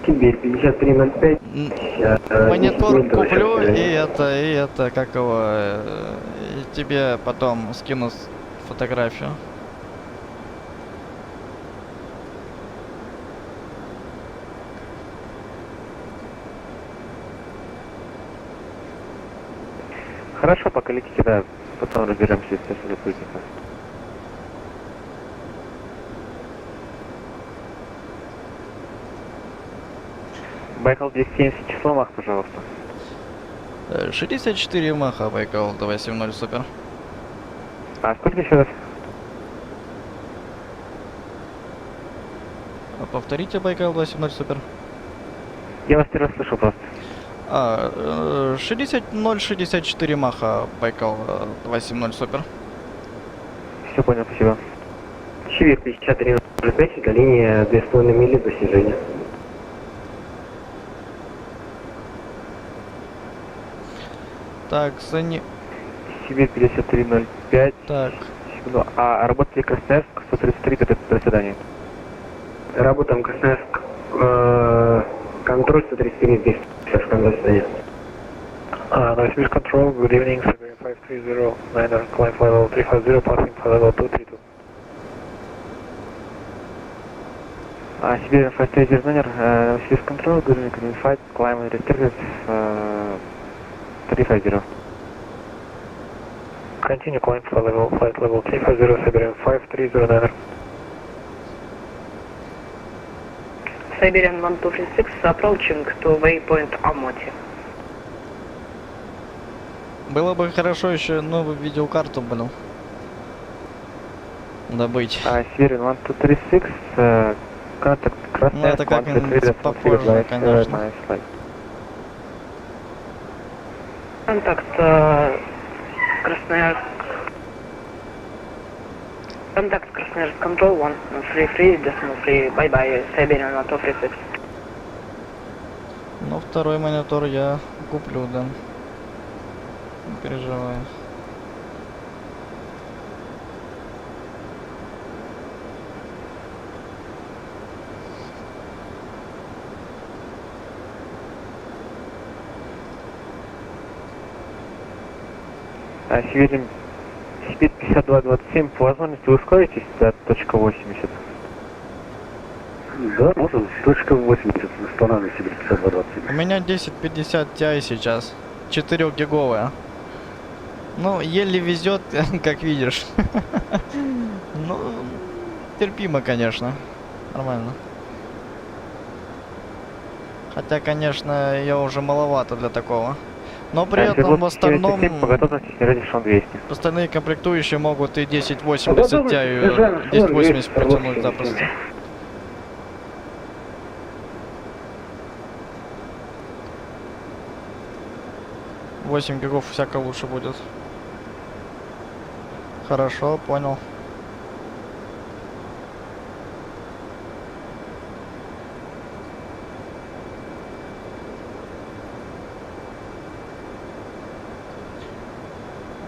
Сибирь 5305. Монитор куплю и это, как его, и тебе потом скину фотографию. Хорошо, пока летите, да, потом разберемся, если запутника. Байкал 270 число, мах, пожалуйста. 64 маха, Байкал 270, супер. А сколько еще раз? Повторите, Байкал 270, супер. Я вас первый раз слышал просто. 60-0-64 маха, Байкал 270, супер. Все понял, спасибо. Сибирь 5305, до линии 2,5 мили до снижения. Так, Сани... Сибирь 5305. Так. Секунду. А работали Красноярск 133, до свидания. Работаем Красноярск. Контроль 133 здесь. Сейчас до свидания. Новосибирск Control, good evening, Siberian 530, Niner, climb level 350, passing for level 232. Siberian 530, Niner, Новосибирск Control, good evening, Unified, climb restricted, 350. Continue climb for flight level 350, Siberian 530, Niner. Siberian 1236 approaching to waypoint Amoti. Было бы хорошо еще новую видеокарту, блин, добыть. Siberian 1236, контакт Красноярск. Ну это как-нибудь попозже, конечно. Контакт Красноярск. Контакт Красноярск Control 1, free, decimal free, bye-bye, Siberian 1236. Ну, второй монитор я куплю, да. Не переживай. Сибирь 5227, по возможности ускоритесь до точка 80. Да, можно. Точка 80, устанавливаю Сибирь 5227. У меня 1050 Ti сейчас. 4-гиговая. Ну, еле везет, как видишь. Ну, терпимо, конечно. Нормально. Хотя, конечно, я уже маловато для такого. Но при этом в остальном остальные комплектующие могут и 1080 Ti, 1080 протянуть запросто. $8 гигов всяко лучше будет. Хорошо, понял.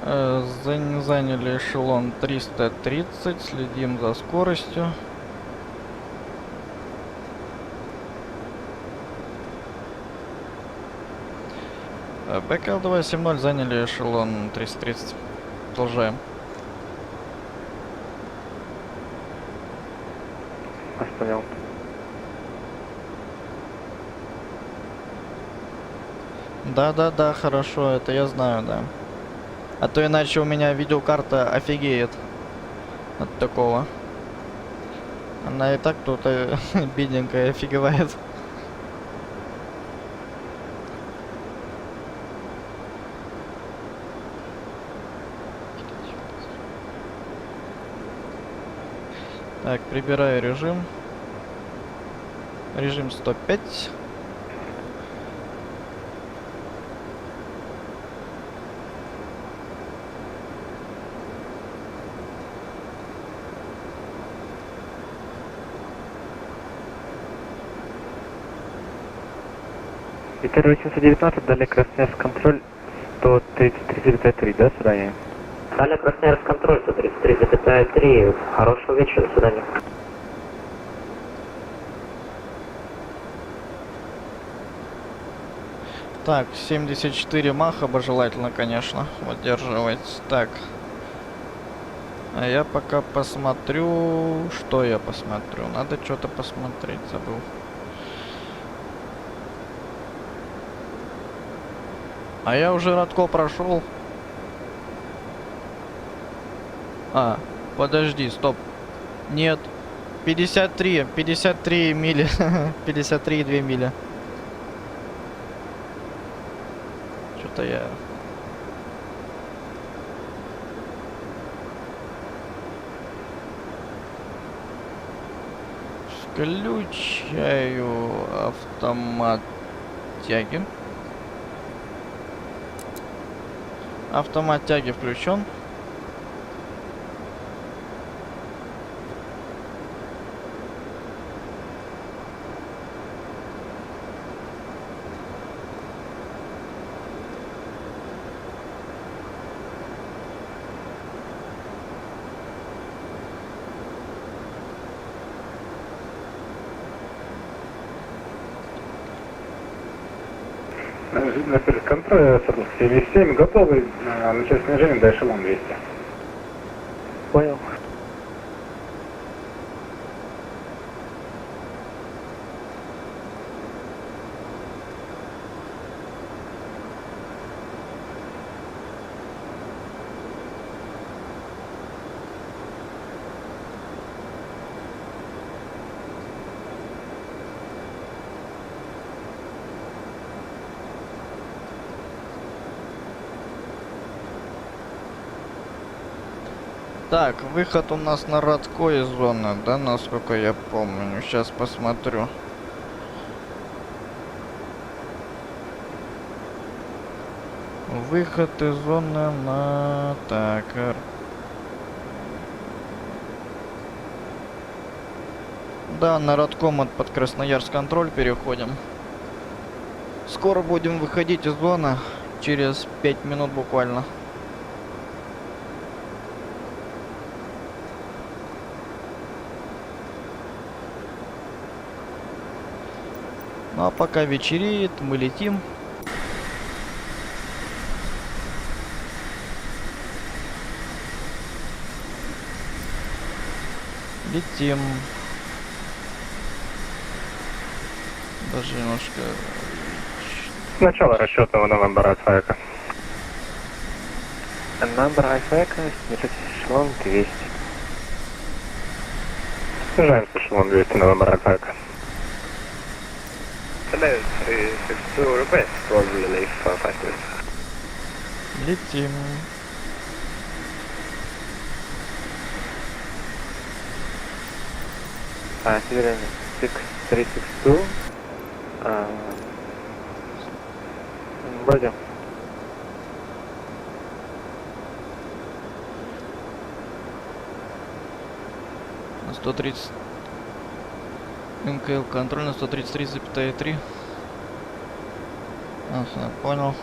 Заняли эшелон 330, следим за скоростью. БКЛ 270 заняли эшелон 330. Продолжаем. Вас понял. Да, хорошо, это я знаю, да. А то иначе у меня видеокарта офигеет от такого. Она и так тут бедненькая офигевает. Так, прибираю режим. Режим 105. Виталий 819, далее Красноярск контроль 133,3, да, свидание? Далее Красноярск контроль 133,3. Хорошего вечера, до свидания. Так, 74 маха бы желательно, конечно, удерживать. Так. А я пока посмотрю... Что я посмотрю? Надо что-то посмотреть, забыл. А я уже Радко прошел. А, подожди, стоп. Нет. 53 мили. 53,2 мили. Что-то я... Включаю автомат тяги. Автомат тяги включен. Контроль 77, готовы начать снижение до эшелон 200. Понял. Так, выход у нас на Радко из зоны, да, насколько я помню. Сейчас посмотрю. Выход из зоны на... Так, да, на Радко мы под Красноярск контроль переходим. Скоро будем выходить из зоны. Через 5 минут буквально. Ну а пока вечереет, мы летим. Летим. Даже немножко... Начало расчетного номера Айфаека. Номер Айфаека, снижать эшелон 200. Снижаем с эшелон 200 на номер Айфаека. Hello, 362 request for relief factors. Летим. Северян 6362. Вроде. На 130. МКЛ контроль на 133,3. Ага, понял.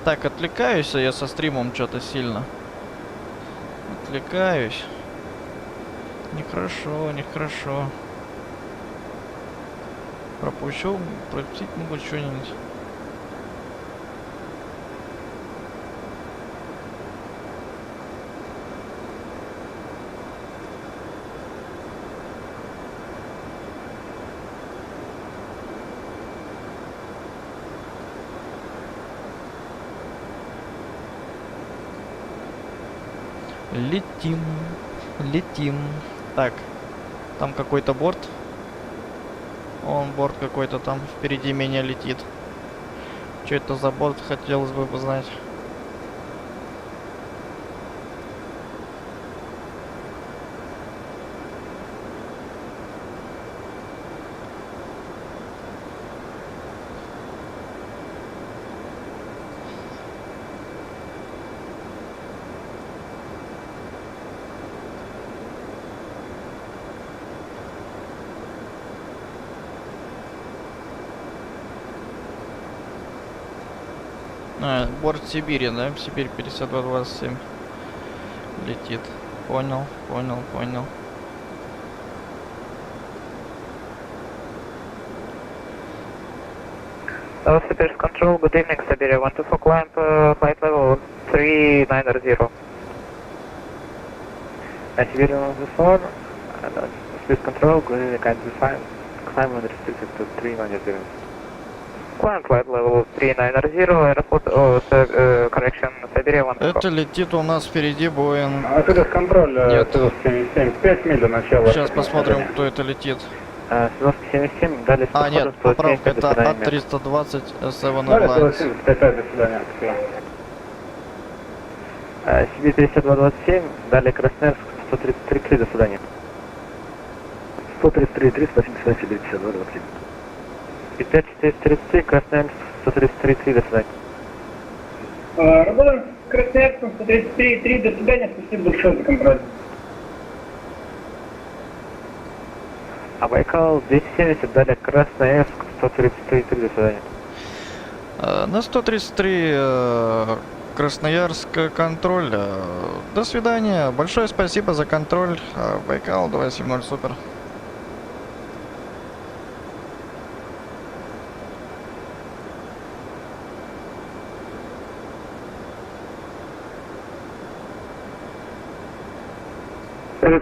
Так, отвлекаюсь я со стримом что-то сильно. Отвлекаюсь. Нехорошо, нехорошо. Пропустить могу что-нибудь. Летим. Летим. Так. Там какой-то борт. Он борт какой-то там впереди меня летит. Что это за борт, хотелось бы узнать. Борт Сибири, да? Сибирь 5227 летит. Понял, понял, понял. Siberian Control, good evening, Siberia 124, climb flight level 390. Siberian 124, Siberian Control, good evening, climb unrestricted to 390. Climb flight level 390, airport, correction, Siberia 124. Это летит у нас впереди Боинг. Сибирский контроль, Нет. 77, 5 миль до начала. Сейчас посмотрим, кто это летит. Силовский 77, дали А, нет, поправка, это А320 7 Далее Airlines. 175, до свидания. Сибирь 5227, дали Красноярск 133, до свидания. 133,3, спасибо, Сибирь 5227. И 5433, Красноярск 133, до свидания. Работаем с Красноярском 133,3, до свидания, спасибо большое за контроль. А Байкал 270, дали Красноярск 133, до свидания. На 133 Красноярск контроль. До свидания. Большое спасибо за контроль. Байкал 270 супер.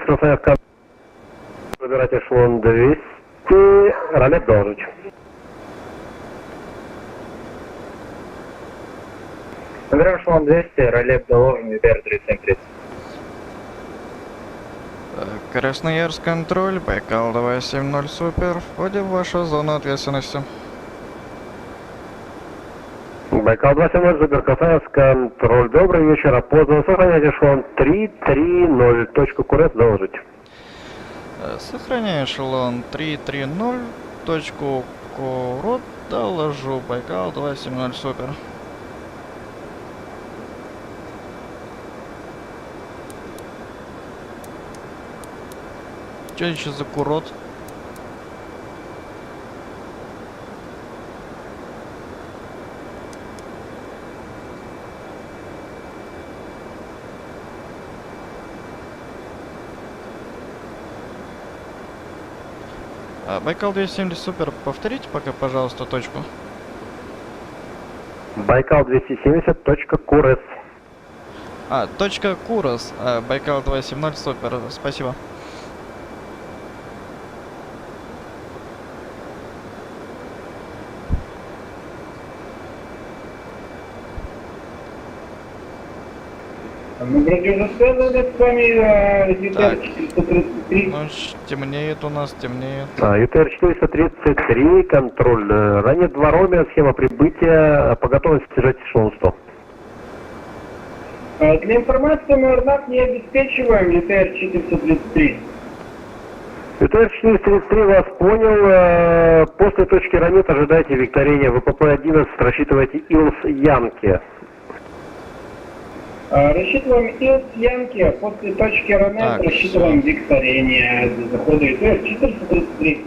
Красноярск, выбирать эшелон 200, ролет должить. Выбираем эшелон 200, ролет доложен, ЮТР 3730. Красноярск контроль, Байкал 270 супер. Входим в вашу зону ответственности. Байкал 270, супер, Красноярск контроль. Добрый вечер, опознан. Сохранять эшелон 330, точку Курец доложить. Сохраняю эшелон 330, точку Курот, доложу. Байкал 270 супер. Что еще за Курот? Байкал 270 супер, повторите пока, пожалуйста, точку. Байкал 270, точка Курец. Точка Курос, Байкал 270 супер, спасибо. Мы вроде уже связаны с вами, ЮТР 433. Ну, темнеет у нас, темнеет. ЮТР 433, контроль. Ранее 2 Ромео, схема прибытия, по готовности держать эшелон 100. Для информации мы РНАК не обеспечиваем, ЮТР 433. ЮТР 433 вас понял. После точки Ранет ожидайте викторения ВПП-11, рассчитывайте ИЛС Янки. Рассчитываем ИЛС Янки, после точки Ранет рассчитываем викторение для захода ЮТР 433.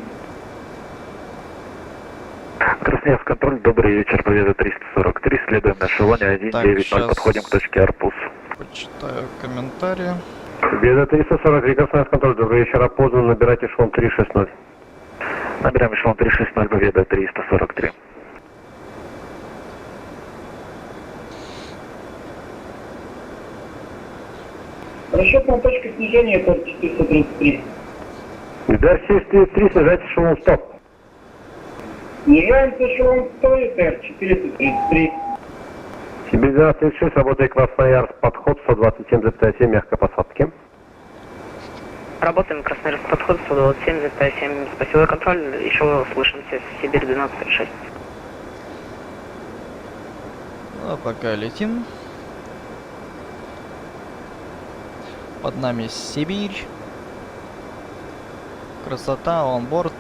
Красноярск контроль, добрый вечер, Победа 343, следуем на эшелоне 190, щас. подходим к точке Арпус. Почитаю комментарии. Победа 343, Красноярск контроль, добрый вечер, опознан, набирайте эшелон 360. Набираем эшелон 360, Победа 343. Расчетная точка снижения это 433. Ильдар 733, снижайте эшелон 100. Снижаемся эшелон 100, ИТР 433. Сибирь 1236, работает Красноярск, подход 127,7, мягкой посадки. Работаем, Красноярск, подход 127,7. Спасибо за контроль. Еще услышимся. Сибирь 12,6. Ну, а пока летим. Под нами Сибирь. Красота, онборд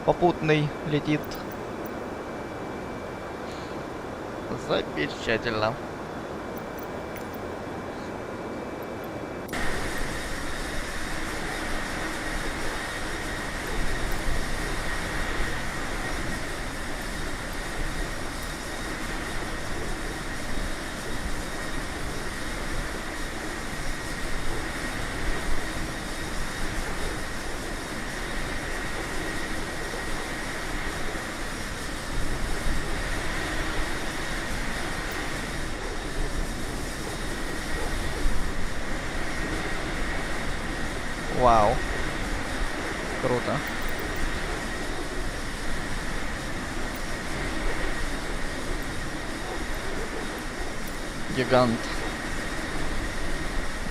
попутный летит. Замечательно. Вау. Круто. Гигант.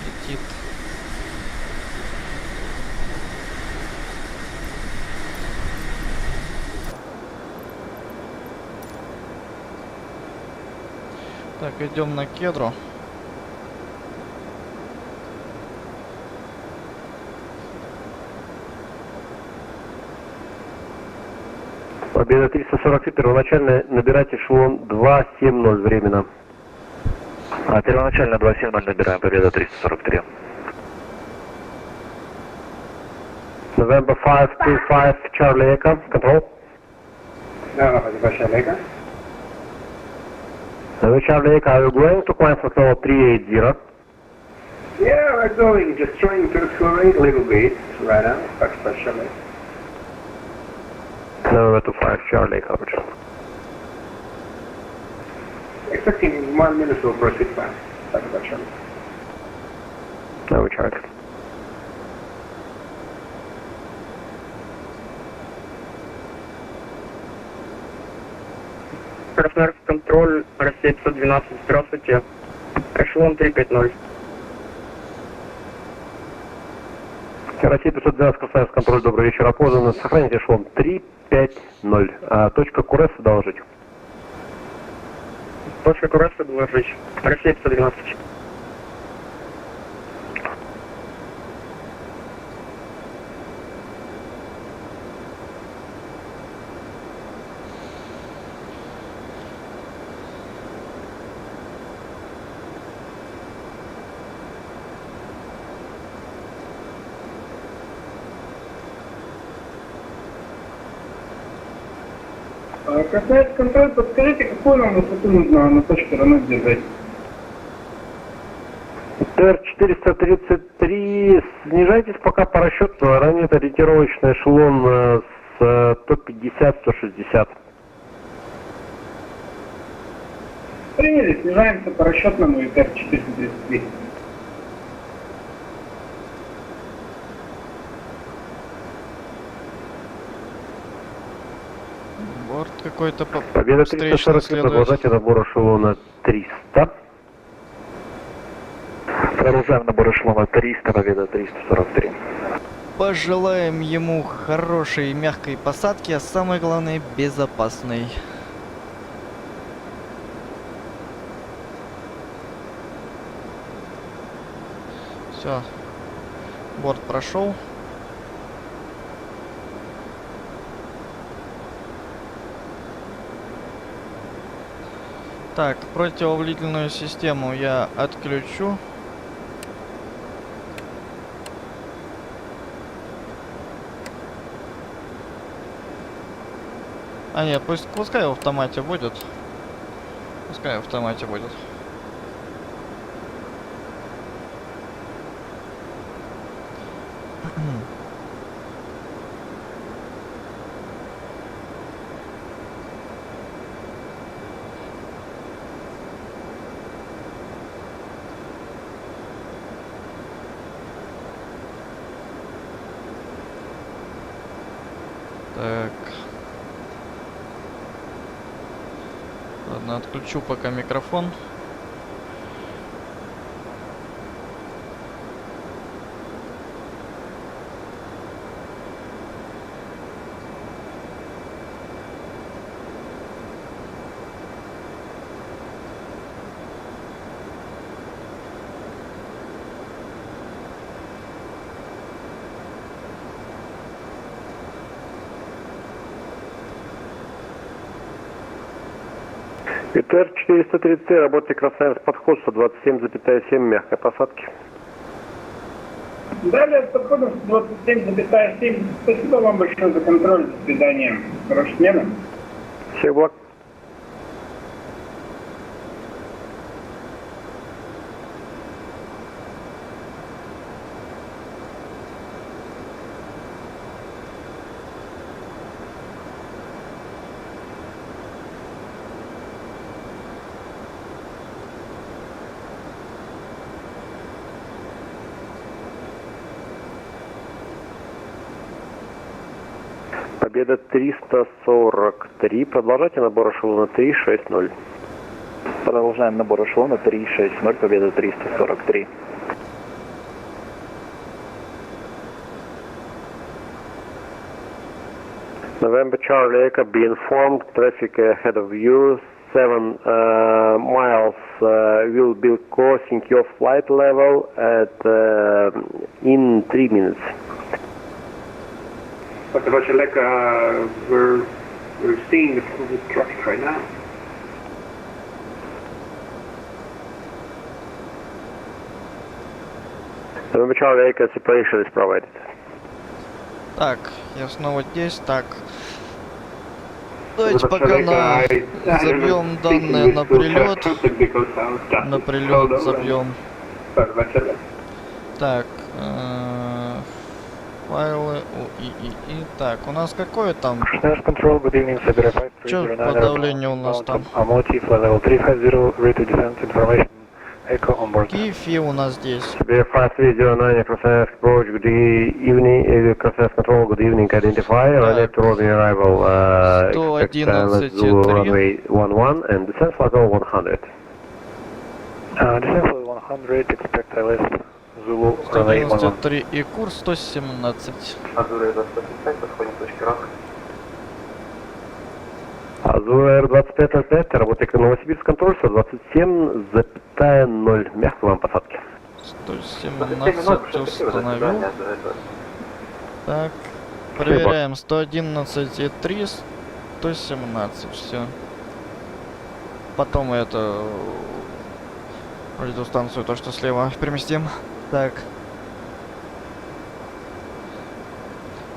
Летит. Так, идем на Кедру. Победа 340, первоначально набирайте эшелон 270 временно. Первоначально 270 набираем, Победа 343. November 525, Charlie Echo, control. Charlie Echo, are you going to climb for level 380? Yeah, we're going, just trying to accelerate a little bit right now, especially. November 25, Charlie Echo, coverage. Expecting 1 minute will proceed fast. Satisfaction. No charge. Красноярск, контроль, Россия 512, здравствуйте. Эшелон 350. Россия 512, Красноярск, контроль, добрый вечер, опознан. Сохраните эшелон 350. Точка Курес доложить. Точка Кураса доложить. Россия 512. Красноярск контроль, подскажите, какую нам высоту нужно на точке РН держать? ТР-433, снижайтесь пока по расчету, ранее это ориентировочный эшелон с 150-160. Приняли, снижаемся по расчетному ИТР-433. Борт какой-то Победа встречный 340, следует. продолжайте набор эшелона 300. Продолжаем набор эшелона 300, Победа 343. Пожелаем ему хорошей мягкой посадки, а самое главное безопасной. Все, борт прошел. Так, противовлительную систему я отключу. А нет, пускай в автомате будет. Пускай в автомате будет. Так. Ладно, отключу пока микрофон. ИТР 430, работайте Красноярск, подход 127,7, мягкой посадки. Далее с подходом 127,7. Спасибо вам большое за контроль. До свидания. Хорошей смены. Всех благ. Победа 343. Продолжайте набор эшелона 360. Продолжаем набор эшелона 360, победа 343. November Charlie Echo, be informed, traffic ahead of you, 7 miles will be crossing your flight level at in 3 minutes. But Roger Leka, we're seeing the traffic right now. November Charlie Echo, separation is provided. Так, я снова здесь. Так. Давайте пока забьем данные на прилет. На прилет забьем. Так. Файлы УИИ. Так, у нас какое там? Что по давлению у нас там? Киев у нас здесь. BF5309 Krasnoyarsk approach, good evening, Krasnoyarsk control, good evening, identify, runway to Robin arrival, expect Zulu runway 11 and descent flight level 100. Descent level 100, expect ILS Zulu runway 11. 193 и курс 117. Азура 25, подходим к точке РАК. Азура R2505, работает Новосибирск контроль, 127,0, мягкой вам посадки. 117 установил. Так, проверяем 111,3, 117, все. Потом это радиостанцию, то что слева переместим. Так.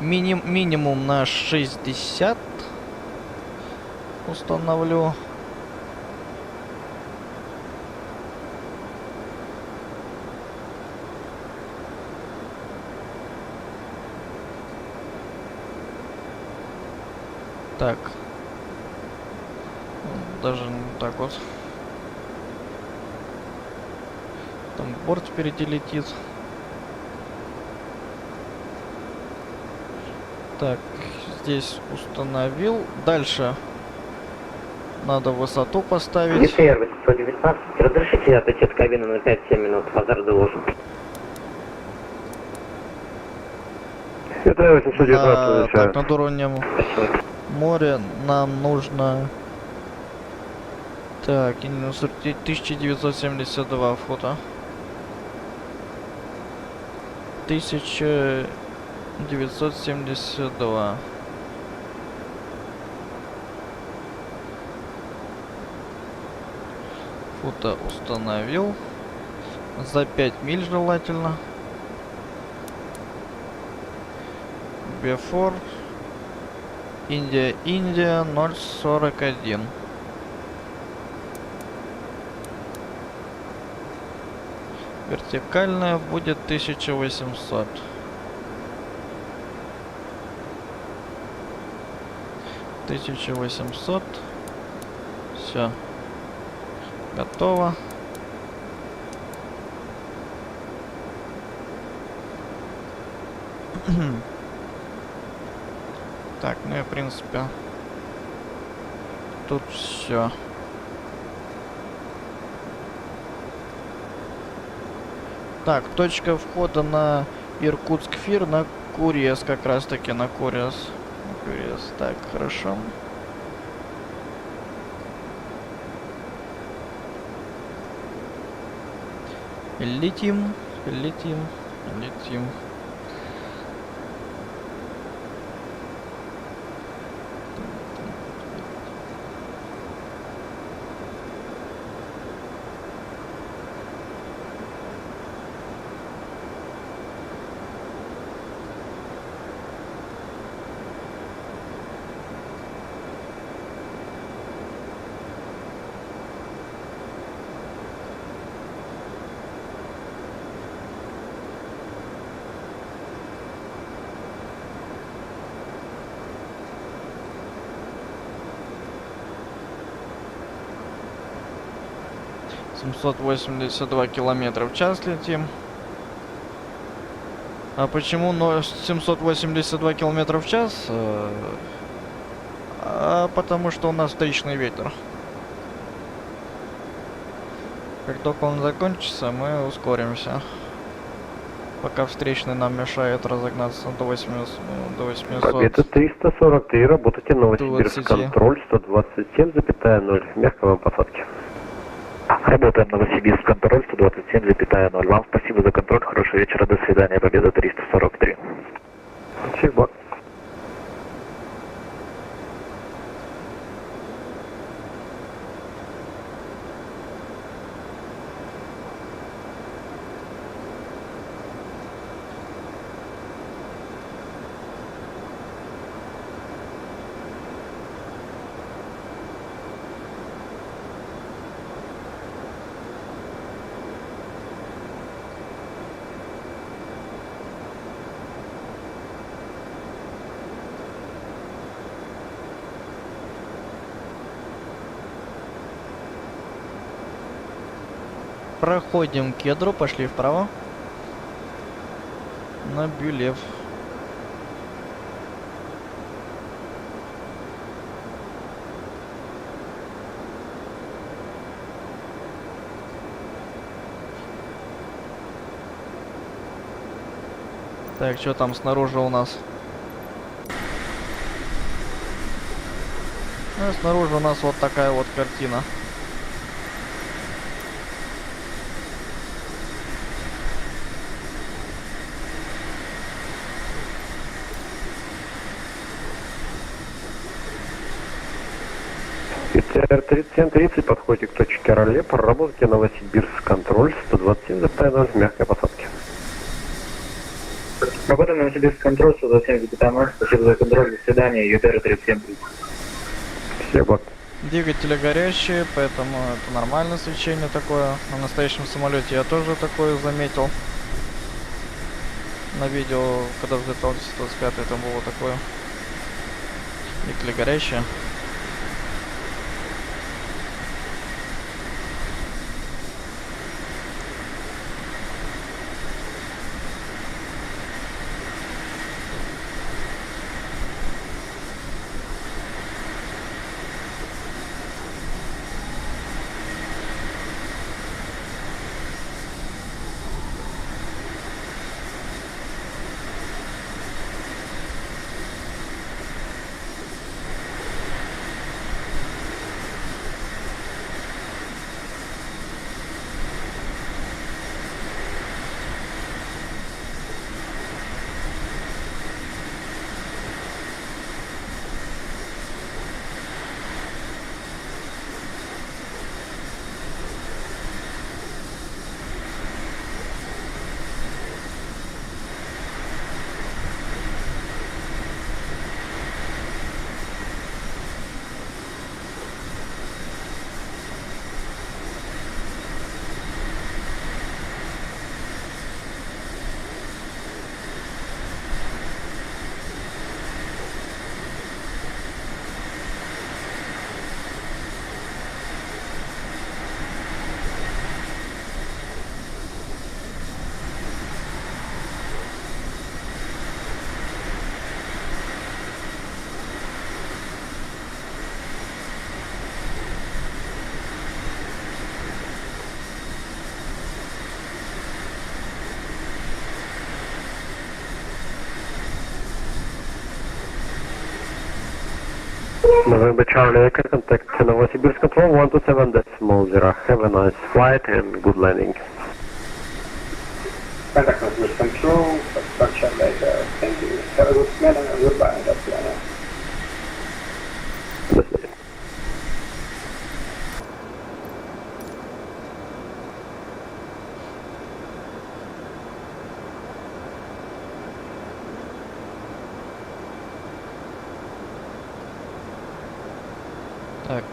Минимум на 60 установлю. Так. Даже не так вот. Там борт впереди летит. Так, здесь установил. Дальше надо высоту поставить. ЕТР 819. Разрешите отойти от кабины на 5-7 минут. Базар доложен. Это 819. Так, над уровнем моря нам нужно... Так, 1972 фото. 1972. Фото установил. За 5 миль желательно. Before. Индия, Индия 041. Вертикальная будет 1800. Все. Готово. Так, ну и в принципе тут все. Так, точка входа на Иркутск-Фир, на Курьез, как раз таки на Курьез. Так, хорошо. Летим. — 782 километра в час летим. А почему 782 километра в час? Потому что у нас встречный ветер. Как только он закончится, мы ускоримся. Пока встречный нам мешает разогнаться до 800. Победа 343, работайте Новосибирск, контроль 127,0. Мягко вам посадки. Работаем Новосибирск, контроль 127,0. Вам спасибо за контроль, хорошего вечера, до свидания, Победа 343. Всех благ. Проходим Кедру, пошли вправо. На Бюлев. Так, что там снаружи у нас? Ну, снаружи у нас вот такая вот картина. ТР-3730, подходите к точке Роле, проработайте Новосибирск, контроль 127,0, мягкой посадки. Работаем Новосибирск, контроль 127,0, спасибо за контроль, до свидания, ЮТР-3730. Все, благ. Двигатели горящие, поэтому это нормальное свечение такое. На настоящем самолете я тоже такое заметил. На видео, когда взлетал 1025, там было такое. Двигатели горящие. November Charlie Echo, contact Novosibirsk Control 127.0. Have a nice flight and good landing. Contact Novosibirsk Control, Foxtrot later. Thank you. Have a good smelling and goodbye. До свидания. До свидания. Так.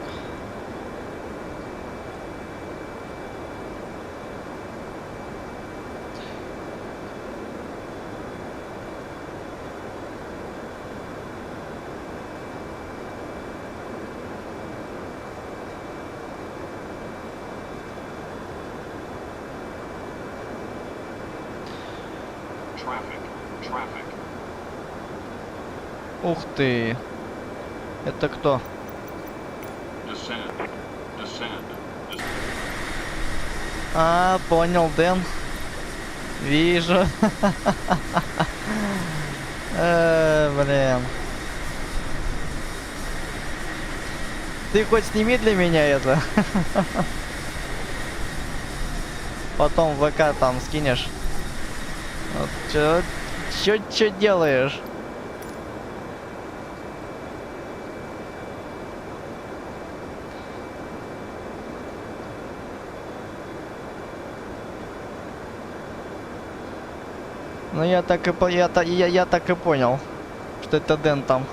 Ух ты. Это кто? А, понял, Дэн. Вижу. Блин. Ты хоть сними для меня это. Потом в ВК там скинешь. Вот, чё делаешь? Ну я так и понял, что это Дэн там.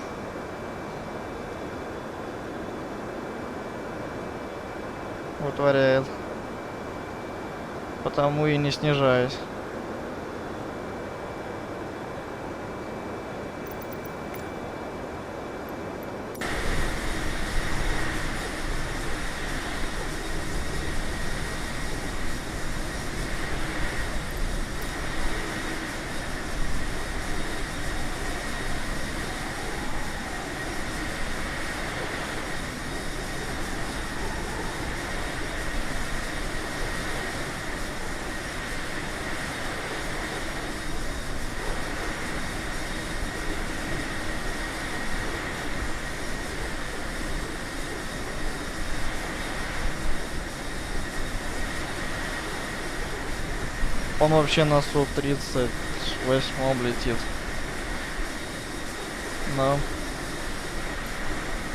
Утворяет. Потому и не снижаюсь. Он вообще на Су-38 летит. Но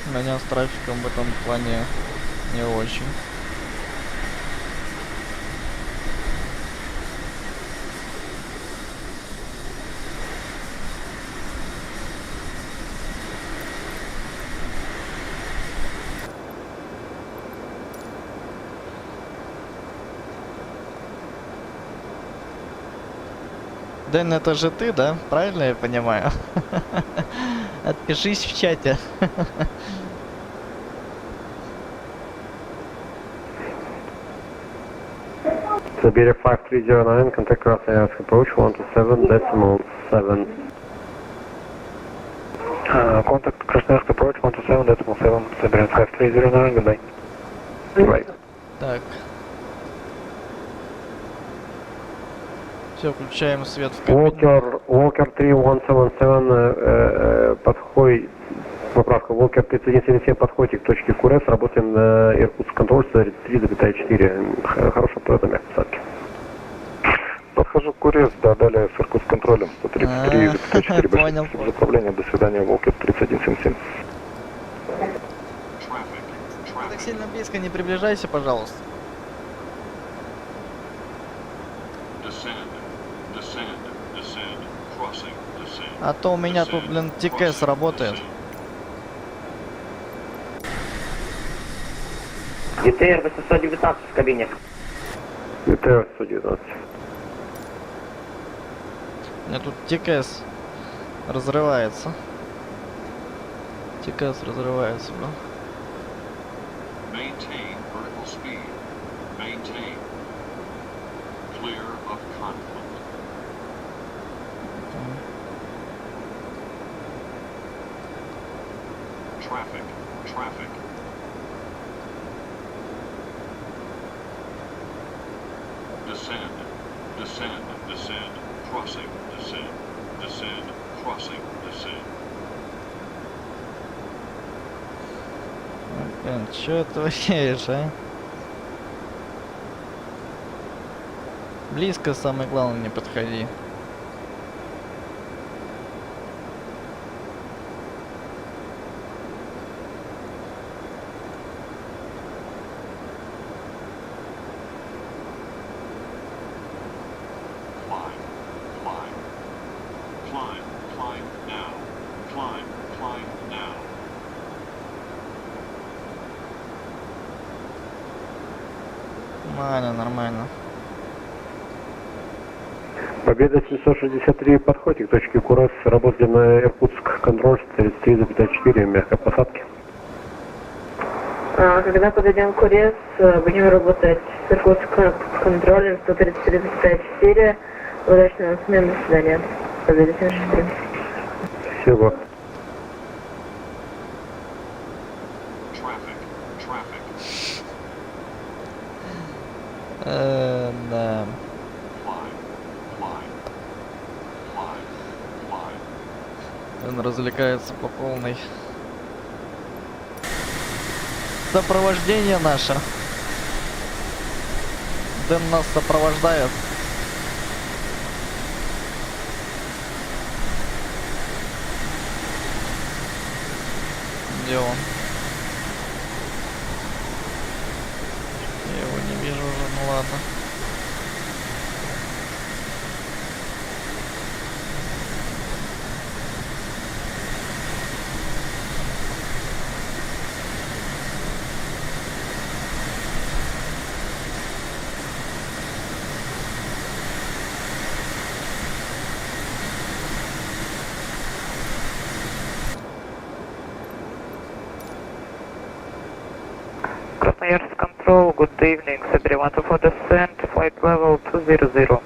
у меня с трафиком в этом плане не очень. Дэн, это же ты, да? Правильно я понимаю? Отпишись в чате. Siberia 5309, contact Krasnoyarsk approach 127.7. Contact Krasnoyarsk approach 127.7. Siberian 5309, good night. Right. Так. Все, включаем свет в кабине. Walker 3177, подходит, поправка, Walker 3177, подходите к точке КУРС, работаем на Иркутск контроль 133,4. Хорошего полета, мягкой посадки. Подхожу к КУРС, да, далее с Иркутск контролем 133,4. Понял. Заправление, до свидания, Walker 3177. Так сильно близко не приближайся, пожалуйста. А то у меня тут, блин, ТКС работает. ЕТР 819 в кабине. ЕТР 119. У меня тут ТКС разрывается. ТКС разрывается, бля. Чё творишь, а? Близко, самое главное, не подходи. Нормально, нормально. Победа 763, подходите к точке Курас, работали на Иркутск, контроль 33,4, мягкой посадки. Когда подойдем к Курес, будем работать с Иркутском контролем 133,4. Удачного смены, до свидания. Победа 763. Спасибо. Да. Он развлекается по полной. Сопровождение наше. Дэн нас сопровождает. Где он? Я его не вижу уже, ну ладно. Красноярск Control, good evening. Sabir 124 descent, flight level 200.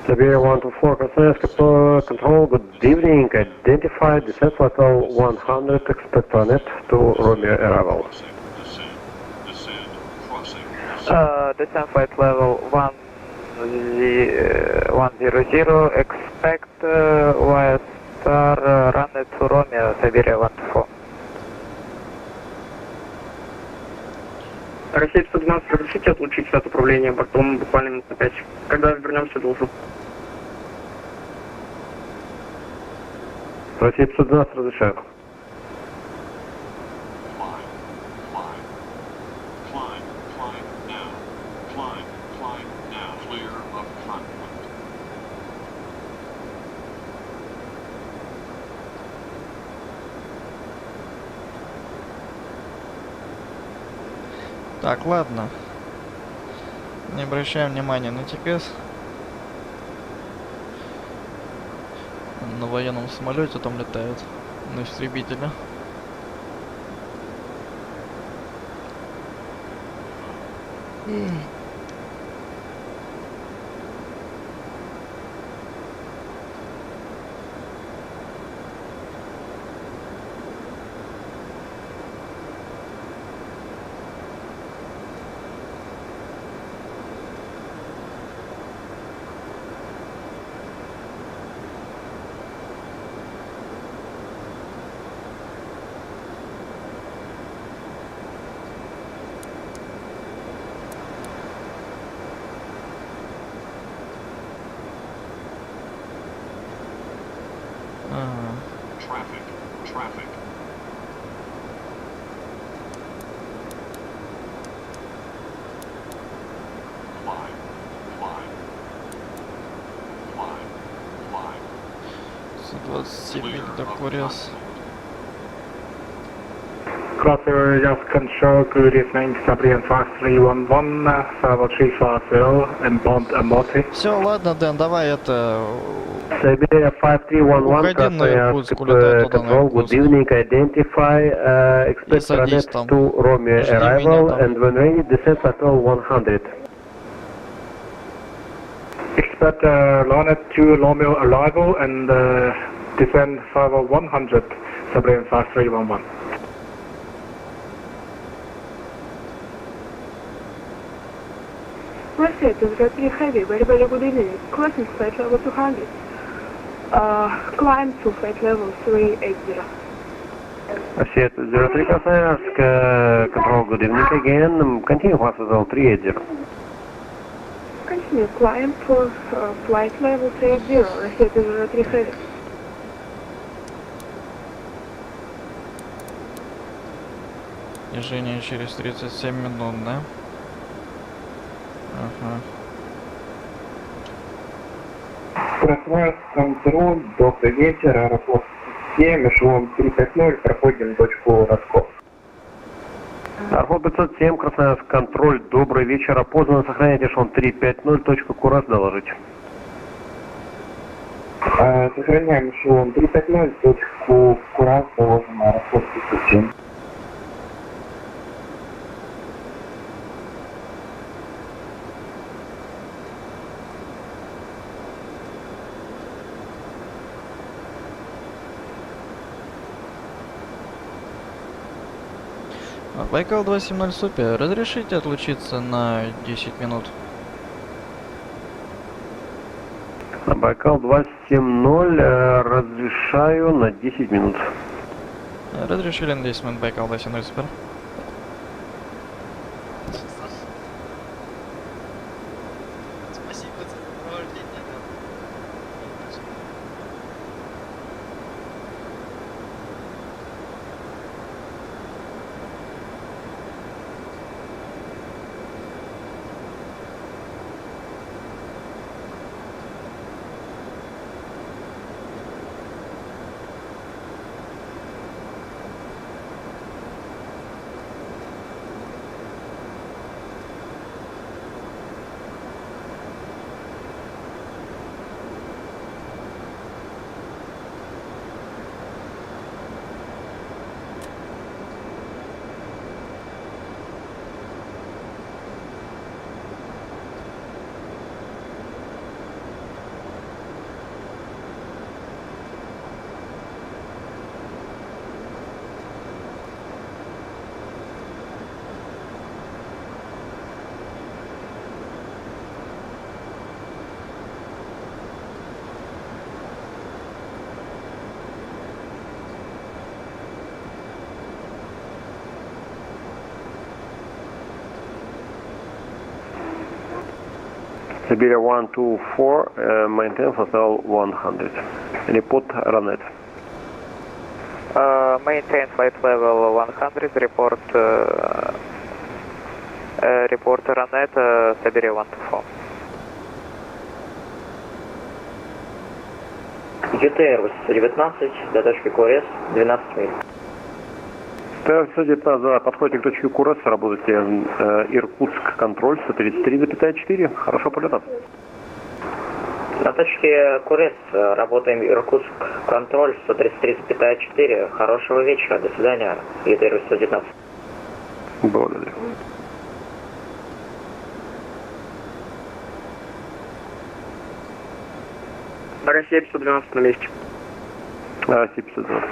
Sabir 124, Krasnoyarsk Control, good evening. Identify descent flight level 100, expect on it to Romeo arrival. Descent flight level 100, expect via star run to Romeo, Siberia 124. Россия 112, разрешите отлучиться от управления бортом буквально минут на 5. Когда вернемся, должен. Россия 512, разрешаю. Так, ладно. Не обращаем внимания на ТКС. На военном самолете там летают. На истребителе. Krasnoyarsk Control, good evening. Sabir 311, Servo 340, inbound Amoti. Все, ладно, Дэн, давай это... Siberia 5311, Уходи на Иркутск, улетай туда, на Control, good Иркутск. evening. Identify, expect садись Ronet там. to Romeo Жди меня arrival, там. and when ready, descent flight level 100. Expect Ronet to Romeo arrival and descend level 100, Sabir 5311. Russia 203 Heavy, very very good evening. Crossing flight level 200. Climb to flight level 380. Россия 03 Красноярск, control, good evening again. Continue hospital 380. Continue climb for flight level 30, Россия 03 Heavy. Снижение через 37 минут, да? Ага. Красноярск, контроль, добрый вечер, аэропорт 7, эшелон 350, проходим точку Росков. Аэропорт 507, Красноярск, контроль, добрый вечер, опознан, сохраняйте эшелон 350, точку Курас, доложить. Сохраняем эшелон 350, точку Курас, доложим аэропорт 507. Байкал 270 супер, разрешите отлучиться на 10 минут? Байкал 270, разрешаю на 10 минут. Разрешили на 10 минут, Байкал 270 супер. Спасибо за сопровождение. Siberia 124, maintain hotel 100. Report Ranet. Maintain flight level 100, report Ranet, Siberia 124. ЮТР 819 до точки КОРЕС 12 миль. ТР-119, подходите к точке Курас, работайте Иркутск, контроль 133,4, хорошо полета. На точке КОРЕС работаем Иркутск, контроль 133,4, хорошего вечера, до свидания, ЮТР 819. Благодарю. Россия 512 на месте. Россия 512.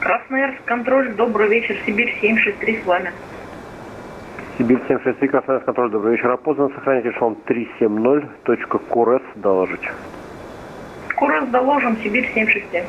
Красноярск, контроль, добрый вечер, Сибирь 763 с вами. Сибирь 763, Красноярск, контроль, добрый вечер, опознан, сохраните эшелон 370, точка Курес, доложить. Курс доложим, Сибирь 763.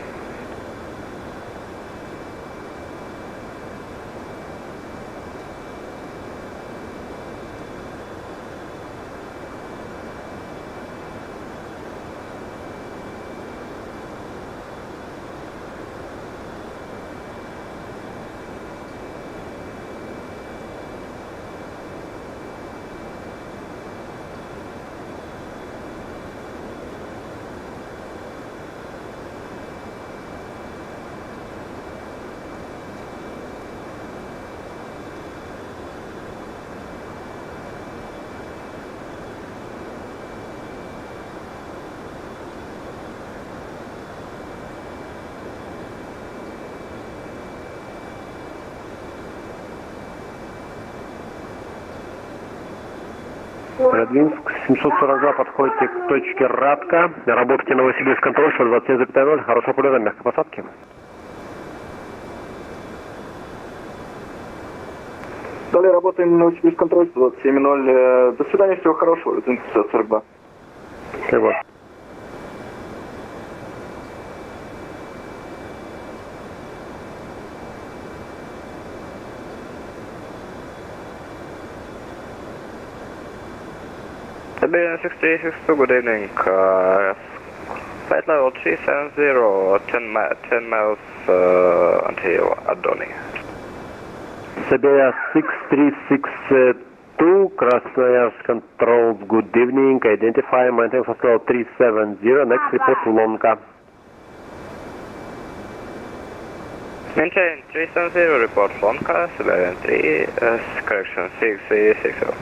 Продвинск, 742 подходите к точке Радка. Работайте Новосибирск контроль 127,0. Хорошего полета, мягкой посадки. Далее работаем Новосибирск контроль 127,0. До свидания, всего хорошего. Летун 542. Спасибо. Siberian 6362, good evening. Flight level 370, 10 miles until Adoni. Siberia 6362, Krasnoyarsk control, good evening. Identify, maintain flight level 370, next report to Lonka. Maintain 370, report Lonka, Siberian 3, correction 6360.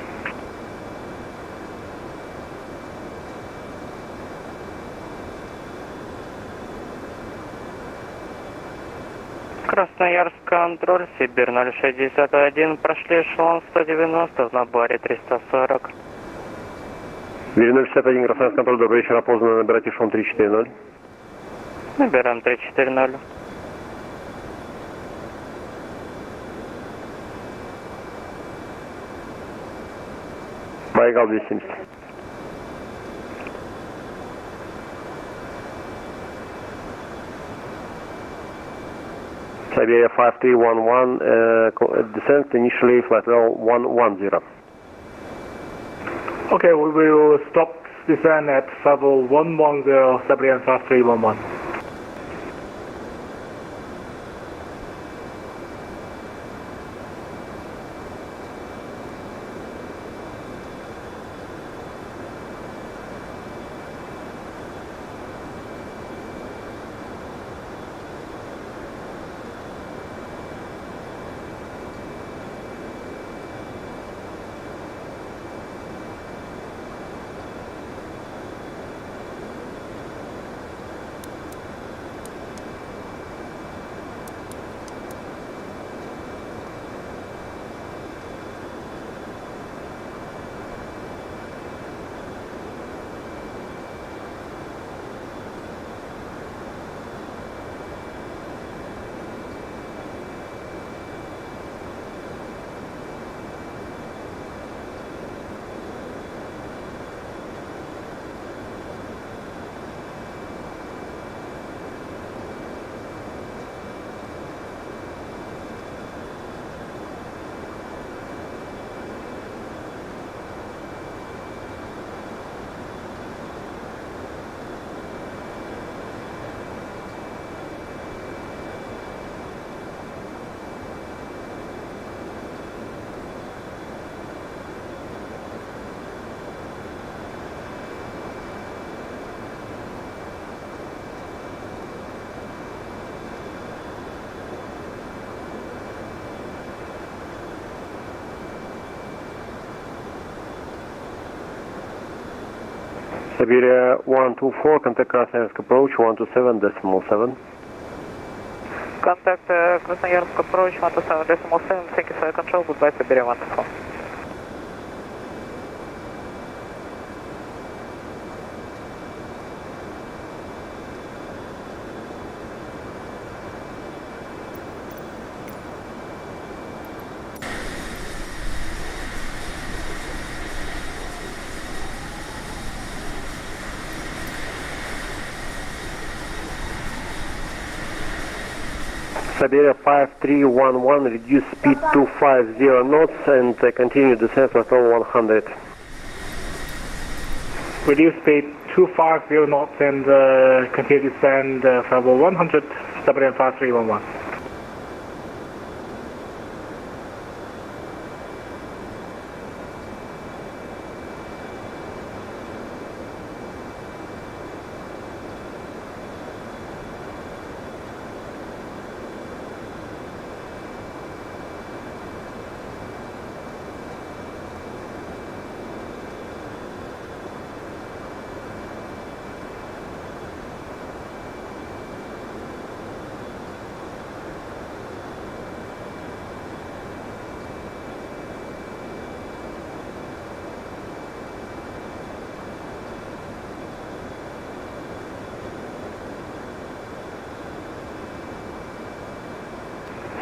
Красноярск контроль, Сибирь 061, прошли эшелон 190 в наборе 340. Сибирь 061, Красноярск контроль, добрый вечер, опознанно, набирайте эшелон 340. Набираем 340. Байкал 270. Siberia 5311, descent initially flight level 110. Okay, we will stop descent at level 110, Siberian 5311. Siberia 124, contact Krasnoyarsk approach 127.7. Contact Krasnoyarsk approach 127.7, thank you for your control, goodbye Siberia 124. Siberia 5311, reduce speed to 50 knots and continue descent flight level 100. Reduce speed 250 knots and continue descend level 100, Siberian 5311.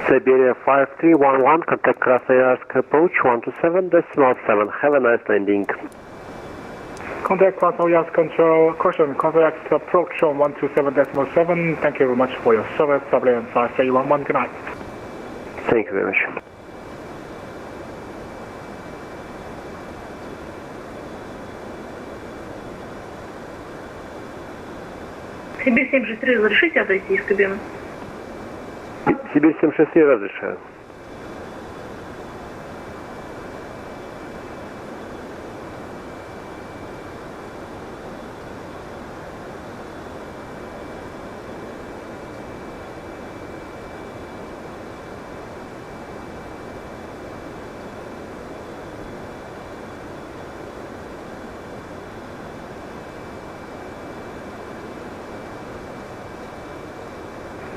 Siberia 5311, contact Krasnoyarsk approach 127.7. Have a nice landing. Contact Krasnoyarsk control, caution, contact approach on 127.7. Thank you very much for your service, WN 5311. Good night. Thank you very much. Сибирь 763, разрешите отойти из кабины? Сибирь 763 разрешаю.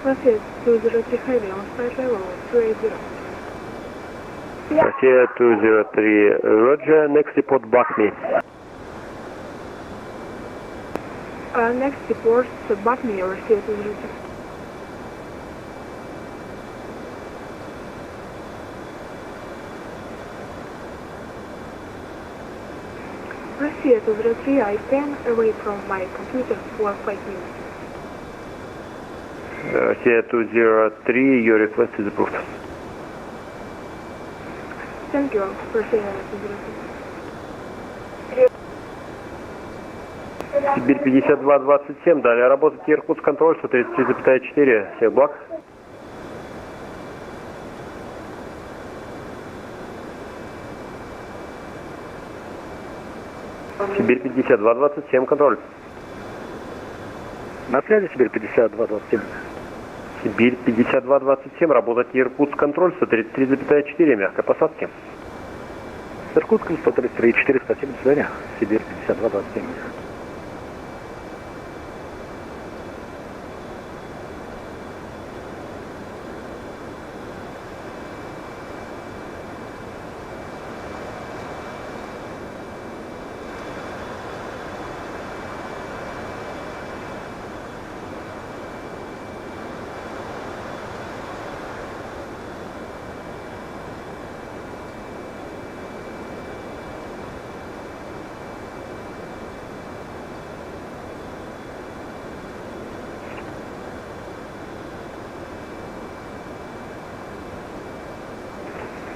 Россия 203 Heavy on site level 280. Россия 203, Roger, next report back me. Next report, back me, Россия 203. Россия 203, I stand away from my computer for 5 minutes. Россия 203, your request is approved. Thank you, Россия 203. Сибирь 5227, далее работать Иркутск контроль 133,4. Всех благ. Сибирь 5227, контроль. На связи Сибирь 5227. Сибирь 5227, работать Иркутск контроль 133,4, мягкой посадки. С Иркутском 133,4, спасибо, до свидания. Сибирь 5227.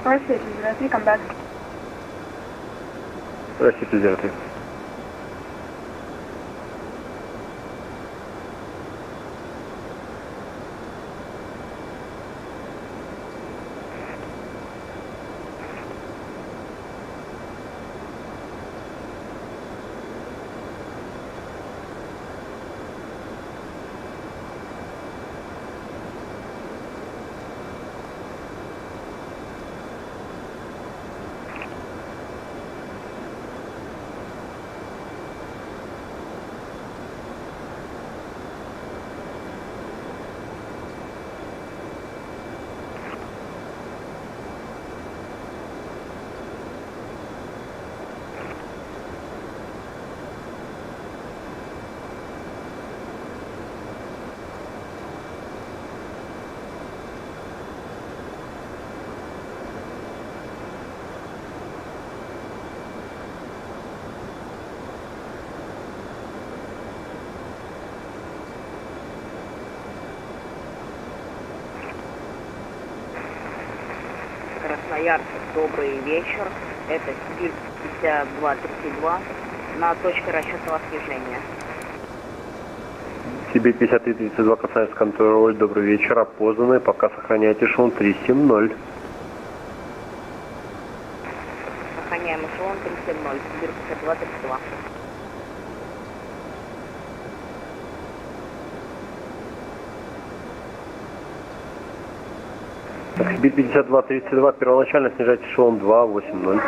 Россия 203, come back. Россия 203. Красноярск, добрый вечер. Это Сибирь 5232 на точке расчетного снижения. Сибирь 5332, Красноярск контроль, добрый вечер, опознаны, пока сохраняйте эшелон 370. Сохраняем эшелон 370, Сибирь 5232. Сибирь 5232, первоначально снижайте эшелон 280.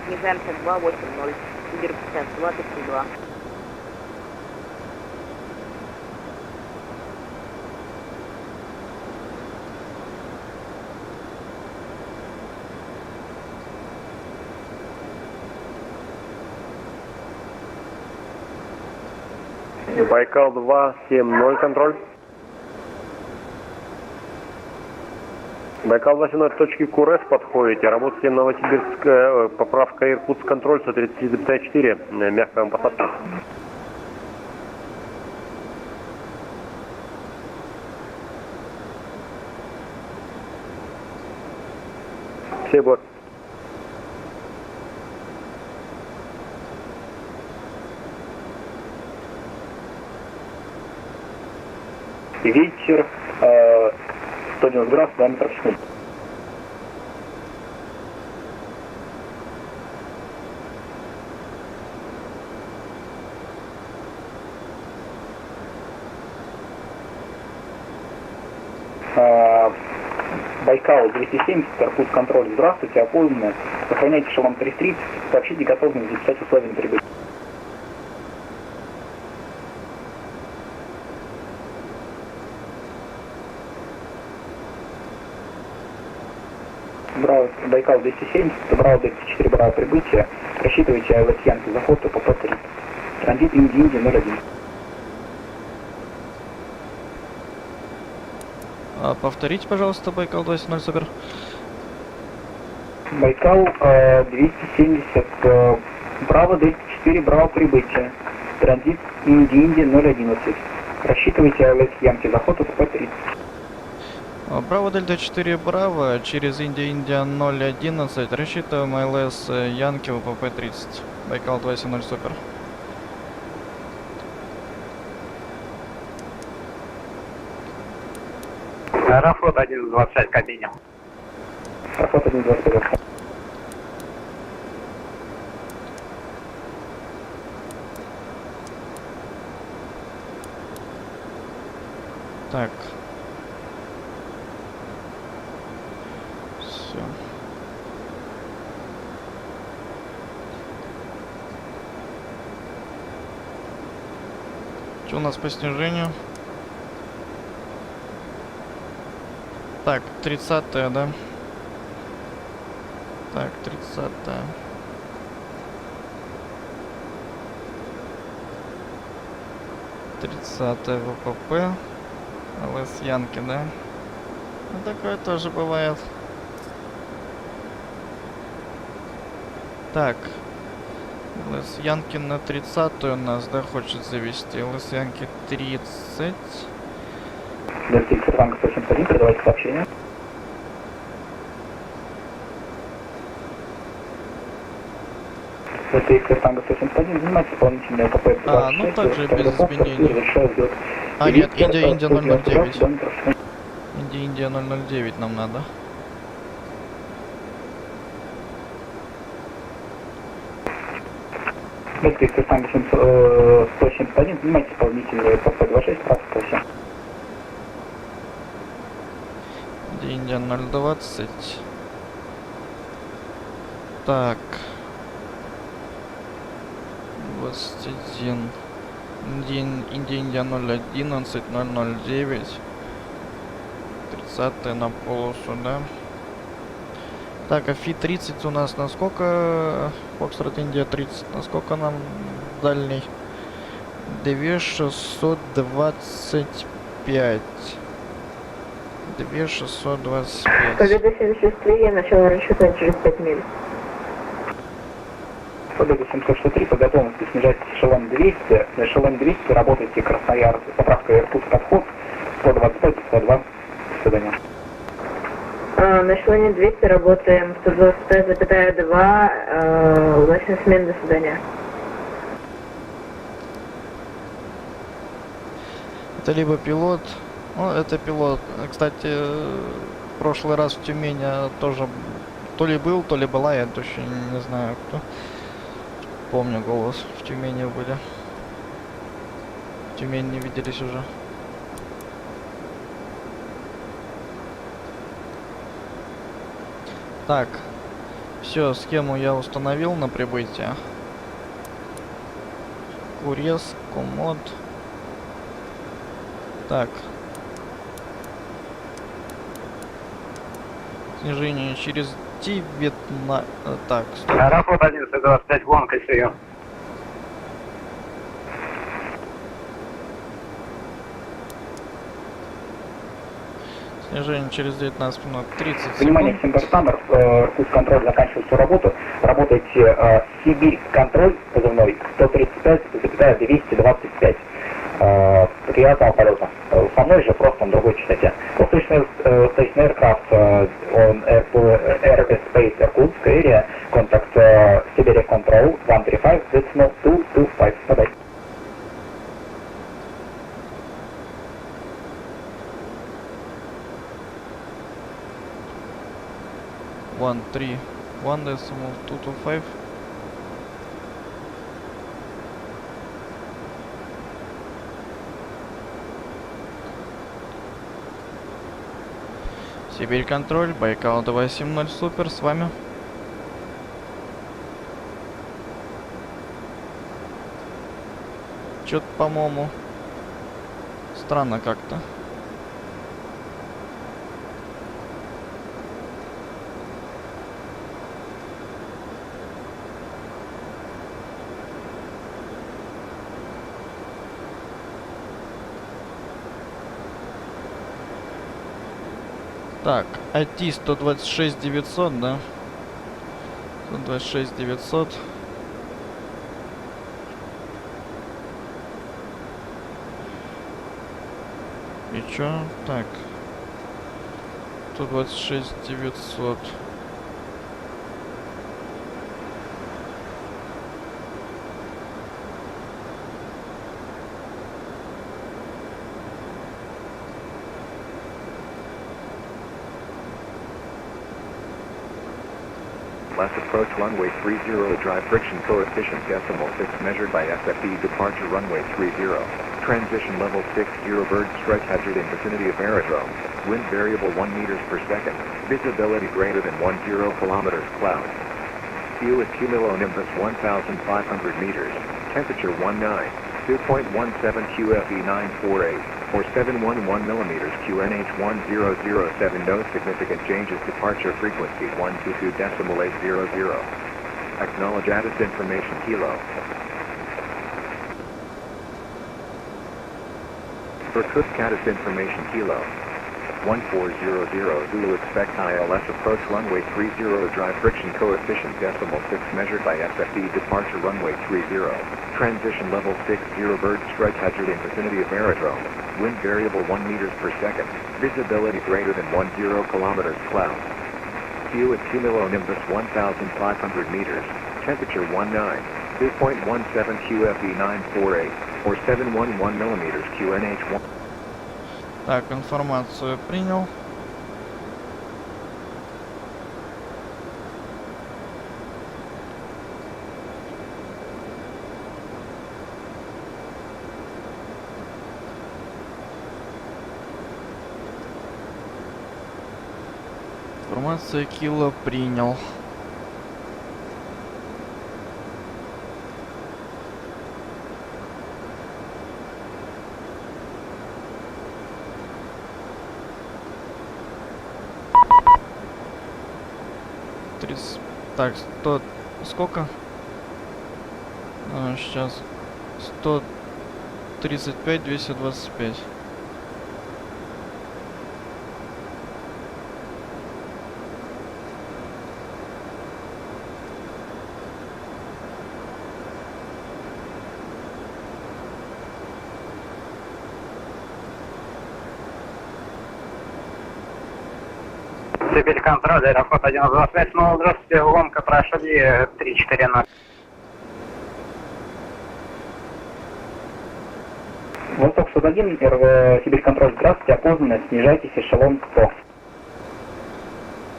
Снижаемся 280, Сибирь 5232. Байкал 270, контроль. Байкал 18, точки КУРС подходите, работаете Новосибирск, поправка Иркутск, контроль 133,4, мягкая вам посадка. Все, бот. Ветер 190 градусов, 2 метра в секунду. Байкал 270, Иркутск контроль. Здравствуйте, опознаны. Сохраняйте эшелон 330, сообщите готовность записать условия на прибытие. Браво, Байкал 270, Браво 204, Браво прибытие. Рассчитывайте АЛС Янки, заход ПП-3. Транзит Индия 01. Повторите, пожалуйста, Байкал 270, супер. Байкал 270, Браво 204, Браво прибытие. Транзит Индия 011. Рассчитывайте АЛС Янки, заход ПП-3. Браво Дельта 4 Браво, через Индия 011, рассчитываем ЛС Янки ВПП 30. Байкал 270, супер. Аэрофлот 126 в кабине. Аэрофлот 125. Так. Все. Что у нас по снижению? Так, 30-е, да? Так, 30-е. ВПП. ЛС Янки, да? Ну, такое тоже бывает. Так. ЛС Янки на 30-ю у нас, да, хочет завести. ЛС Янки 30. Дельта Икс Ранга 171, передавайте сообщение. Дельта Икс Ранга 171, занимайте исполнительное КП-26. Ну также без изменений. Нет, Индия 009. Индия 009 нам надо. Дельта Икс Ранга 171, занимайте исполнительное КП-26, прав. Индия 020. Так. 21. Индия 011, 009. 30 на полосу, да? Так, а Фи 30 у нас на сколько? Фокстрот Индия 30. Насколько нам дальний? 2625. 2625. Победа 763, начало расчета через 5 миль. Победа 763, по готовности снижайтесь эшелон 200. На эшелон 200 работайте Красноярск, поправка Иркутск, подход 125, 102. До свидания. На эшелоне 200 работаем 125,2, удачной смены, до свидания. Это либо пилот. Ну, это пилот. Кстати, в прошлый раз в Тюмени тоже то ли был, то ли была, я точно не знаю кто. Помню голос, в Тюмени были. В Тюмени не виделись уже. Так, все, схему я установил на прибытие. Курьез, комод. Так. Снижение через 19... Так, стоп. Аэрофлот 1125, гонка, прием. Снижение через 19 минут 30 Внимание, секунд. всем Саммер, Иркутск контроль заканчивает свою работу. Работайте Сибирь контроль позывной 135,225. Приятного полета. Со мной же просто на другой частоте. Восточный Station Aircraft on Airspace Irkutsk area, contact Siberia Control 135.225. Bye-bye. One 225. Сибирь контроль, Байкал 270 супер, с вами. Чё-то, по-моему, странно как-то. Так, IT 126 900, да? 126 900. И чё? Так. 126 900. Last approach runway 30, drive friction coefficient decimal 6 measured by SFE departure runway 30. Transition level 60 bird strike hazard in vicinity of aerodrome. Wind variable 1 meters per second. Visibility greater than 10 kilometers cloud. View is cumulonimbus 1,500 meters. Temperature 19. 2.17 QFE 948 or 711 millimeters QNH 1007. No significant changes. Departure frequency 122.800. Acknowledge ATIS information kilo. Irkutsk ATIS information kilo. 1400 Zulu expect ILS approach runway 30, drive friction coefficient decimal 6 measured by SFE departure runway 30. Transition level 60 bird strike hazard in vicinity of aerodrome. Wind variable 1 meters per second. Visibility greater than 10 kilometers cloud. View at cumulonimbus 1,500 meters. Temperature 19. 2.17 QFE 948 or 711 millimeters QNH 1. Так, информацию принял. Информация кило принял. Так, 100... Сколько? Сейчас. 135, 225. Сибирь контроль, аэрофлот 125, ну, здравствуйте, ломка прошли 340. Восток 101, Сибирь контроль, здравствуйте, опознанно, снижайтесь, эшелон 100.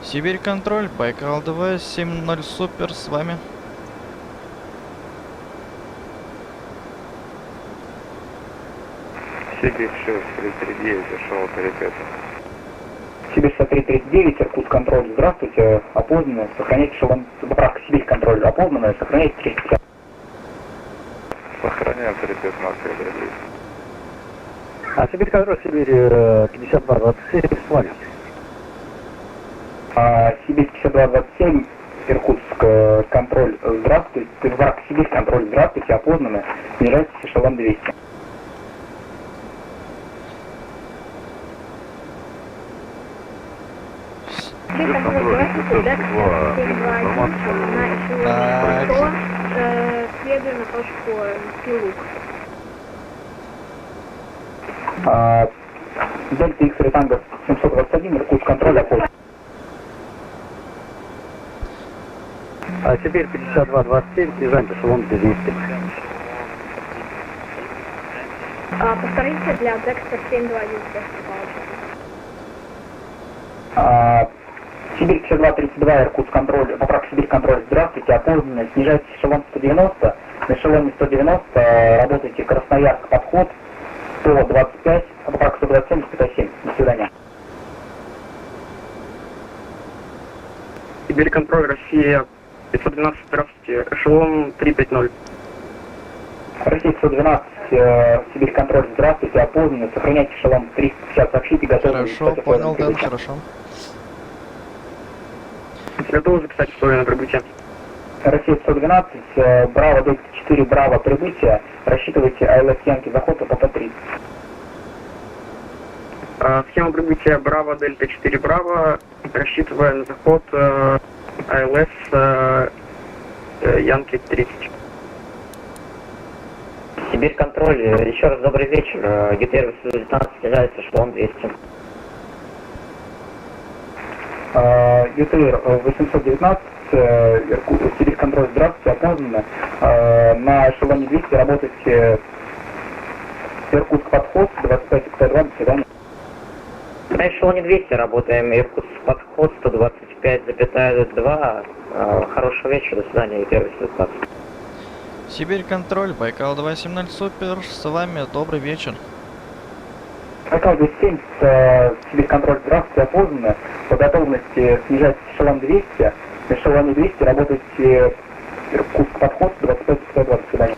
Сибирь контроль, Байкал 270 супер, с вами. Сибирь 6339, зашел паритет. Сибирь 6339, Иркутск контроль, здравствуйте, опознанно, сохранять эшелон, поправка Сибирь контроль, опознанно, сохранять 350. Сохраняем паритет в Москве, дорогие. А Сибирь контроль, Сибирь 5227, с вами. Сибирь 5227, Иркутск контроль, здравствуйте, Сибирь контроль, здравствуйте, опознанно, снижайтесь, эшелон 200. Сибирь контроль, здравствуйте, Декстер 721 на эшелоне 100, следуя на точку Пилук. Дельта X Ретанго 721, Иркутск контроль, оплот. Сибирь 5227, снижаем эшелон 200. Повторите для Декстер 721, Сибирь 5232, Иркутск контроль, поправка Сибирь контроль, здравствуйте, опознанно, снижайте эшелон 190, на эшелоне 190 работайте Красноярск, подход 125, поправка 127, 107, до свидания. Сибирь контроль, Россия 512, здравствуйте, эшелон 350. Россия 512, Сибирь контроль, здравствуйте, опознанно, сохраняйте эшелон 350, сообщите, готовы. Хорошо, понял, Дэн, хорошо. Готовы записать условия на прибытие. Россия 112, Браво, Дельта 4, Браво, прибытие, рассчитывайте АЛС Янки заход по ПП-3. Схема прибытия Браво, Дельта 4, Браво, рассчитывая на заход АЛС Янки 30. Сибирь контроль, еще раз добрый вечер, ГТР 819, снижается эшелон 200. ГТР 819, Сибирь контроль, здравствуйте, опознанно, на эшелоне 200 работайте Иркутск подход 25-52, до свидания. На эшелоне 200 работаем, Иркутск подход 125,2, хорошего вечера, до свидания, ГТР 819. Сибирь контроль, Байкал 270 супер, с вами добрый вечер. Байкал 270, Сибирь контроль, здравствуйте, опознанно, по готовности снижать эшелон 200, на эшелоне 200 работайте Иркутск подход 25-52, до свидания.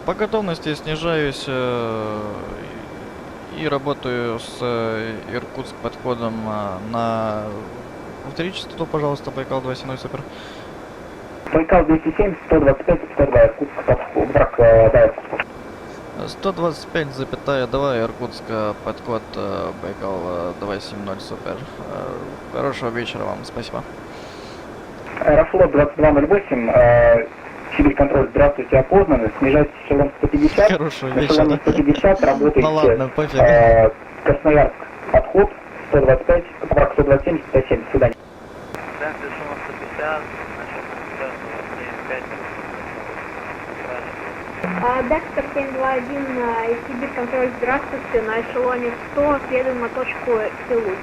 По готовности снижаюсь и работаю с Иркутск подходом на повторите, пожалуйста, Байкал 270 супер. Байкал 270, 125,2, Иркутск подход, враг, да, Иркутск. 125,2, Иркутск подход, Байкал 270 супер. Хорошего вечера вам, спасибо. Аэрофлот 2208, Сибирь контроль, здравствуйте, опознаны, снижайте эшелон 150, Хорошего на эшелоне вечера. 150 работаете Ну ладно, пофиг. Красноярск, подход 125, поправка 127, 107, до свидания. Да, эшелон 150, значит, 175. Декстер 721, Сибирь контроль, здравствуйте, на эшелоне 100, следуем на точку Пилук.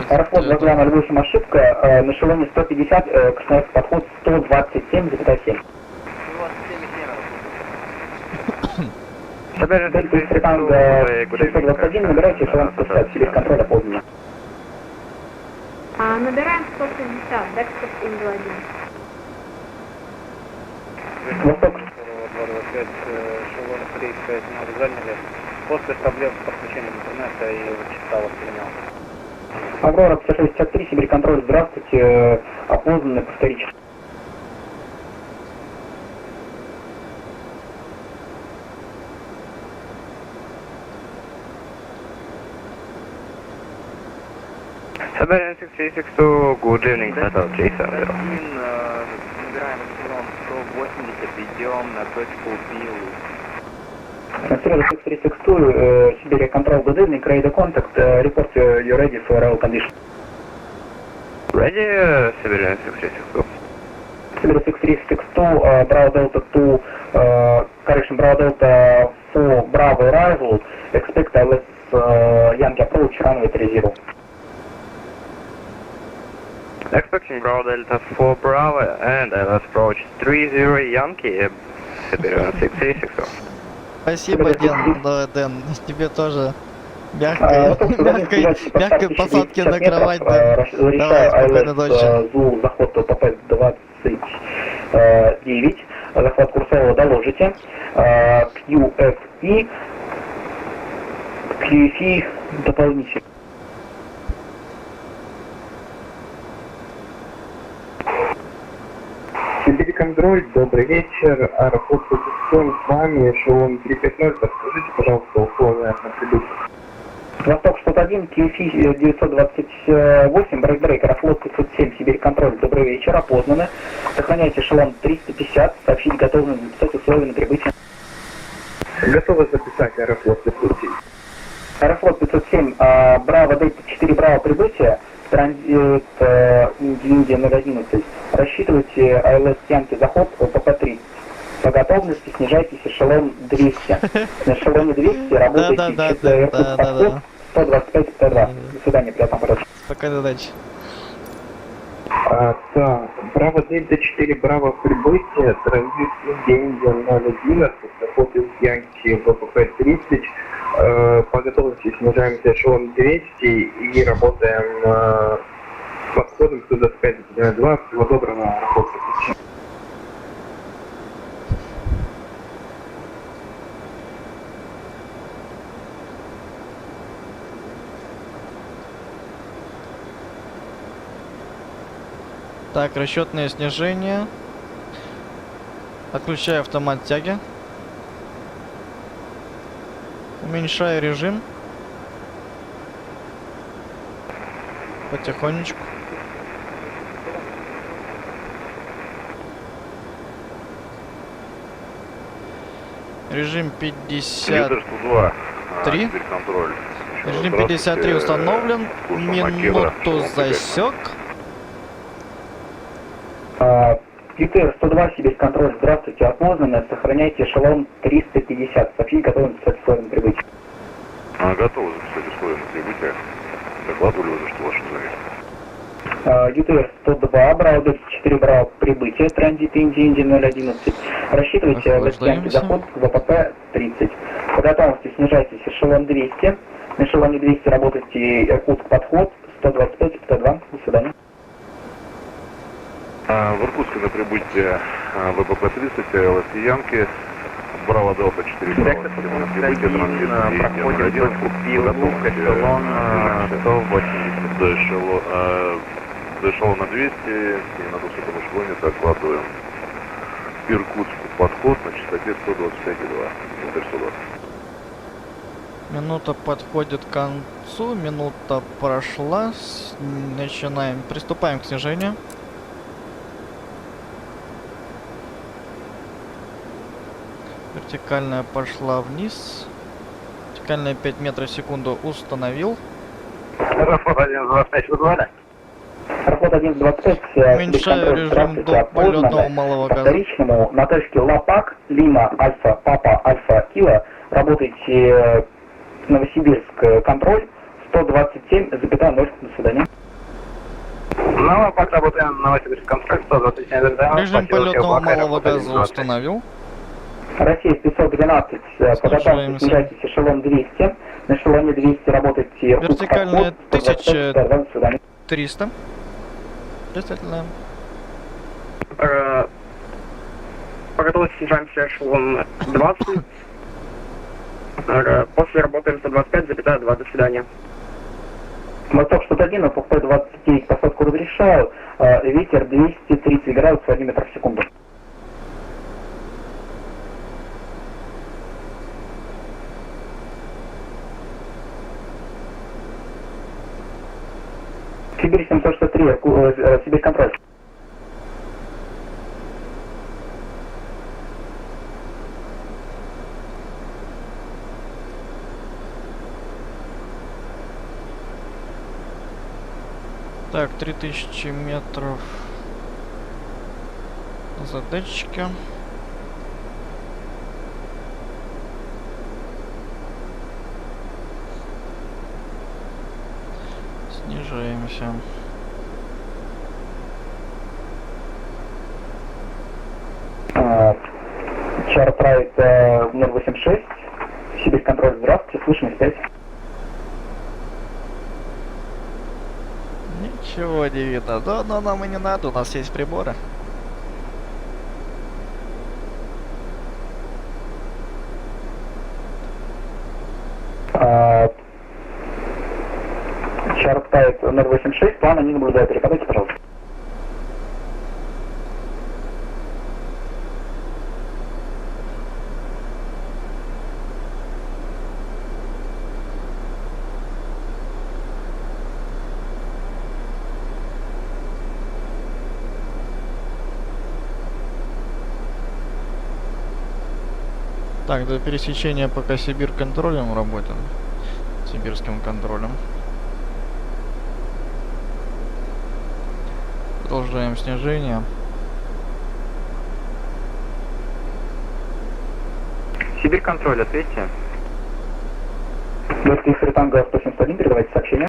Аэрофлот 2208, ошибка, на эшелоне 150, Красноярск, подход 127,7. Дельта X Ретанго 621, набирайте эшелон 160, Сибирь контроль, опознанно. Набираем 160, Декстер 721. Восток. 225, эшелон 350 заняли. После проблем с подключением интернета и читалов принял. Аврора 5653, Сибирь контроль, здравствуйте, опознанно, повторите. Siberian 6362, good evening, Total J70. Набираем эшелон 180, идем на точку Пилук. Сирена 6362, Сибирь контроль, good evening, Radio Contact, report you're ready for all conditions. Ready, Siberian 6362. Siberian 6362, Bravo Delta 2, correction, Bravo Delta 4, Bravo arrival, expect LS Yankee approach, runway 30. Expecting Bravo Delta 4 Bravo and LS approach 30 Yankee, Siberian 6362. Спасибо, Дэн, тебе тоже мягкой посадки на кровать, Дэн. Давай, спокойной ночи. ЗУ, заход ПП-29, захват курсового доложите, QFE дополнительно. Сибирь контроль, добрый вечер, Аэрофлот 57 с вами, эшелон 350, подскажите, пожалуйста, условия на прибытие. Восток 601, QFI 928, брейк-брейк, Аэрофлот 507, Сибирь контроль, добрый вечер, опознаны. Сохраняйте эшелон 350, сообщить готовность записать условия на прибытие. Готовы записать Аэрофлот 507. Аэрофлот 507, Браво, Дельта 4, Браво, прибытие, транзит Индия 011. Рассчитывайте АЛС Янки заход ОПП 30. По готовности снижайтесь эшелон 200. На эшелоне 200 работайте через Иркутск подход 125-102. До свидания, приятного полета. Пока, удачи. Так, Браво Дельта 4, Браво прибытие, транзит Индия 011, заход из Янки ВПП 30. По готовности снижаемся эшелон 200 и работаем с подходом 125-2. Всего доброго, Аэрофлот 507. Так, расчетное снижение. Отключаю автомат тяги. Уменьшаю режим. Потихонечку. Режим 53. Режим 53 установлен. Минуту засек. ЮТР 102, Сибирь контроль, здравствуйте, опознаны, сохраняйте эшелон 350, сообщить готовы записать условия на прибытие. Готовы записать условия на прибытие. Докладывали уже, что ваши завис. ЮТР 102, Браво, Дельта 4, Браво, прибытие, транзит Индия 011. Рассчитывайте лестянки заход ВПП 30. По готовности снижайтесь эшелон 200. На эшелоне 200 работайте Иркутск подход 125-102. До свидания. В Иркутске на прибытие ВПП 30, АЛС Янки, Браво Делта 4, Браво, на прибытие, транзит Индия 011, подготовка эшелон 180. До эшелона 200, и на 200 эшелоне докладываем Иркутску подход на частоте 125,2. Это 120. Минута подходит к концу, минута прошла. Начинаем, приступаем к снижению. Вертикальная пошла вниз. Вертикальная 5 метров в секунду установил. Аэрофлот 125. Аэрофлот 125. Уменьшаю режим до полетного малого газа. Вторичному на точке Лапак, Лима, Альфа, Папа, Альфа, Кила. Работайте Новосибирск контроль 127,0. До свидания. На Лапак работаем Новосибирск контроль 127,0. Режим полетного малого газа установил. Россия 512, по готовности снижайтесь эшелон 200. На эшелоне 200 работайте Иркутск вертикальная подход 1300. Действительно. По готовности снижаемся эшелон 20. После работаем 125,2. До свидания. Восток 601, ПП 29, посадку разрешаю. Ветер 230 градусов 1 метр в секунду. Сибирь 763, Сибирь контроль. Так, 3000 метров задатчика. Снижаемся. Чартрайт 086, Сибирь контроль, здравствуйте, слышно, связь. Ничего не видно. Да, но нам и не надо, у нас есть приборы. Чартрайт 086, плана не наблюдаю, перепадайте, пожалуйста. Так, до пересечения пока Сибирь контролем работаем. Сибирским контролем. Продолжаем снижение. Сибирь контроль, ответьте. Декстер Танго 171, передавайте сообщение.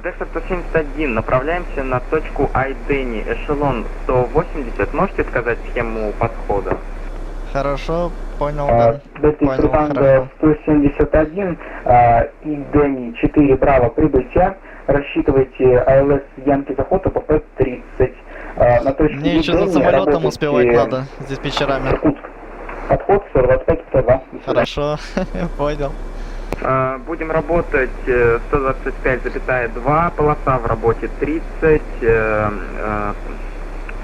Декстер 171, направляемся на точку Айдени, эшелон 180. Можете сказать схему подхода? Хорошо, понял, да. Декстер Танго 171, Айдени 4 Браво, прибытие. Рассчитывайте АЛС Янки заход ОПП 30. На точке Мне еще за самолетом успевать надо, с диспетчерами. Иркутск. Подход 125-102. Хорошо, понял. Будем работать 125,2, полоса в работе 30,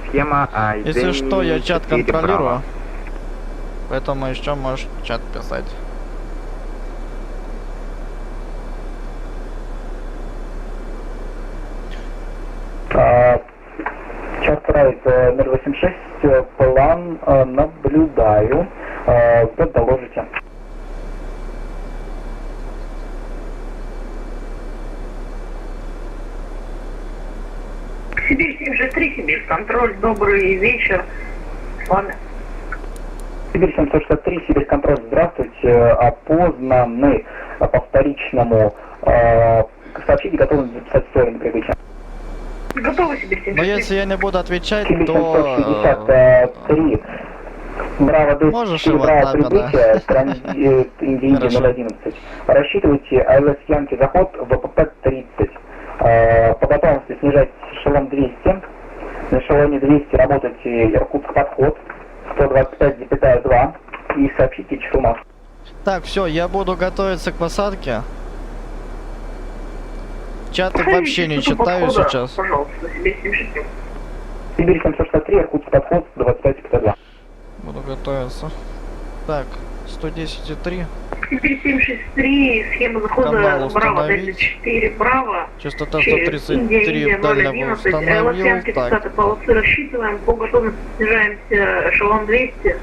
схема Айдени. Если что, я чат 4 контролирую, Браво. поэтому еще можешь чат писать. Час правит 086, план наблюдаю, доложите. Сибирь 763, Сибирь контроль, добрый вечер. С вами. Сибирь 763, Сибирь контроль, здравствуйте. Опознаны по вторичному. Сообщите, готовы записать историю на прибытие. Готовы, Сибирь 763? Но если я не буду отвечать, Сибирь то... 763, Браво 2, Можешь его Браво так, да. прибытие, Индия Хорошо. 011. Рассчитывайте АЛС Янки заход ВПП 30. По готовности снижать эшелон 200. На эшелоне 200 работайте Иркутск подход 125,2 и сообщите число масс. Так, все, я буду готовиться к посадке. Чаты вообще не читаю сейчас. Пожалуйста, Сибирь 763. Сибирь 763, Иркутск подход 125,2. Буду готовиться. Так, 110,3. Сибирь 763, схема захода Канал Браво установить. 34, Браво. Частота Через 133 дальнего 011, установил. Латвианские Так, цитаты полосы рассчитываем, по готовности снижаемся эшелон 200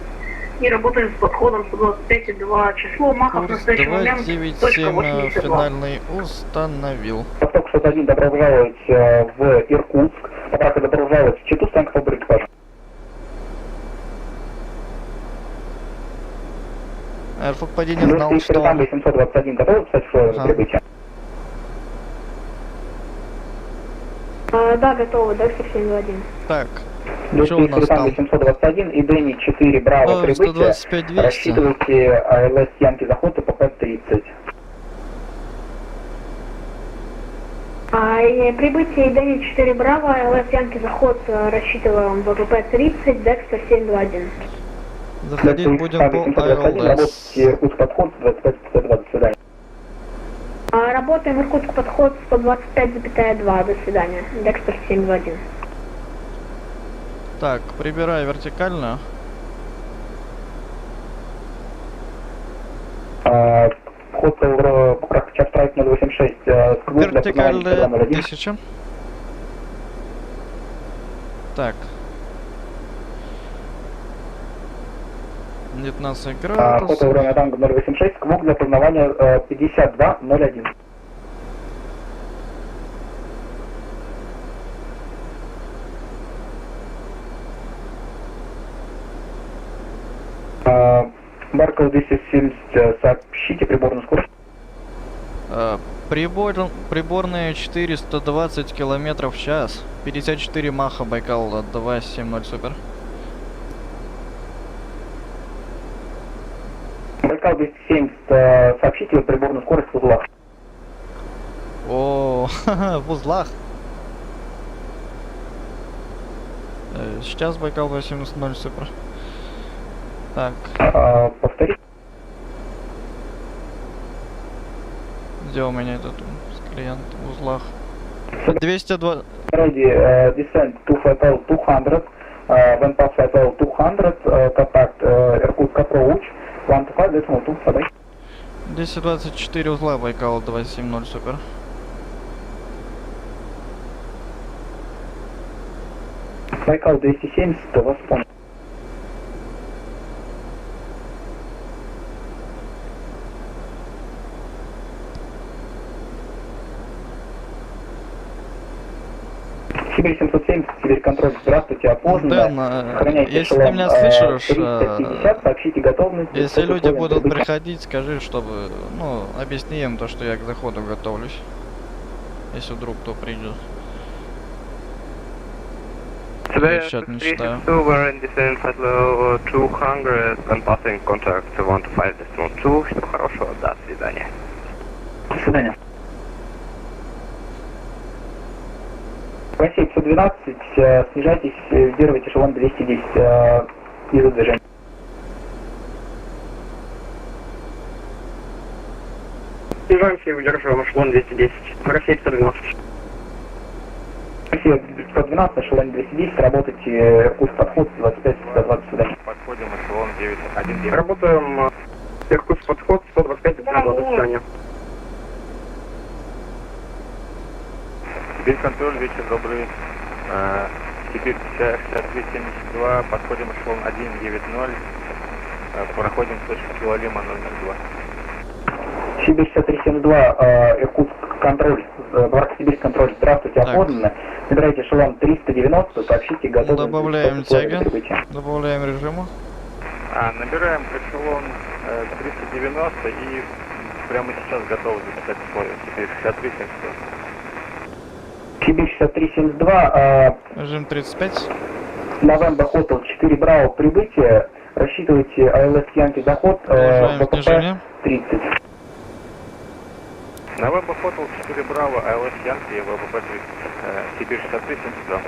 и работаем с подходом 125,2. Число махов в курс настоящий момент точка 297 82. финальный установил. Восток 61, добро пожаловать в Иркутск. Поправка добро пожаловать в Читу, станция побор экипажа. Аэрофлот падения знал, что... 721, готовы записать условия на прибытие? Да, готово, Декстер 721. Так, что у нас там? 721 и Дени 4 Браво прибытие. 125-200. Рассчитывайте АЛС Янки заход ПП 30. Прибытие Дени 4 Браво, ЛС Янки заход рассчитываем ВПП 30, Декстер 721. Заходить будем по АЛС. Работайте Иркутск подход 125,2, до свидания. Работаем Иркутск подход 125,2, до свидания. Декстер 721. Так, прибираю вертикально. Вход поправка час правит 086. Вертикальная 1000. Так. 19 Фото градусов. время танго 086, квок для познавания 5201. Барков 270, сообщите приборную скорость. Приборные 420 километров в час. 54 маха Байкал 270 супер. Байкал 270, сообщите приборную скорость в узлах. О, в узлах. Сейчас Байкал 270 супер. Так. Повторите. Где у меня этот клиент в узлах? 202. Ready, descent to flight level 200, when past flight level 200, contact Irkutsk approach, 125.2, подай. 224 узла Байкал 270 супер. Байкал 270, вас понял. Сибирь 770, Сибирь контроль, здравствуйте, опознано. Дэн, Сохраняйте если ты эшелон, меня слышишь, 350, сообщите готовность. если под люди условием будут прибытия. приходить, скажи, чтобы, ну, объясни им то, что я к заходу готовлюсь. Если вдруг кто придет. Today, Я счет не читаю. we're in descent at low 200 and passing contact 125.2. Всего хорошего, до свидания. До свидания. Россия 512, снижайтесь, лидируйте эшелон 210, снизу движения. Снижаемся и выдерживаем эшелон 210. Россия 512. Россия 512, эшелон 210, работайте, Иркутск подход 25-120, свидания. Подходим, эшелон 919. Работаем Иркутск подход 125 до свидания. Сибирь контроль, вечер добрый. Сибирь 6372, подходим эшелон 190. Проходим точку Килолима 002. Сибирь 6372, Иркутск контроль, Барк Сибирь контроль, здравствуйте, опознано. Набирайте эшелон 390, сообщите готовность. Добавляем тяги, добавляем режиму. Набираем эшелон 390 и прямо сейчас готовы записать условия. Сибирь 6372. Сибирь 6372, Режим 35. November Hotel 4 Браво, прибытие, рассчитывайте АЛС Янки заход, ВКП 30. November Hotel 4 Браво, АЛС Янки, ВПП 30. Сибирь 6372.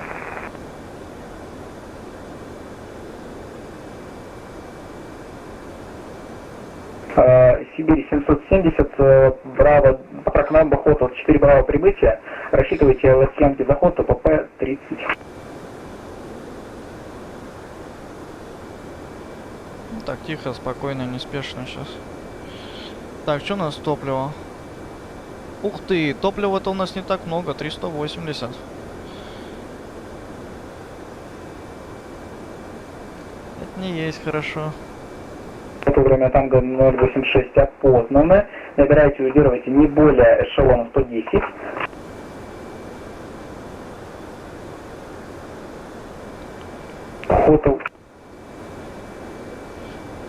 Сибирь 770, Браво, Новембер Hotel 4 Браво, прибытие, рассчитывайте АЛС Янки заход, ВПП 30. Так, тихо, спокойно, неспешно сейчас. Так, что у нас топливо? Ух ты, топлива-то у нас не так много, 380. Это не есть хорошо. Это время танго 086 опознаны. Набирайте, удерживайте не более эшелона 110. Хотел.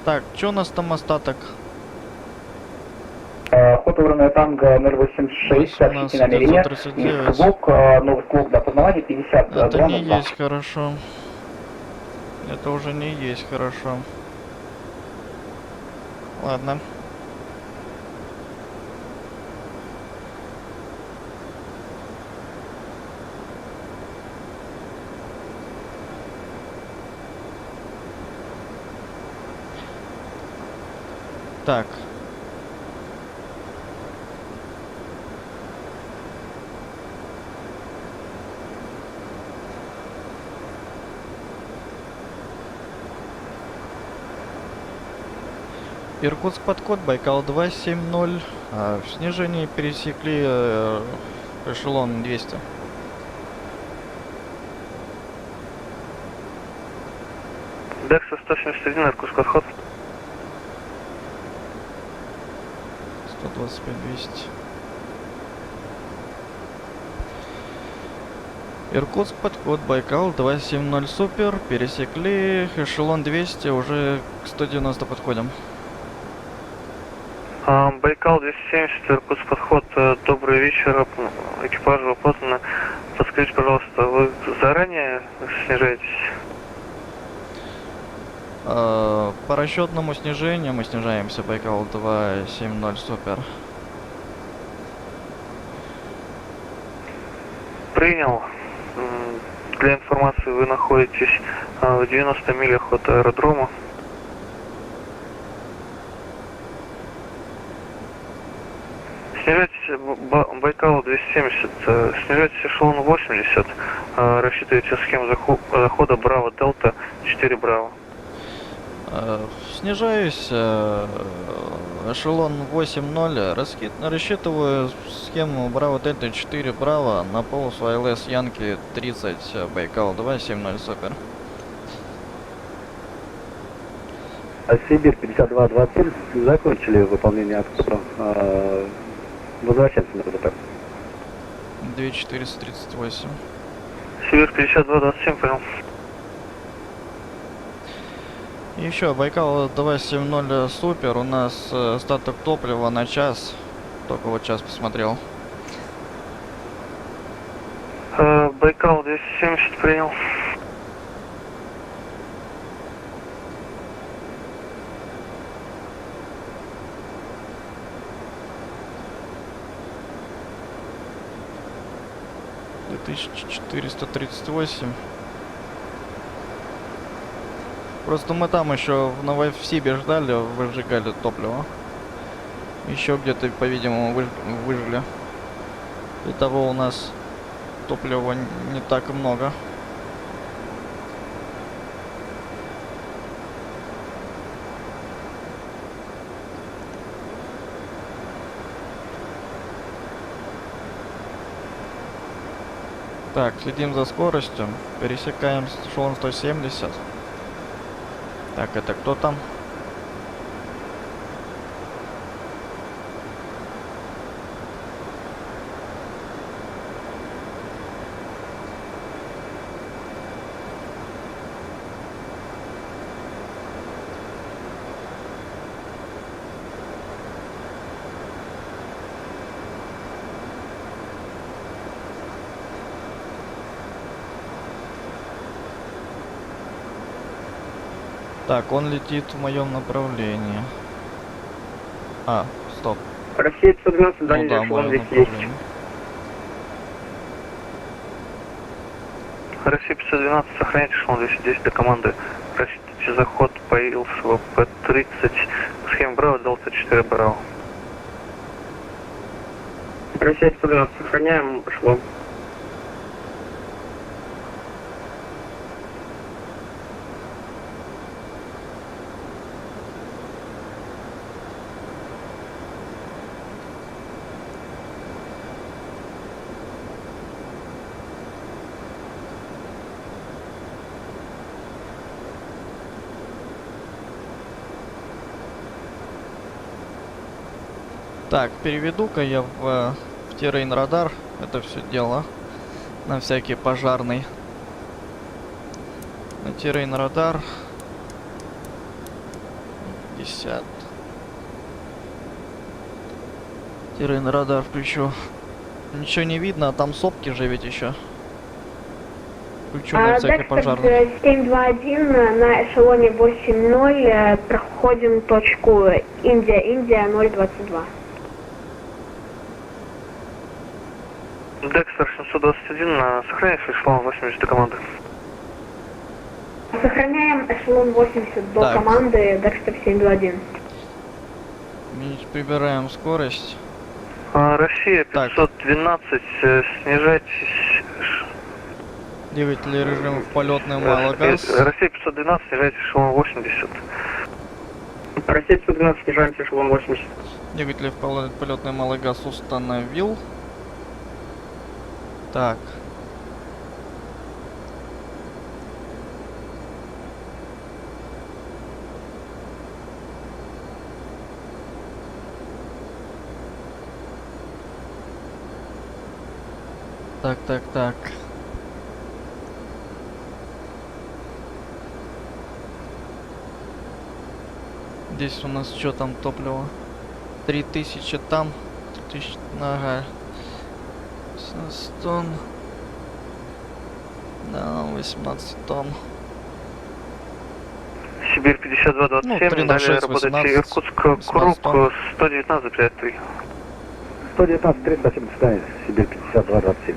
Так, что у нас там остаток? Хотел время танго 086, сообщите намерение. Звук, новый звук до опознавания 50. Это не есть хорошо. Это уже не есть хорошо. Ладно. Так. Иркутск подход, Байкал 270. В снижении пересекли эшелон 200. Декса 171, Иркутск подход. 125-200. Иркутск подход, Байкал 270 супер. Пересекли эшелон 200, уже к 190 подходим. Байкал 270, Иркутск подход, добрый вечер, экипаж опознано. Подскажите, пожалуйста, вы заранее снижаетесь? По расчетному снижению мы снижаемся, Байкал 270 супер. Принял. Для информации, вы находитесь в 90 милях от аэродрома. Снижайтесь, Байкал 270, снижайтесь эшелон 80, рассчитывайте схему захода Браво Дельта 4 Браво. Снижаюсь, эшелон 8.0, рассчитываю схему Браво Дельта 4 Браво на полосу АЛС Янки 30, Байкал 270 супер. Сибирь 5220, закончили выполнение акта. Возвращаемся на ВДП. 2438. Сибирь 52-27, понял. И еще, Байкал 270 супер, у нас остаток топлива на час. Только вот час посмотрел. Байкал 270 принял. — 2438. Просто мы там еще в Новосибе ждали, выжигали топливо. Еще где-то, по-видимому, выжили. Итого у нас топлива не так много. Так, следим за скоростью. Пересекаем эшелон 170. Так, это кто там? Так, он летит в моем направлении. А, стоп. Россия 512, Ну дальний да, в эшелон моем здесь есть. направлении. Россия 512, сохраняйте эшелон 210 до команды. Простите, заход появился в П-30. Схема Браво, Делта 4 Браво. Россия 512, сохраняем эшелон. Так, переведу-ка я в террейн радар это все дело. На всякий пожарный. На террейн радар. 50. Террейн радар включу. Ничего не видно, а там сопки же ведь еще. Включу на всякий пожарный. Декстер 721 на эшелоне 8.0 проходим точку Индия 022. Декстер 721, сохраняйте эшелон 80 до команды. Сохраняем эшелон 80 до Так. команды Декстер 721. Прибираем скорость. Россия 512, снижайтесь. Двигатель режим в полетный малогаз. Россия 512, снижайте эшелон 80. Россия 512, снижаемся эшелон 80. Двигатель в полетный малый газ установил. Так. Так. Здесь у нас что там топливо? 3000 там, 3000, ага. 16 тонн. Да, 18 тонн. Сибирь 5227, Ну, 3 на далее 6, работайте 18, Иркутск, круг 119, 53. 119, 37, станет, Сибирь 5227.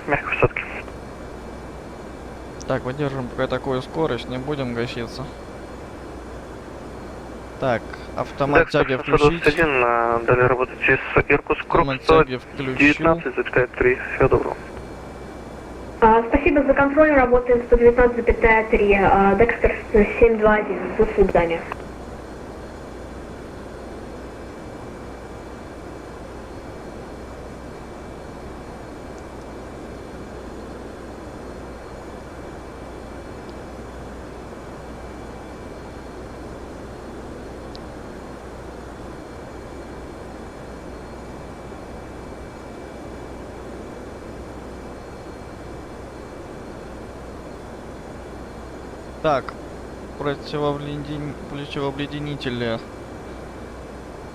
Мягкой высадки. Так, выдержим пока такую скорость, не будем гаситься. Так, автомат тяги включить. 121, далее работайте с Иркутск, круг Автомат тяги включил. 119,3. Всего доброго. Спасибо за контроль, работаем 119,3, Декстер 721, до свидания. Так, противообледенители.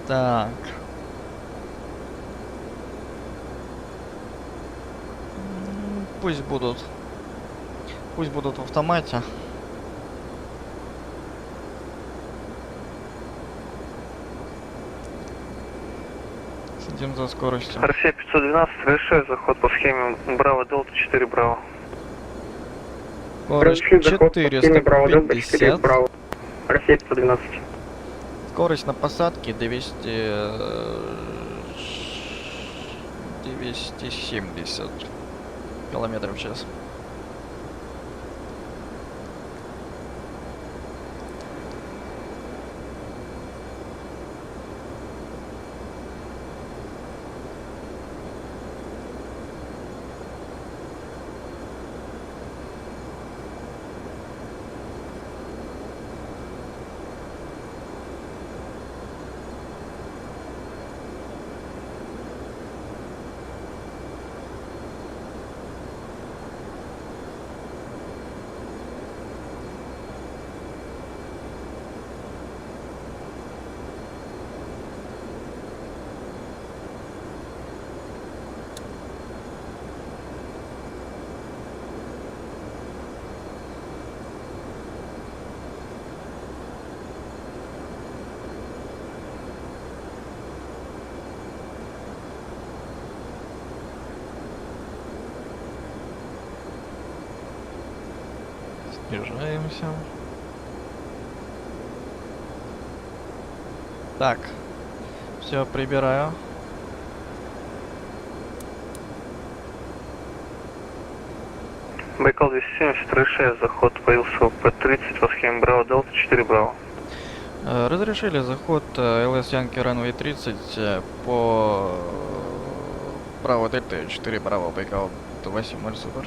Так. Пусть будут в автомате. Следим за скоростью. Россия 512, решаю заход по схеме Браво Делта 4 Браво. Скорость Заход по схеме Браво Делта 4 450. Браво. Россия 512. Скорость на посадке 270 километров в час. Снижаемся. Так, все, прибираю. Байкал 270, решаю заход по ИЛСО-П-30 по схеме Браво Делта 4 Браво. Разрешили заход ЛС Янки Runway 30 по Браво Дельта 4 Браво Байкал 280 Супер.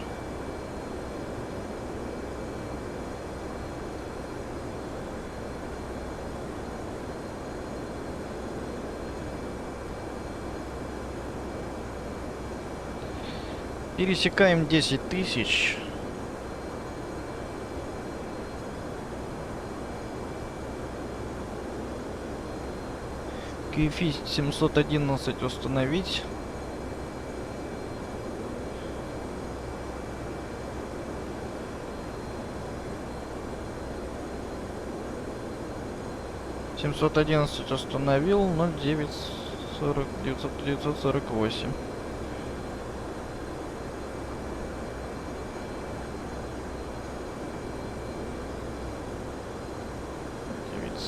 Пересекаем 10 тысяч. QFI 711 установить. Семьсот одиннадцать установил, 0948.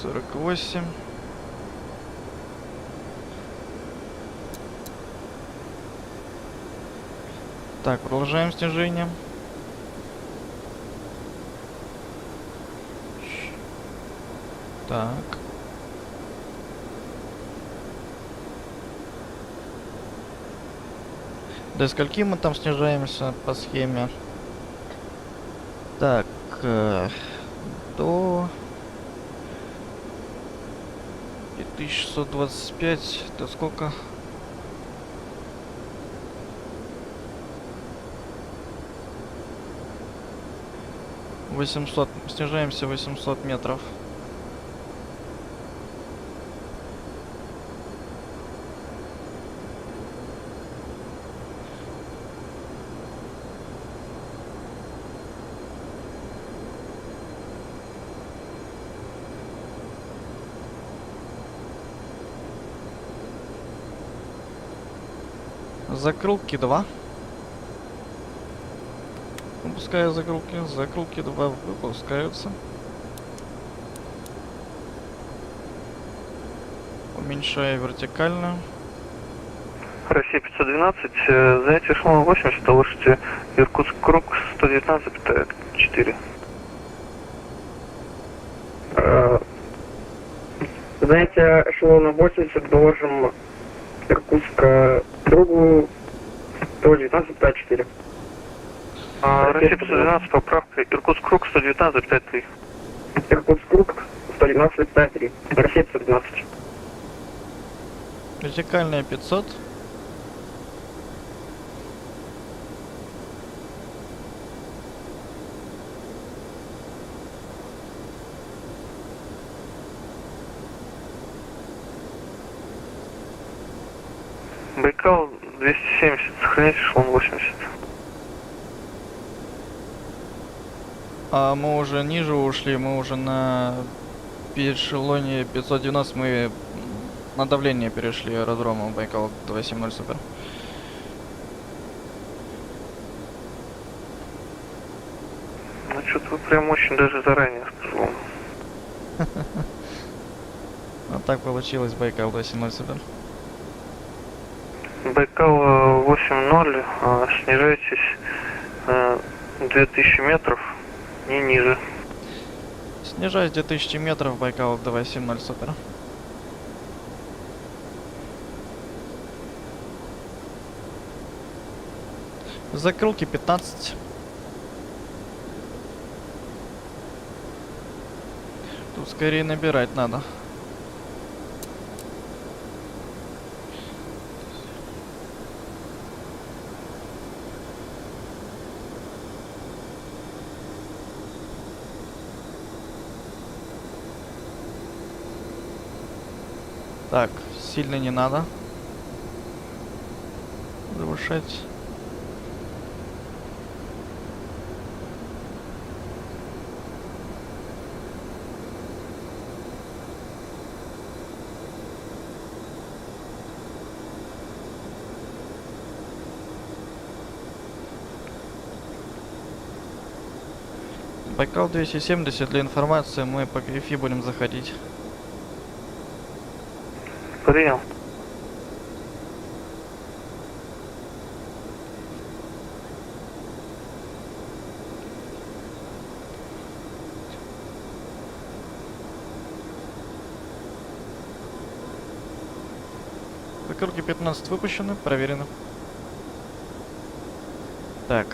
48. Так, продолжаем снижение. Так. До скольки мы там снижаемся по схеме? Так, до 1625, это сколько? Снижаемся 800 метров. Закрылки 2. Выпускаю закрылки. Закрылки 2 выпускаются. Уменьшаю вертикально. Россия 512, занятие эшелона 80, лошади Иркутск круг 119,4. Занятие эшелона 80 доложим Иркутска другу 119,4. Россия 512, поправка Иркутск круг 119,3. Иркутск круг 119,3. Россия 512. Вертикальная 500. Байкал 270, сохраняйте эшелон 80. А мы уже ниже ушли, мы уже на эшелоне 590, мы на давление перешли аэродрома Байкал 270 супер. Ну что-то вы прям очень даже заранее, скажу вам. Вот так получилось, Байкал 270 супер. Байкал 8.0, снижайтесь 2000 метров, не ниже. Снижаюсь 2000 метров, Байкал 270 супер. Закрылки 15. Тут скорее набирать надо. Так, сильно не надо завышать. Байкал 270, для информации мы по грифе будем заходить. Принял. Закрылки 15 выпущены, проверено. Так.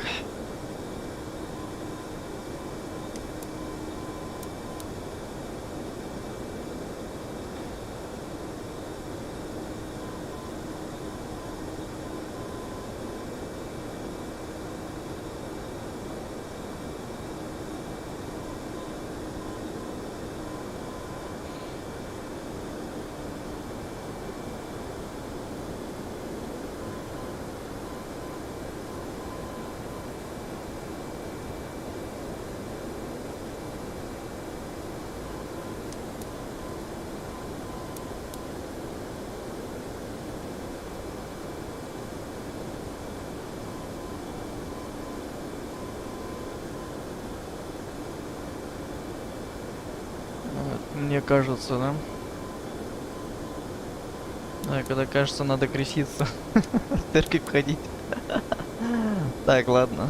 Мне кажется, да? Да, когда кажется, надо креститься. В церковь ходить. Так, ладно.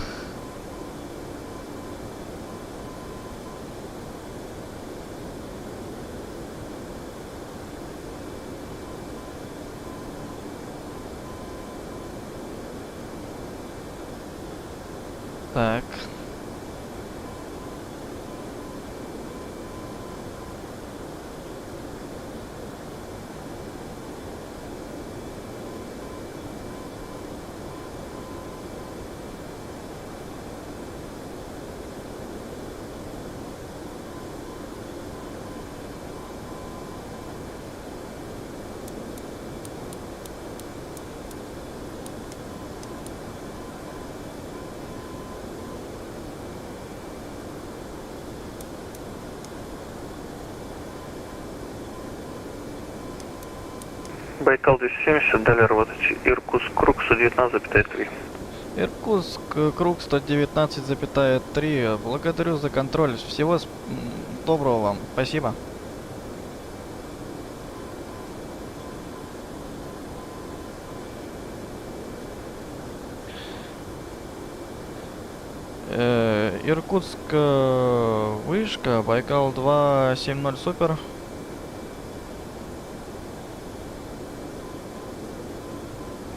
Так. Байкал 270, далее работать. Иркутск, круг 119,3. Иркутск, круг 119,3. Благодарю за контроль. Всего доброго вам. Спасибо. Иркутск, вышка, Байкал 270 супер.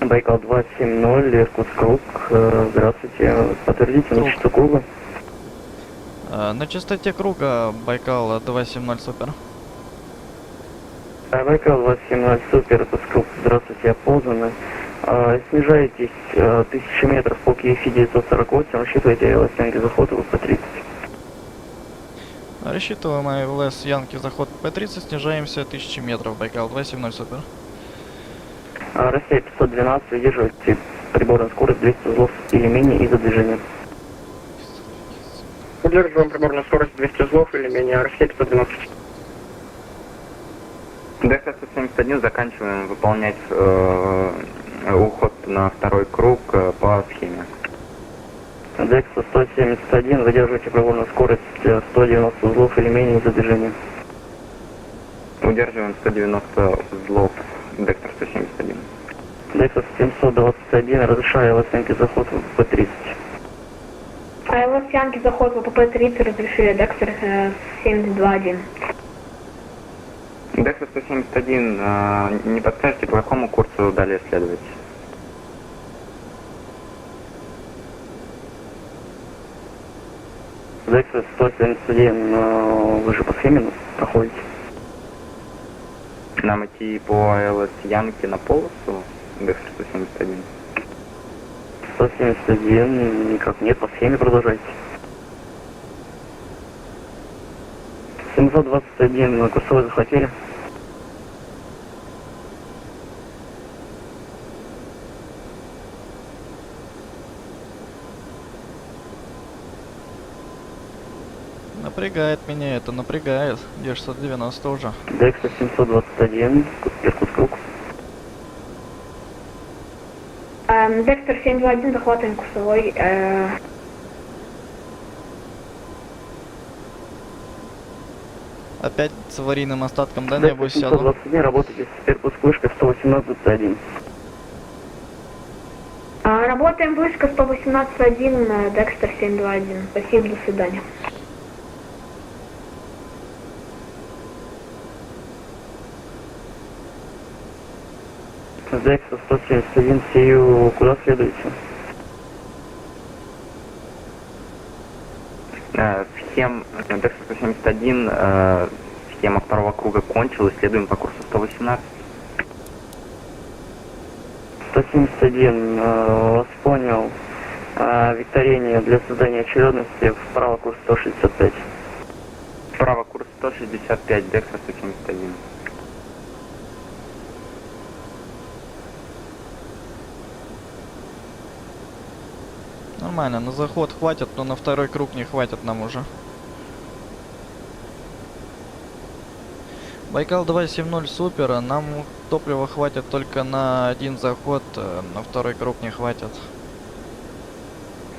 Байкал 270, Иркутск, круг. Здравствуйте. Подтвердите на частоту круга. На частоте круга Байкал 270 супер. Байкал 270 супер, Иркутск, круг. Здравствуйте, опознаны. Снижаетесь 1000 метров по KFI 948, рассчитывайте ЛС Янки заход ВП-30. Рассчитываем ЛС Янки заход П-30, снижаемся 1000 метров, Байкал 270 супер. Россия 512, выдерживайте приборную скорость 200 узлов или менее из-за движения. Удерживаем приборную скорость 200 узлов или менее. Россия 512. ДХ-171 заканчиваем выполнять уход на второй круг по схеме. ДХ-171, выдерживайте приборную скорость 190 узлов или менее из-за движения. Удерживаем 190 узлов ДХ-171. ДХ-721, разрешаю лосянки заход в ВП-30. Лосянки заход в ВП-30 разрешили Декстер 721. ДХ-171, не подскажете, по какому курсу далее следовать? ДХ-171, вы же по схеме проходите? Нам идти по ЛС Янки на полосу ДХ-171? 171, никак нет, по схеме продолжайте. 721, курсовой захватили. Напрягает меня это, напрягает. Где же 190 уже? Декстер 721, Иркутск круг. Декстер 721, захватываем курсовой. Опять с аварийным остатком, да, Декстер небось сяду? 721, работайте с Иркутск вышкой 118-1. Работаем вышка 118.1, Декстер 721. Спасибо, до свидания. Декстер 171, сею, куда следуете? Схема ДХ-171, схема второго круга кончилась, следуем по курсу 118. 171, вас понял. Викторине для создания очередности вправо курс 165. Вправо курс 165, ДХ-171. Нормально, на заход хватит, но на второй круг не хватит нам уже. Байкал 270 супер, нам топлива хватит только на один заход, на второй круг не хватит.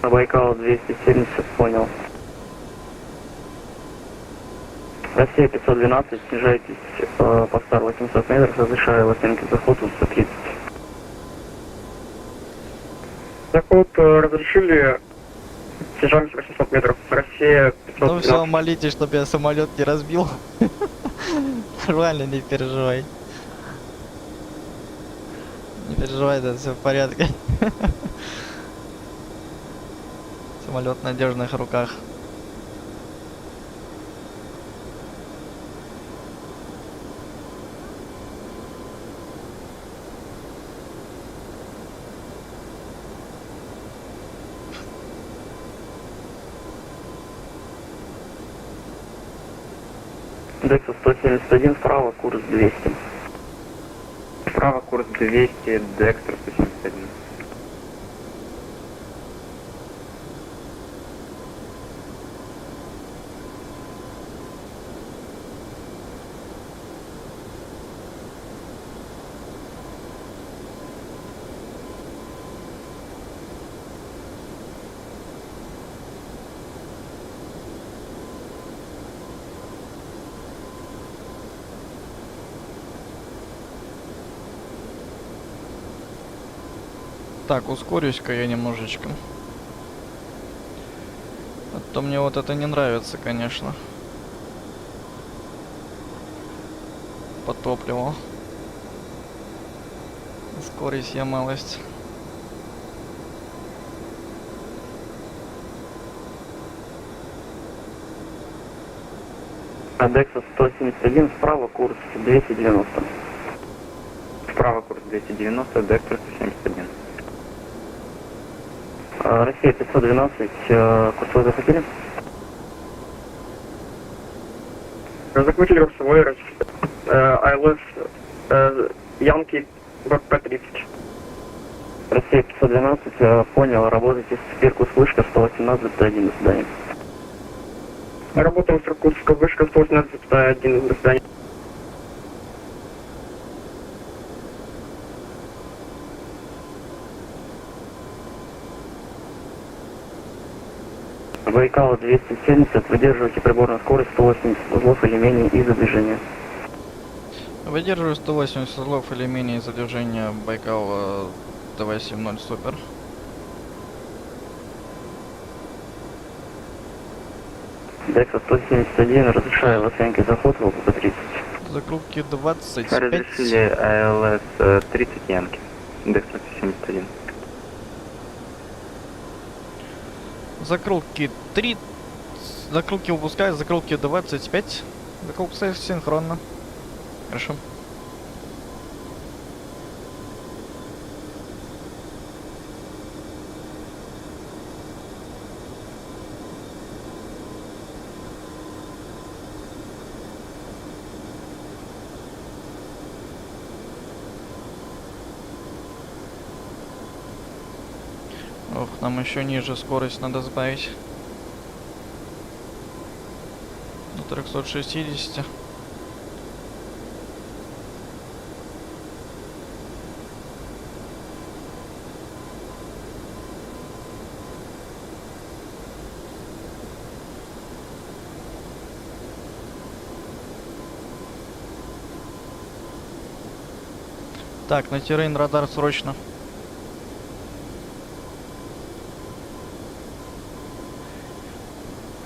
Байкал 270, понял. Россия 512, снижайтесь по стару 800 метров, разрешаю лосянки заход 130. Заход разрешили, снижаемся 800 метров. Россия 512. Ну все, молитесь, чтобы я самолет не разбил. Нормально, не переживай. Не переживай, да, все в порядке. Самолет в надежных руках. Декса 171, вправо курс 200. Вправо курс 200, Декстер 171. Так, ускорюсь-ка я немножечко. А то мне вот это не нравится, конечно. По топливу. Ускорюсь я малость. Декса 171, вправо курс 290. Вправо курс 290, Декстер 171. Россия 512, курсовой захватили? Захватили курсовой, АЛС Янки ВП-30. Россия 512, понял, работайте с Иркутск вышка 118,1, до свидания. Работаем с Иркутска, вышка 118,1, до свидания. Байкал 270, выдерживайте приборную скорость 180 узлов или менее из-за движения. Выдерживаю 180 узлов или менее из-за движения Байкал 270 супер. Декса 171, разрешаю в оценке заход в ВП-30. Закрутки 25. Разрешили АЛС 30 Янки. Декс 171. Закрутки 3. Закрутки выпускаю, закрутки 25. Закрутки синхронно. Хорошо. Ох, нам еще ниже скорость надо сбавить. До 360. Так, на террейн радар срочно.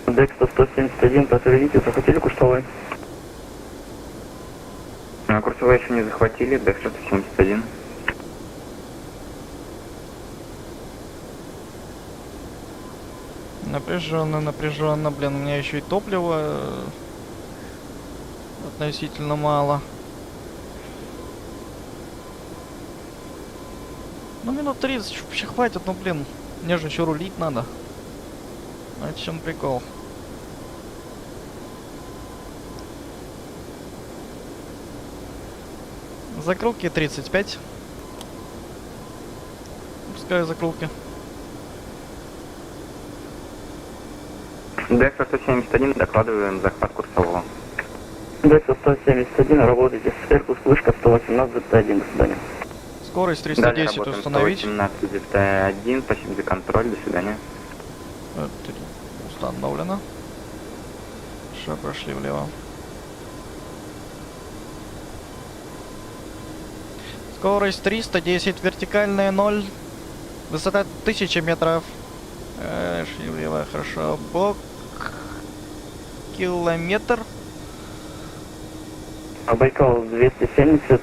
Декста 171, подтвердите, захватили курсовой? Курсовой еще не захватили, Декс 171. Напряженно, напряженно, блин, у меня еще и топлива относительно мало. Ну, минут 30 вообще хватит, ну, блин, мне же еще рулить надо. А в чем прикол? Закрутки 35. Пускай закрутки. Декс 171, докладываем захват курсового. Декса 171, работайте с Иркутск вышка 118,1, до свидания. Скорость 310 установить. 118,1, спасибо за контроль, до свидания. Установлено. Все, прошли влево. Скорость 310, вертикальная 0. Высота 1000 метров. Шли влево, хорошо. Бок. Километр. Байкал 270,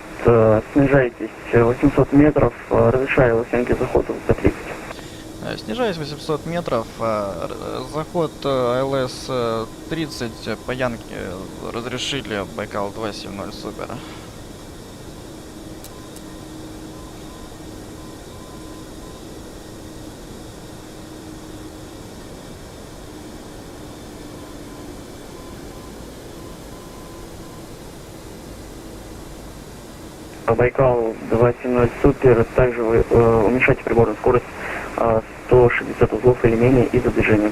снижайтесь 800 метров, разрешаю в оценке захода в ВП-30. Снижаясь 800 метров, заход АЛС 30 по Янке разрешили Байкал 270 супер. Байкал 270 супер, также вы уменьшайте приборную скорость 160 узлов или менее из-за движения.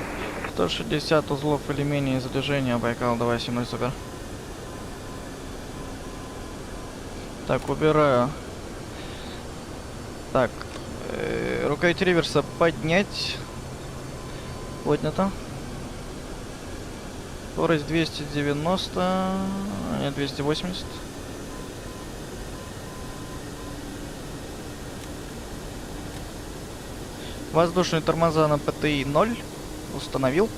160 узлов или менее из-за движения, Байкал 270 супер. Так, убираю. Так, рукоять реверса поднять. Поднято. Скорость 290, нет, 280. Воздушные тормоза на ПТИ 0. Установил.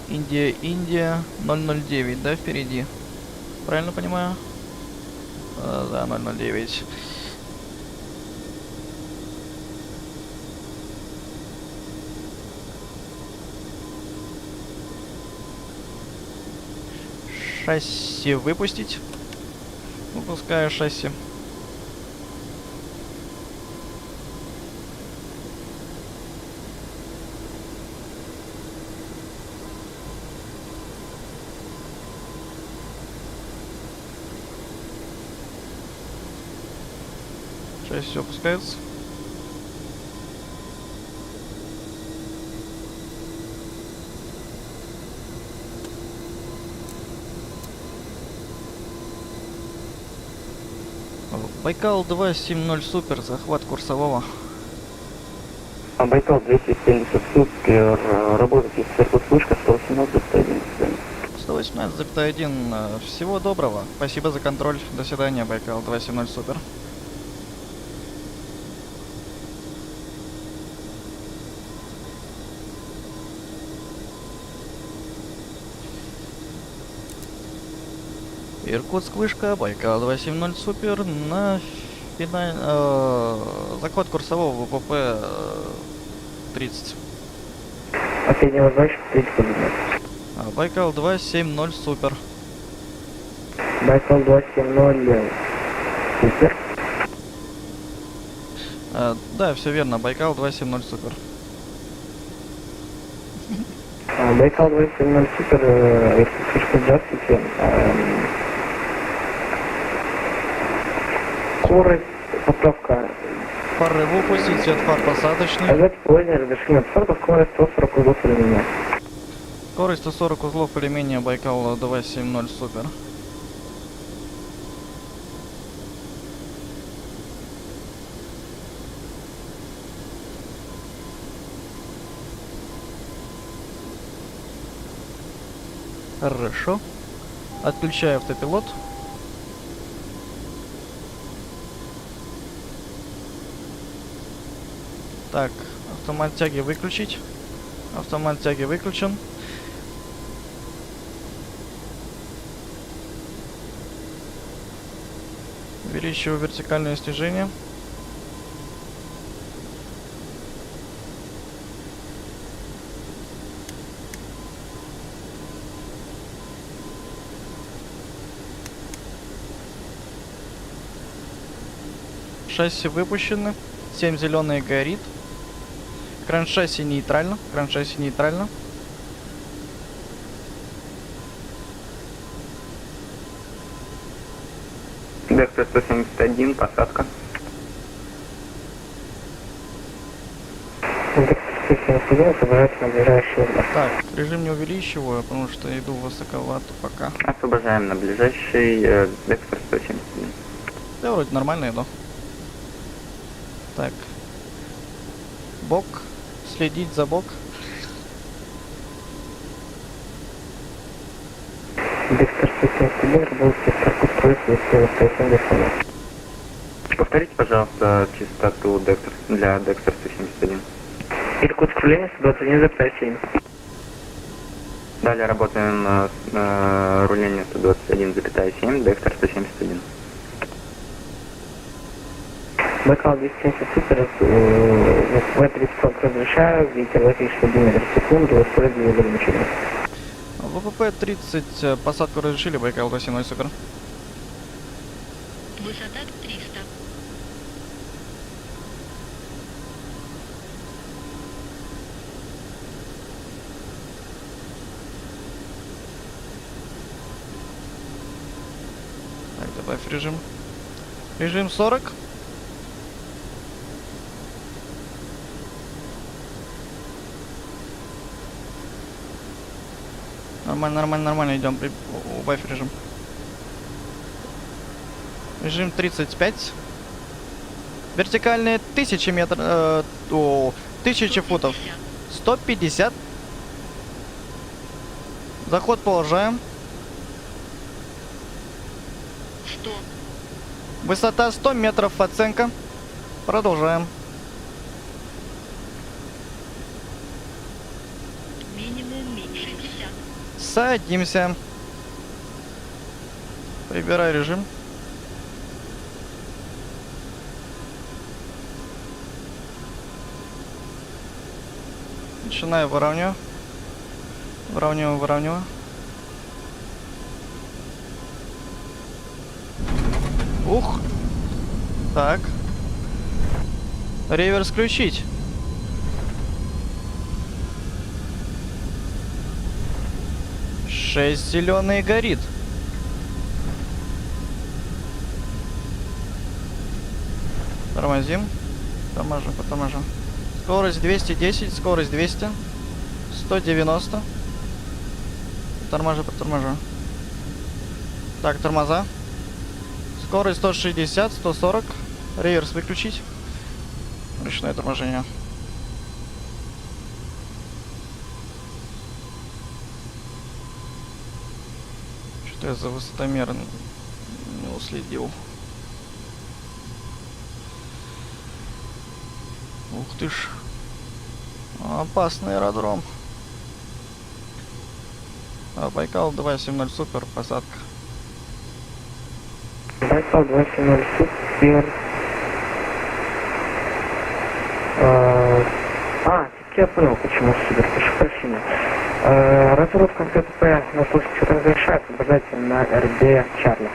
Индия 009, да, впереди. Правильно понимаю? Да, 009. Шасси выпустить. Выпускаю шасси. 6 все опускается. Байкал 270 супер, захват курсового. Байкал 270 супер, работайте с вышка 118,1. 118,1. Всего доброго. Спасибо за контроль. До свидания, Байкал 270 супер. Иркутск вышка, Байкал 270 супер на захват курсового ВПП 30. Последний возвращик 30 Байкал 270 супер. Байкал 270 супер. Да, все верно, Байкал 270 супер. Байкал 270 супер, Иркутск, здравствуйте. Скорость, поправка. Фары выпустить, свет фар посадочный. Давайте сегодня разрешение обсорба, скорость 140 узлов или менее. Скорость 140 узлов или менее, Байкал 270 супер. Хорошо. Отключаю автопилот. Так, автомат тяги выключить. Автомат тяги выключен. Увеличиваю вертикальное снижение. Шасси выпущены. 7 зеленый горит. Кран шасси нейтрально. Кран шасси нейтрально. Дектор 171, посадка. Дектор 171, собирайте на ближайший угол. Так, режим не увеличиваю, потому что иду высоковато пока. Освобождаем на ближайший Дектор 171. Я вроде нормально иду. Так. Бок. Следить за бок. Дектор 171, работает в скорости 170. Повторите, пожалуйста, частоту для Дектор 171. Иркутск, время 121,7. Далее работаем на руление 121,7, Дектор 171. Байкал 270 супер, В-30 разрешаю, ветер 261 метр в секунду, использую ограничения. ВПП 30, посадку разрешили, Байкал 270 супер. Высота 300. Так, добавь режим. Режим 40. Нормально, нормально, нормально, идем, убавь режим. Режим 35. Вертикальные 1000 метров, 1000 футов. 150. Заход продолжаем. 100. Высота 100 метров, оценка. Продолжаем. Минимум 60. Садимся. Прибирай режим. Начинаю выравниваю. Выравниваю, выравниваю. Ух. Так. Реверс включить. Шесть зеленый горит. Тормозим. Торможу. Скорость 210, скорость 200. 190. Торможу. Так, тормоза. Скорость 160, 140. Реверс выключить. Ручное торможение. Что я за высотомер не уследил. Ух ты ж. Опасный аэродром. Байкал 270 супер, посадка. Байкал 270 супер. Теперь я понял, почему супер, прошу прощения. Разработка КТП на слушатель разрешается обязательно на РД Чарли.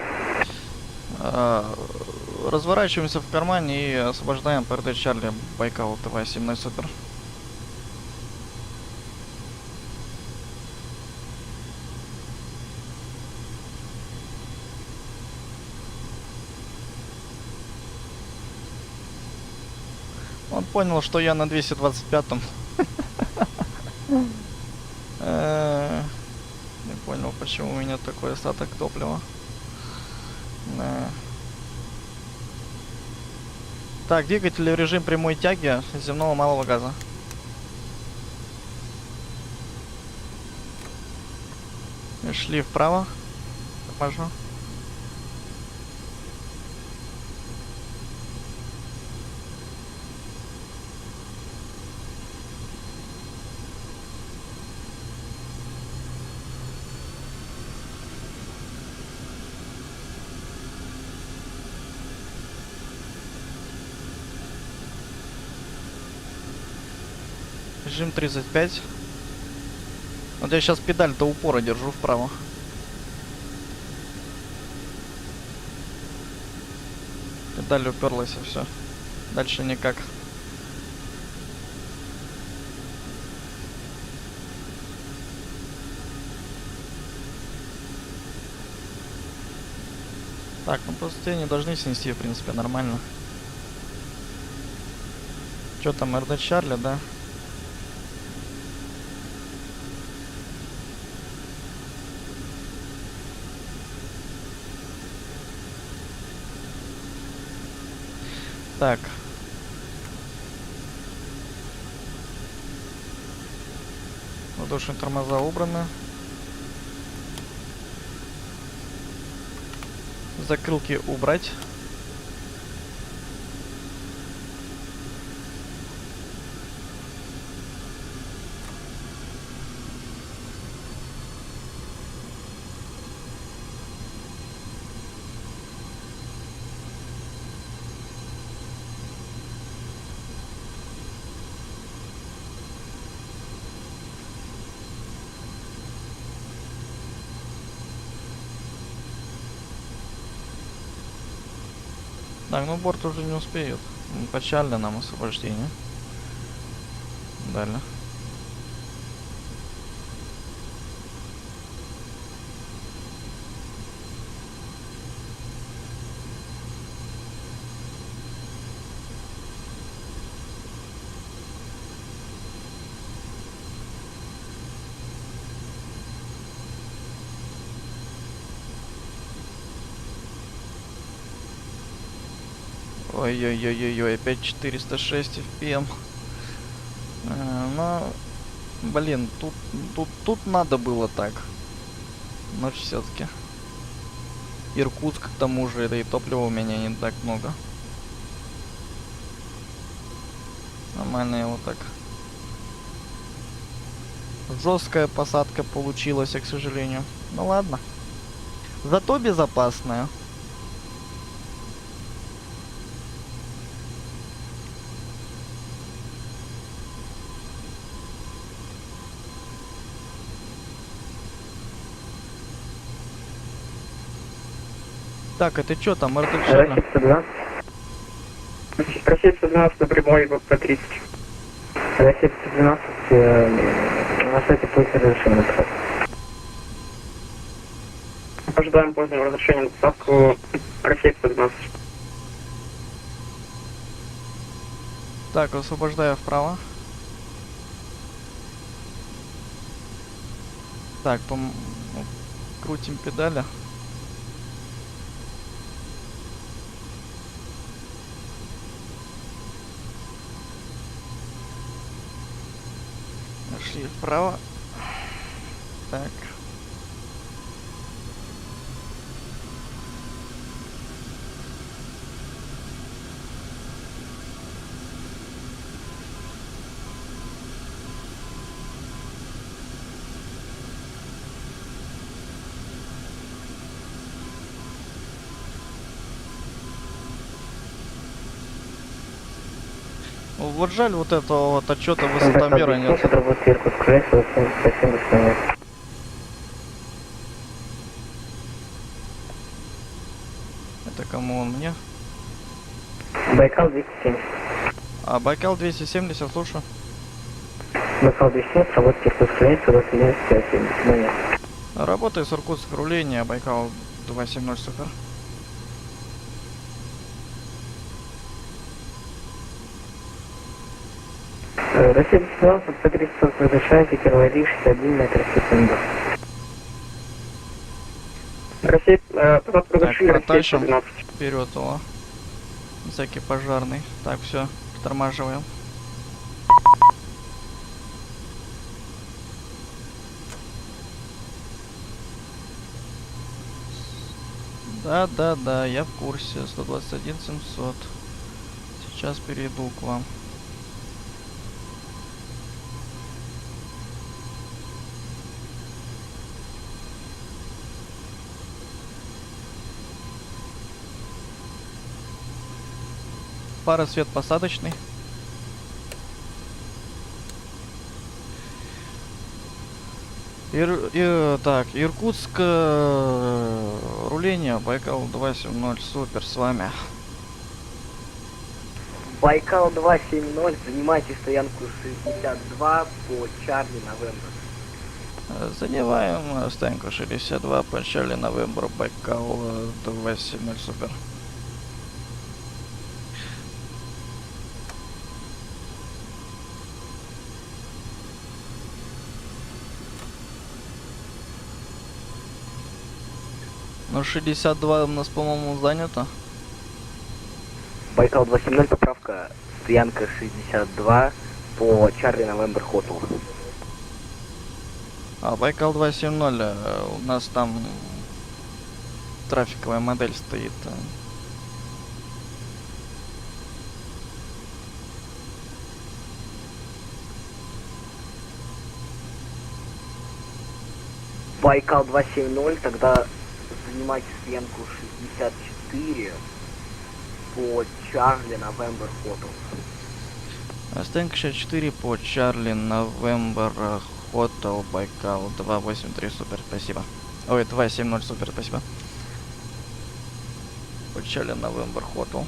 Разворачиваемся в кармане и освобождаем ПРД Чарли Байкал ТВ-17 супер. Он понял, что я на 225-м. Не понял, почему у меня такой остаток топлива. Так, двигатель в режим прямой тяги земного малого газа. Шли вправо. Торможу. Режим 35. Вот я сейчас педаль до упора держу вправо. Педаль уперлась и все. Дальше никак. Так, ну просто не должны снести, в принципе, нормально. Что там, РД Чарли, да? Так. Воздушные тормоза убраны. Закрылки убрать. Так, ну борт уже не успеет. Печально нам освобождение. Далее. Ой-ой-ой-ой, опять 406 FPM. Ну, блин, тут надо было так. Но все-таки. Иркутск, к тому же, это и топлива у меня не так много. Нормально его так. Жесткая посадка получилась, к сожалению. Ну ладно. Зато безопасная. Так, это что там, РТ Чарли? Россия 112 на прямой ВП-30. Россия 112 на сайте после разрешения на посадку. Ожидаем позднего разрешения на посадку. Россия 112. Так, освобождаю вправо. Так, крутим педали. Нашли вправо. Так. Вот жаль вот этого вот отчета высотомера нет. Это кому он мне? Байкал 270. А Байкал 270, слушаю. Байкал 270, работает Иркутск граница, 29 момент. Работаю с Иркутск руления, Байкал 270, супер. Россия 12, по 30 разрешаете, первый рейс 61 метр в секунду. Россия, Так, потащим вперед его. Всякий пожарный. Так, все, притормаживаем. Да, я в курсе. 121 700. Сейчас перейду к вам. Пара свет посадочный. Так, Иркутск, руление, Байкал 270, супер, с вами. Байкал 270, занимайте стоянку 62 по Чарли Новембр. Занимаем стоянку 62 по Чарли Новембр, Байкал 270, супер. Ну, 62 у нас, по-моему, занято. Байкал 270, поправка, стоянка 62 по Чарли Новембр Хотел. А, Байкал 270, у нас там трафиковая модель стоит. Байкал 270, тогда занимайте стоянку 64 по Чарли Новембр Хотел. Стоянка 64 по Чарли Новембр Хотел, Байкал 283, супер, спасибо. Ой, 270, супер, спасибо. По Чарли Новембр Хотел.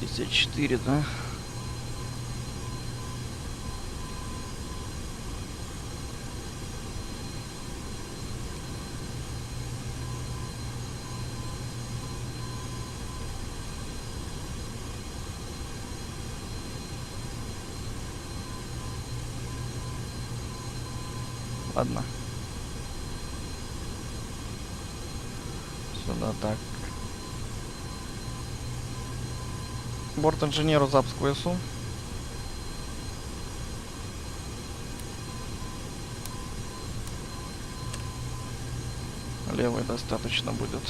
Здесь 4, да? Ладно. Сюда так. Борт-инженеру запуск ВСУ. Левый достаточно будет.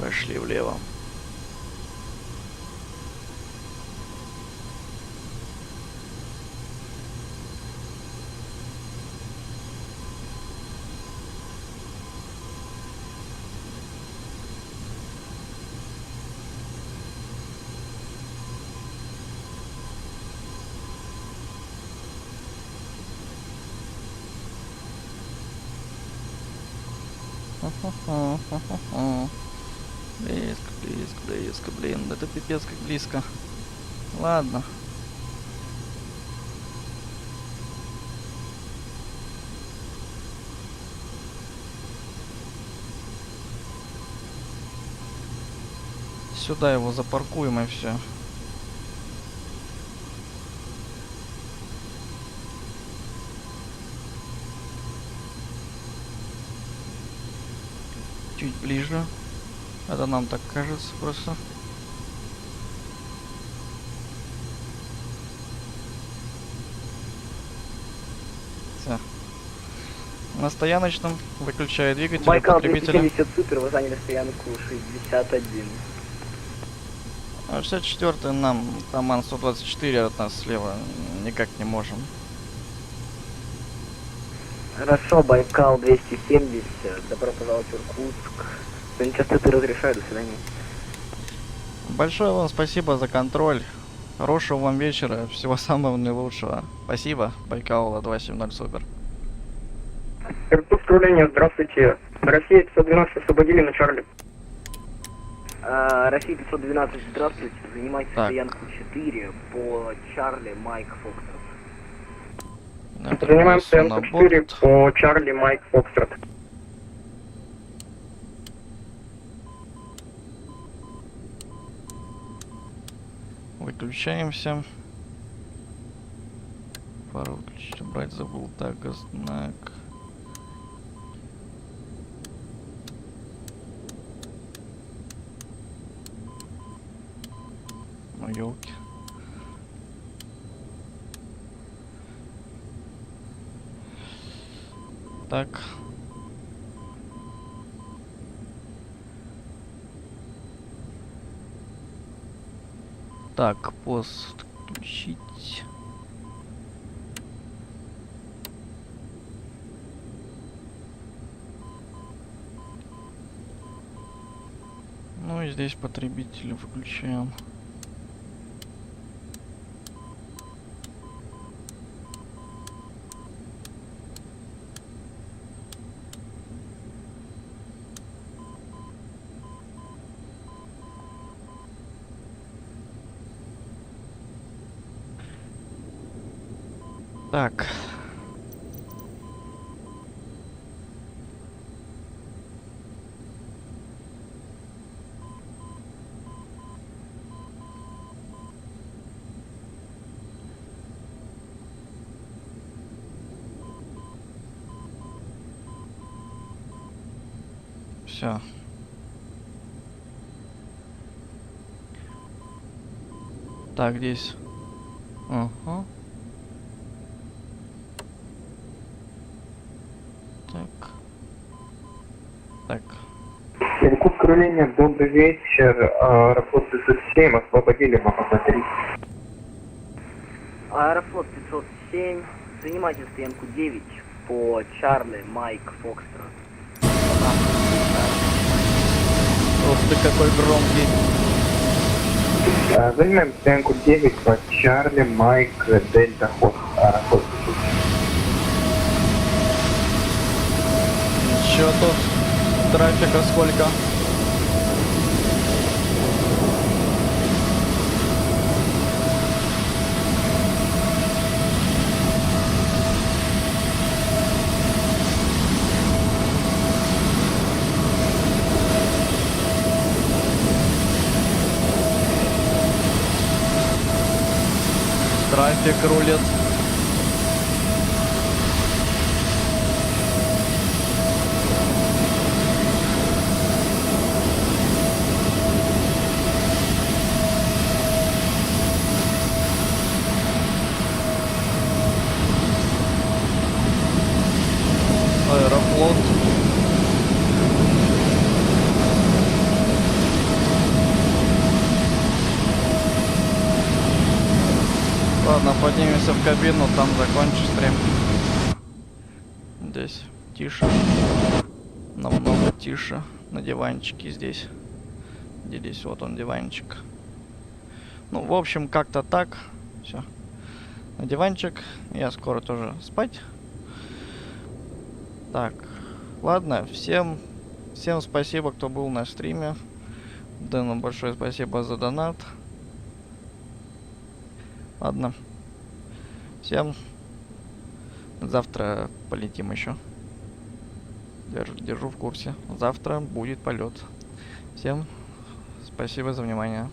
Пошли влево. Близко, близко, близко, блин, это пипец как близко. Ладно. Сюда его запаркуем и все. Чуть ближе. Это нам так кажется просто. Все. На стояночном выключаю двигатель. Байкал потребителя. 270 супер, вы заняли стоянку 61. А 64 нам, там Ан-124 от нас слева, никак не можем. Хорошо, Байкал 270, добро пожаловать в Иркутск. Частоты разрешаю, до свидания. Большое вам спасибо за контроль. Хорошего вам вечера, всего самого наилучшего. Спасибо, Байкал 270 супер. Иркутск, управление, здравствуйте. Россия 512 освободили на Чарли. Россия 512, здравствуйте. Занимайте Так. стоянку 4 по Чарли Майк Фокстрот. Занимаем стоянку 4 по Чарли Майк Фокстрот. Выключаемся. Пару выключить, убрать забыл. Так, знак. Ну, ёлки. Так. Так, пост включить. Ну и здесь потребители выключаем. Так. Все. Так, здесь. Ага. Так. Так. Иркутск, управление, добрый вечер. Аэрофлот 507, освободили МАП-3. Аэрофлот 507, занимайте стоянку 9 по Чарли Майк Фокстрот. Ух ты, какой громкий. Занимаем стоянку 9 по Чарли Майк Дельта Хот. Аэрофлот 507. Чё тут? Трафика сколько? Трафик рулит. Аэрофлот. Ладно, поднимемся в кабину, там закончу стрим. Здесь тише. Намного тише. На диванчике здесь. Здесь вот он диванчик. Ну, в общем, как-то так. Все. На диванчик. Я скоро тоже спать. Так. Ладно, всем Всем спасибо, кто был на стриме. Дэну большое спасибо за донат. Ладно. Всем завтра полетим еще. Держу в курсе. Завтра будет полет. Всем спасибо за внимание.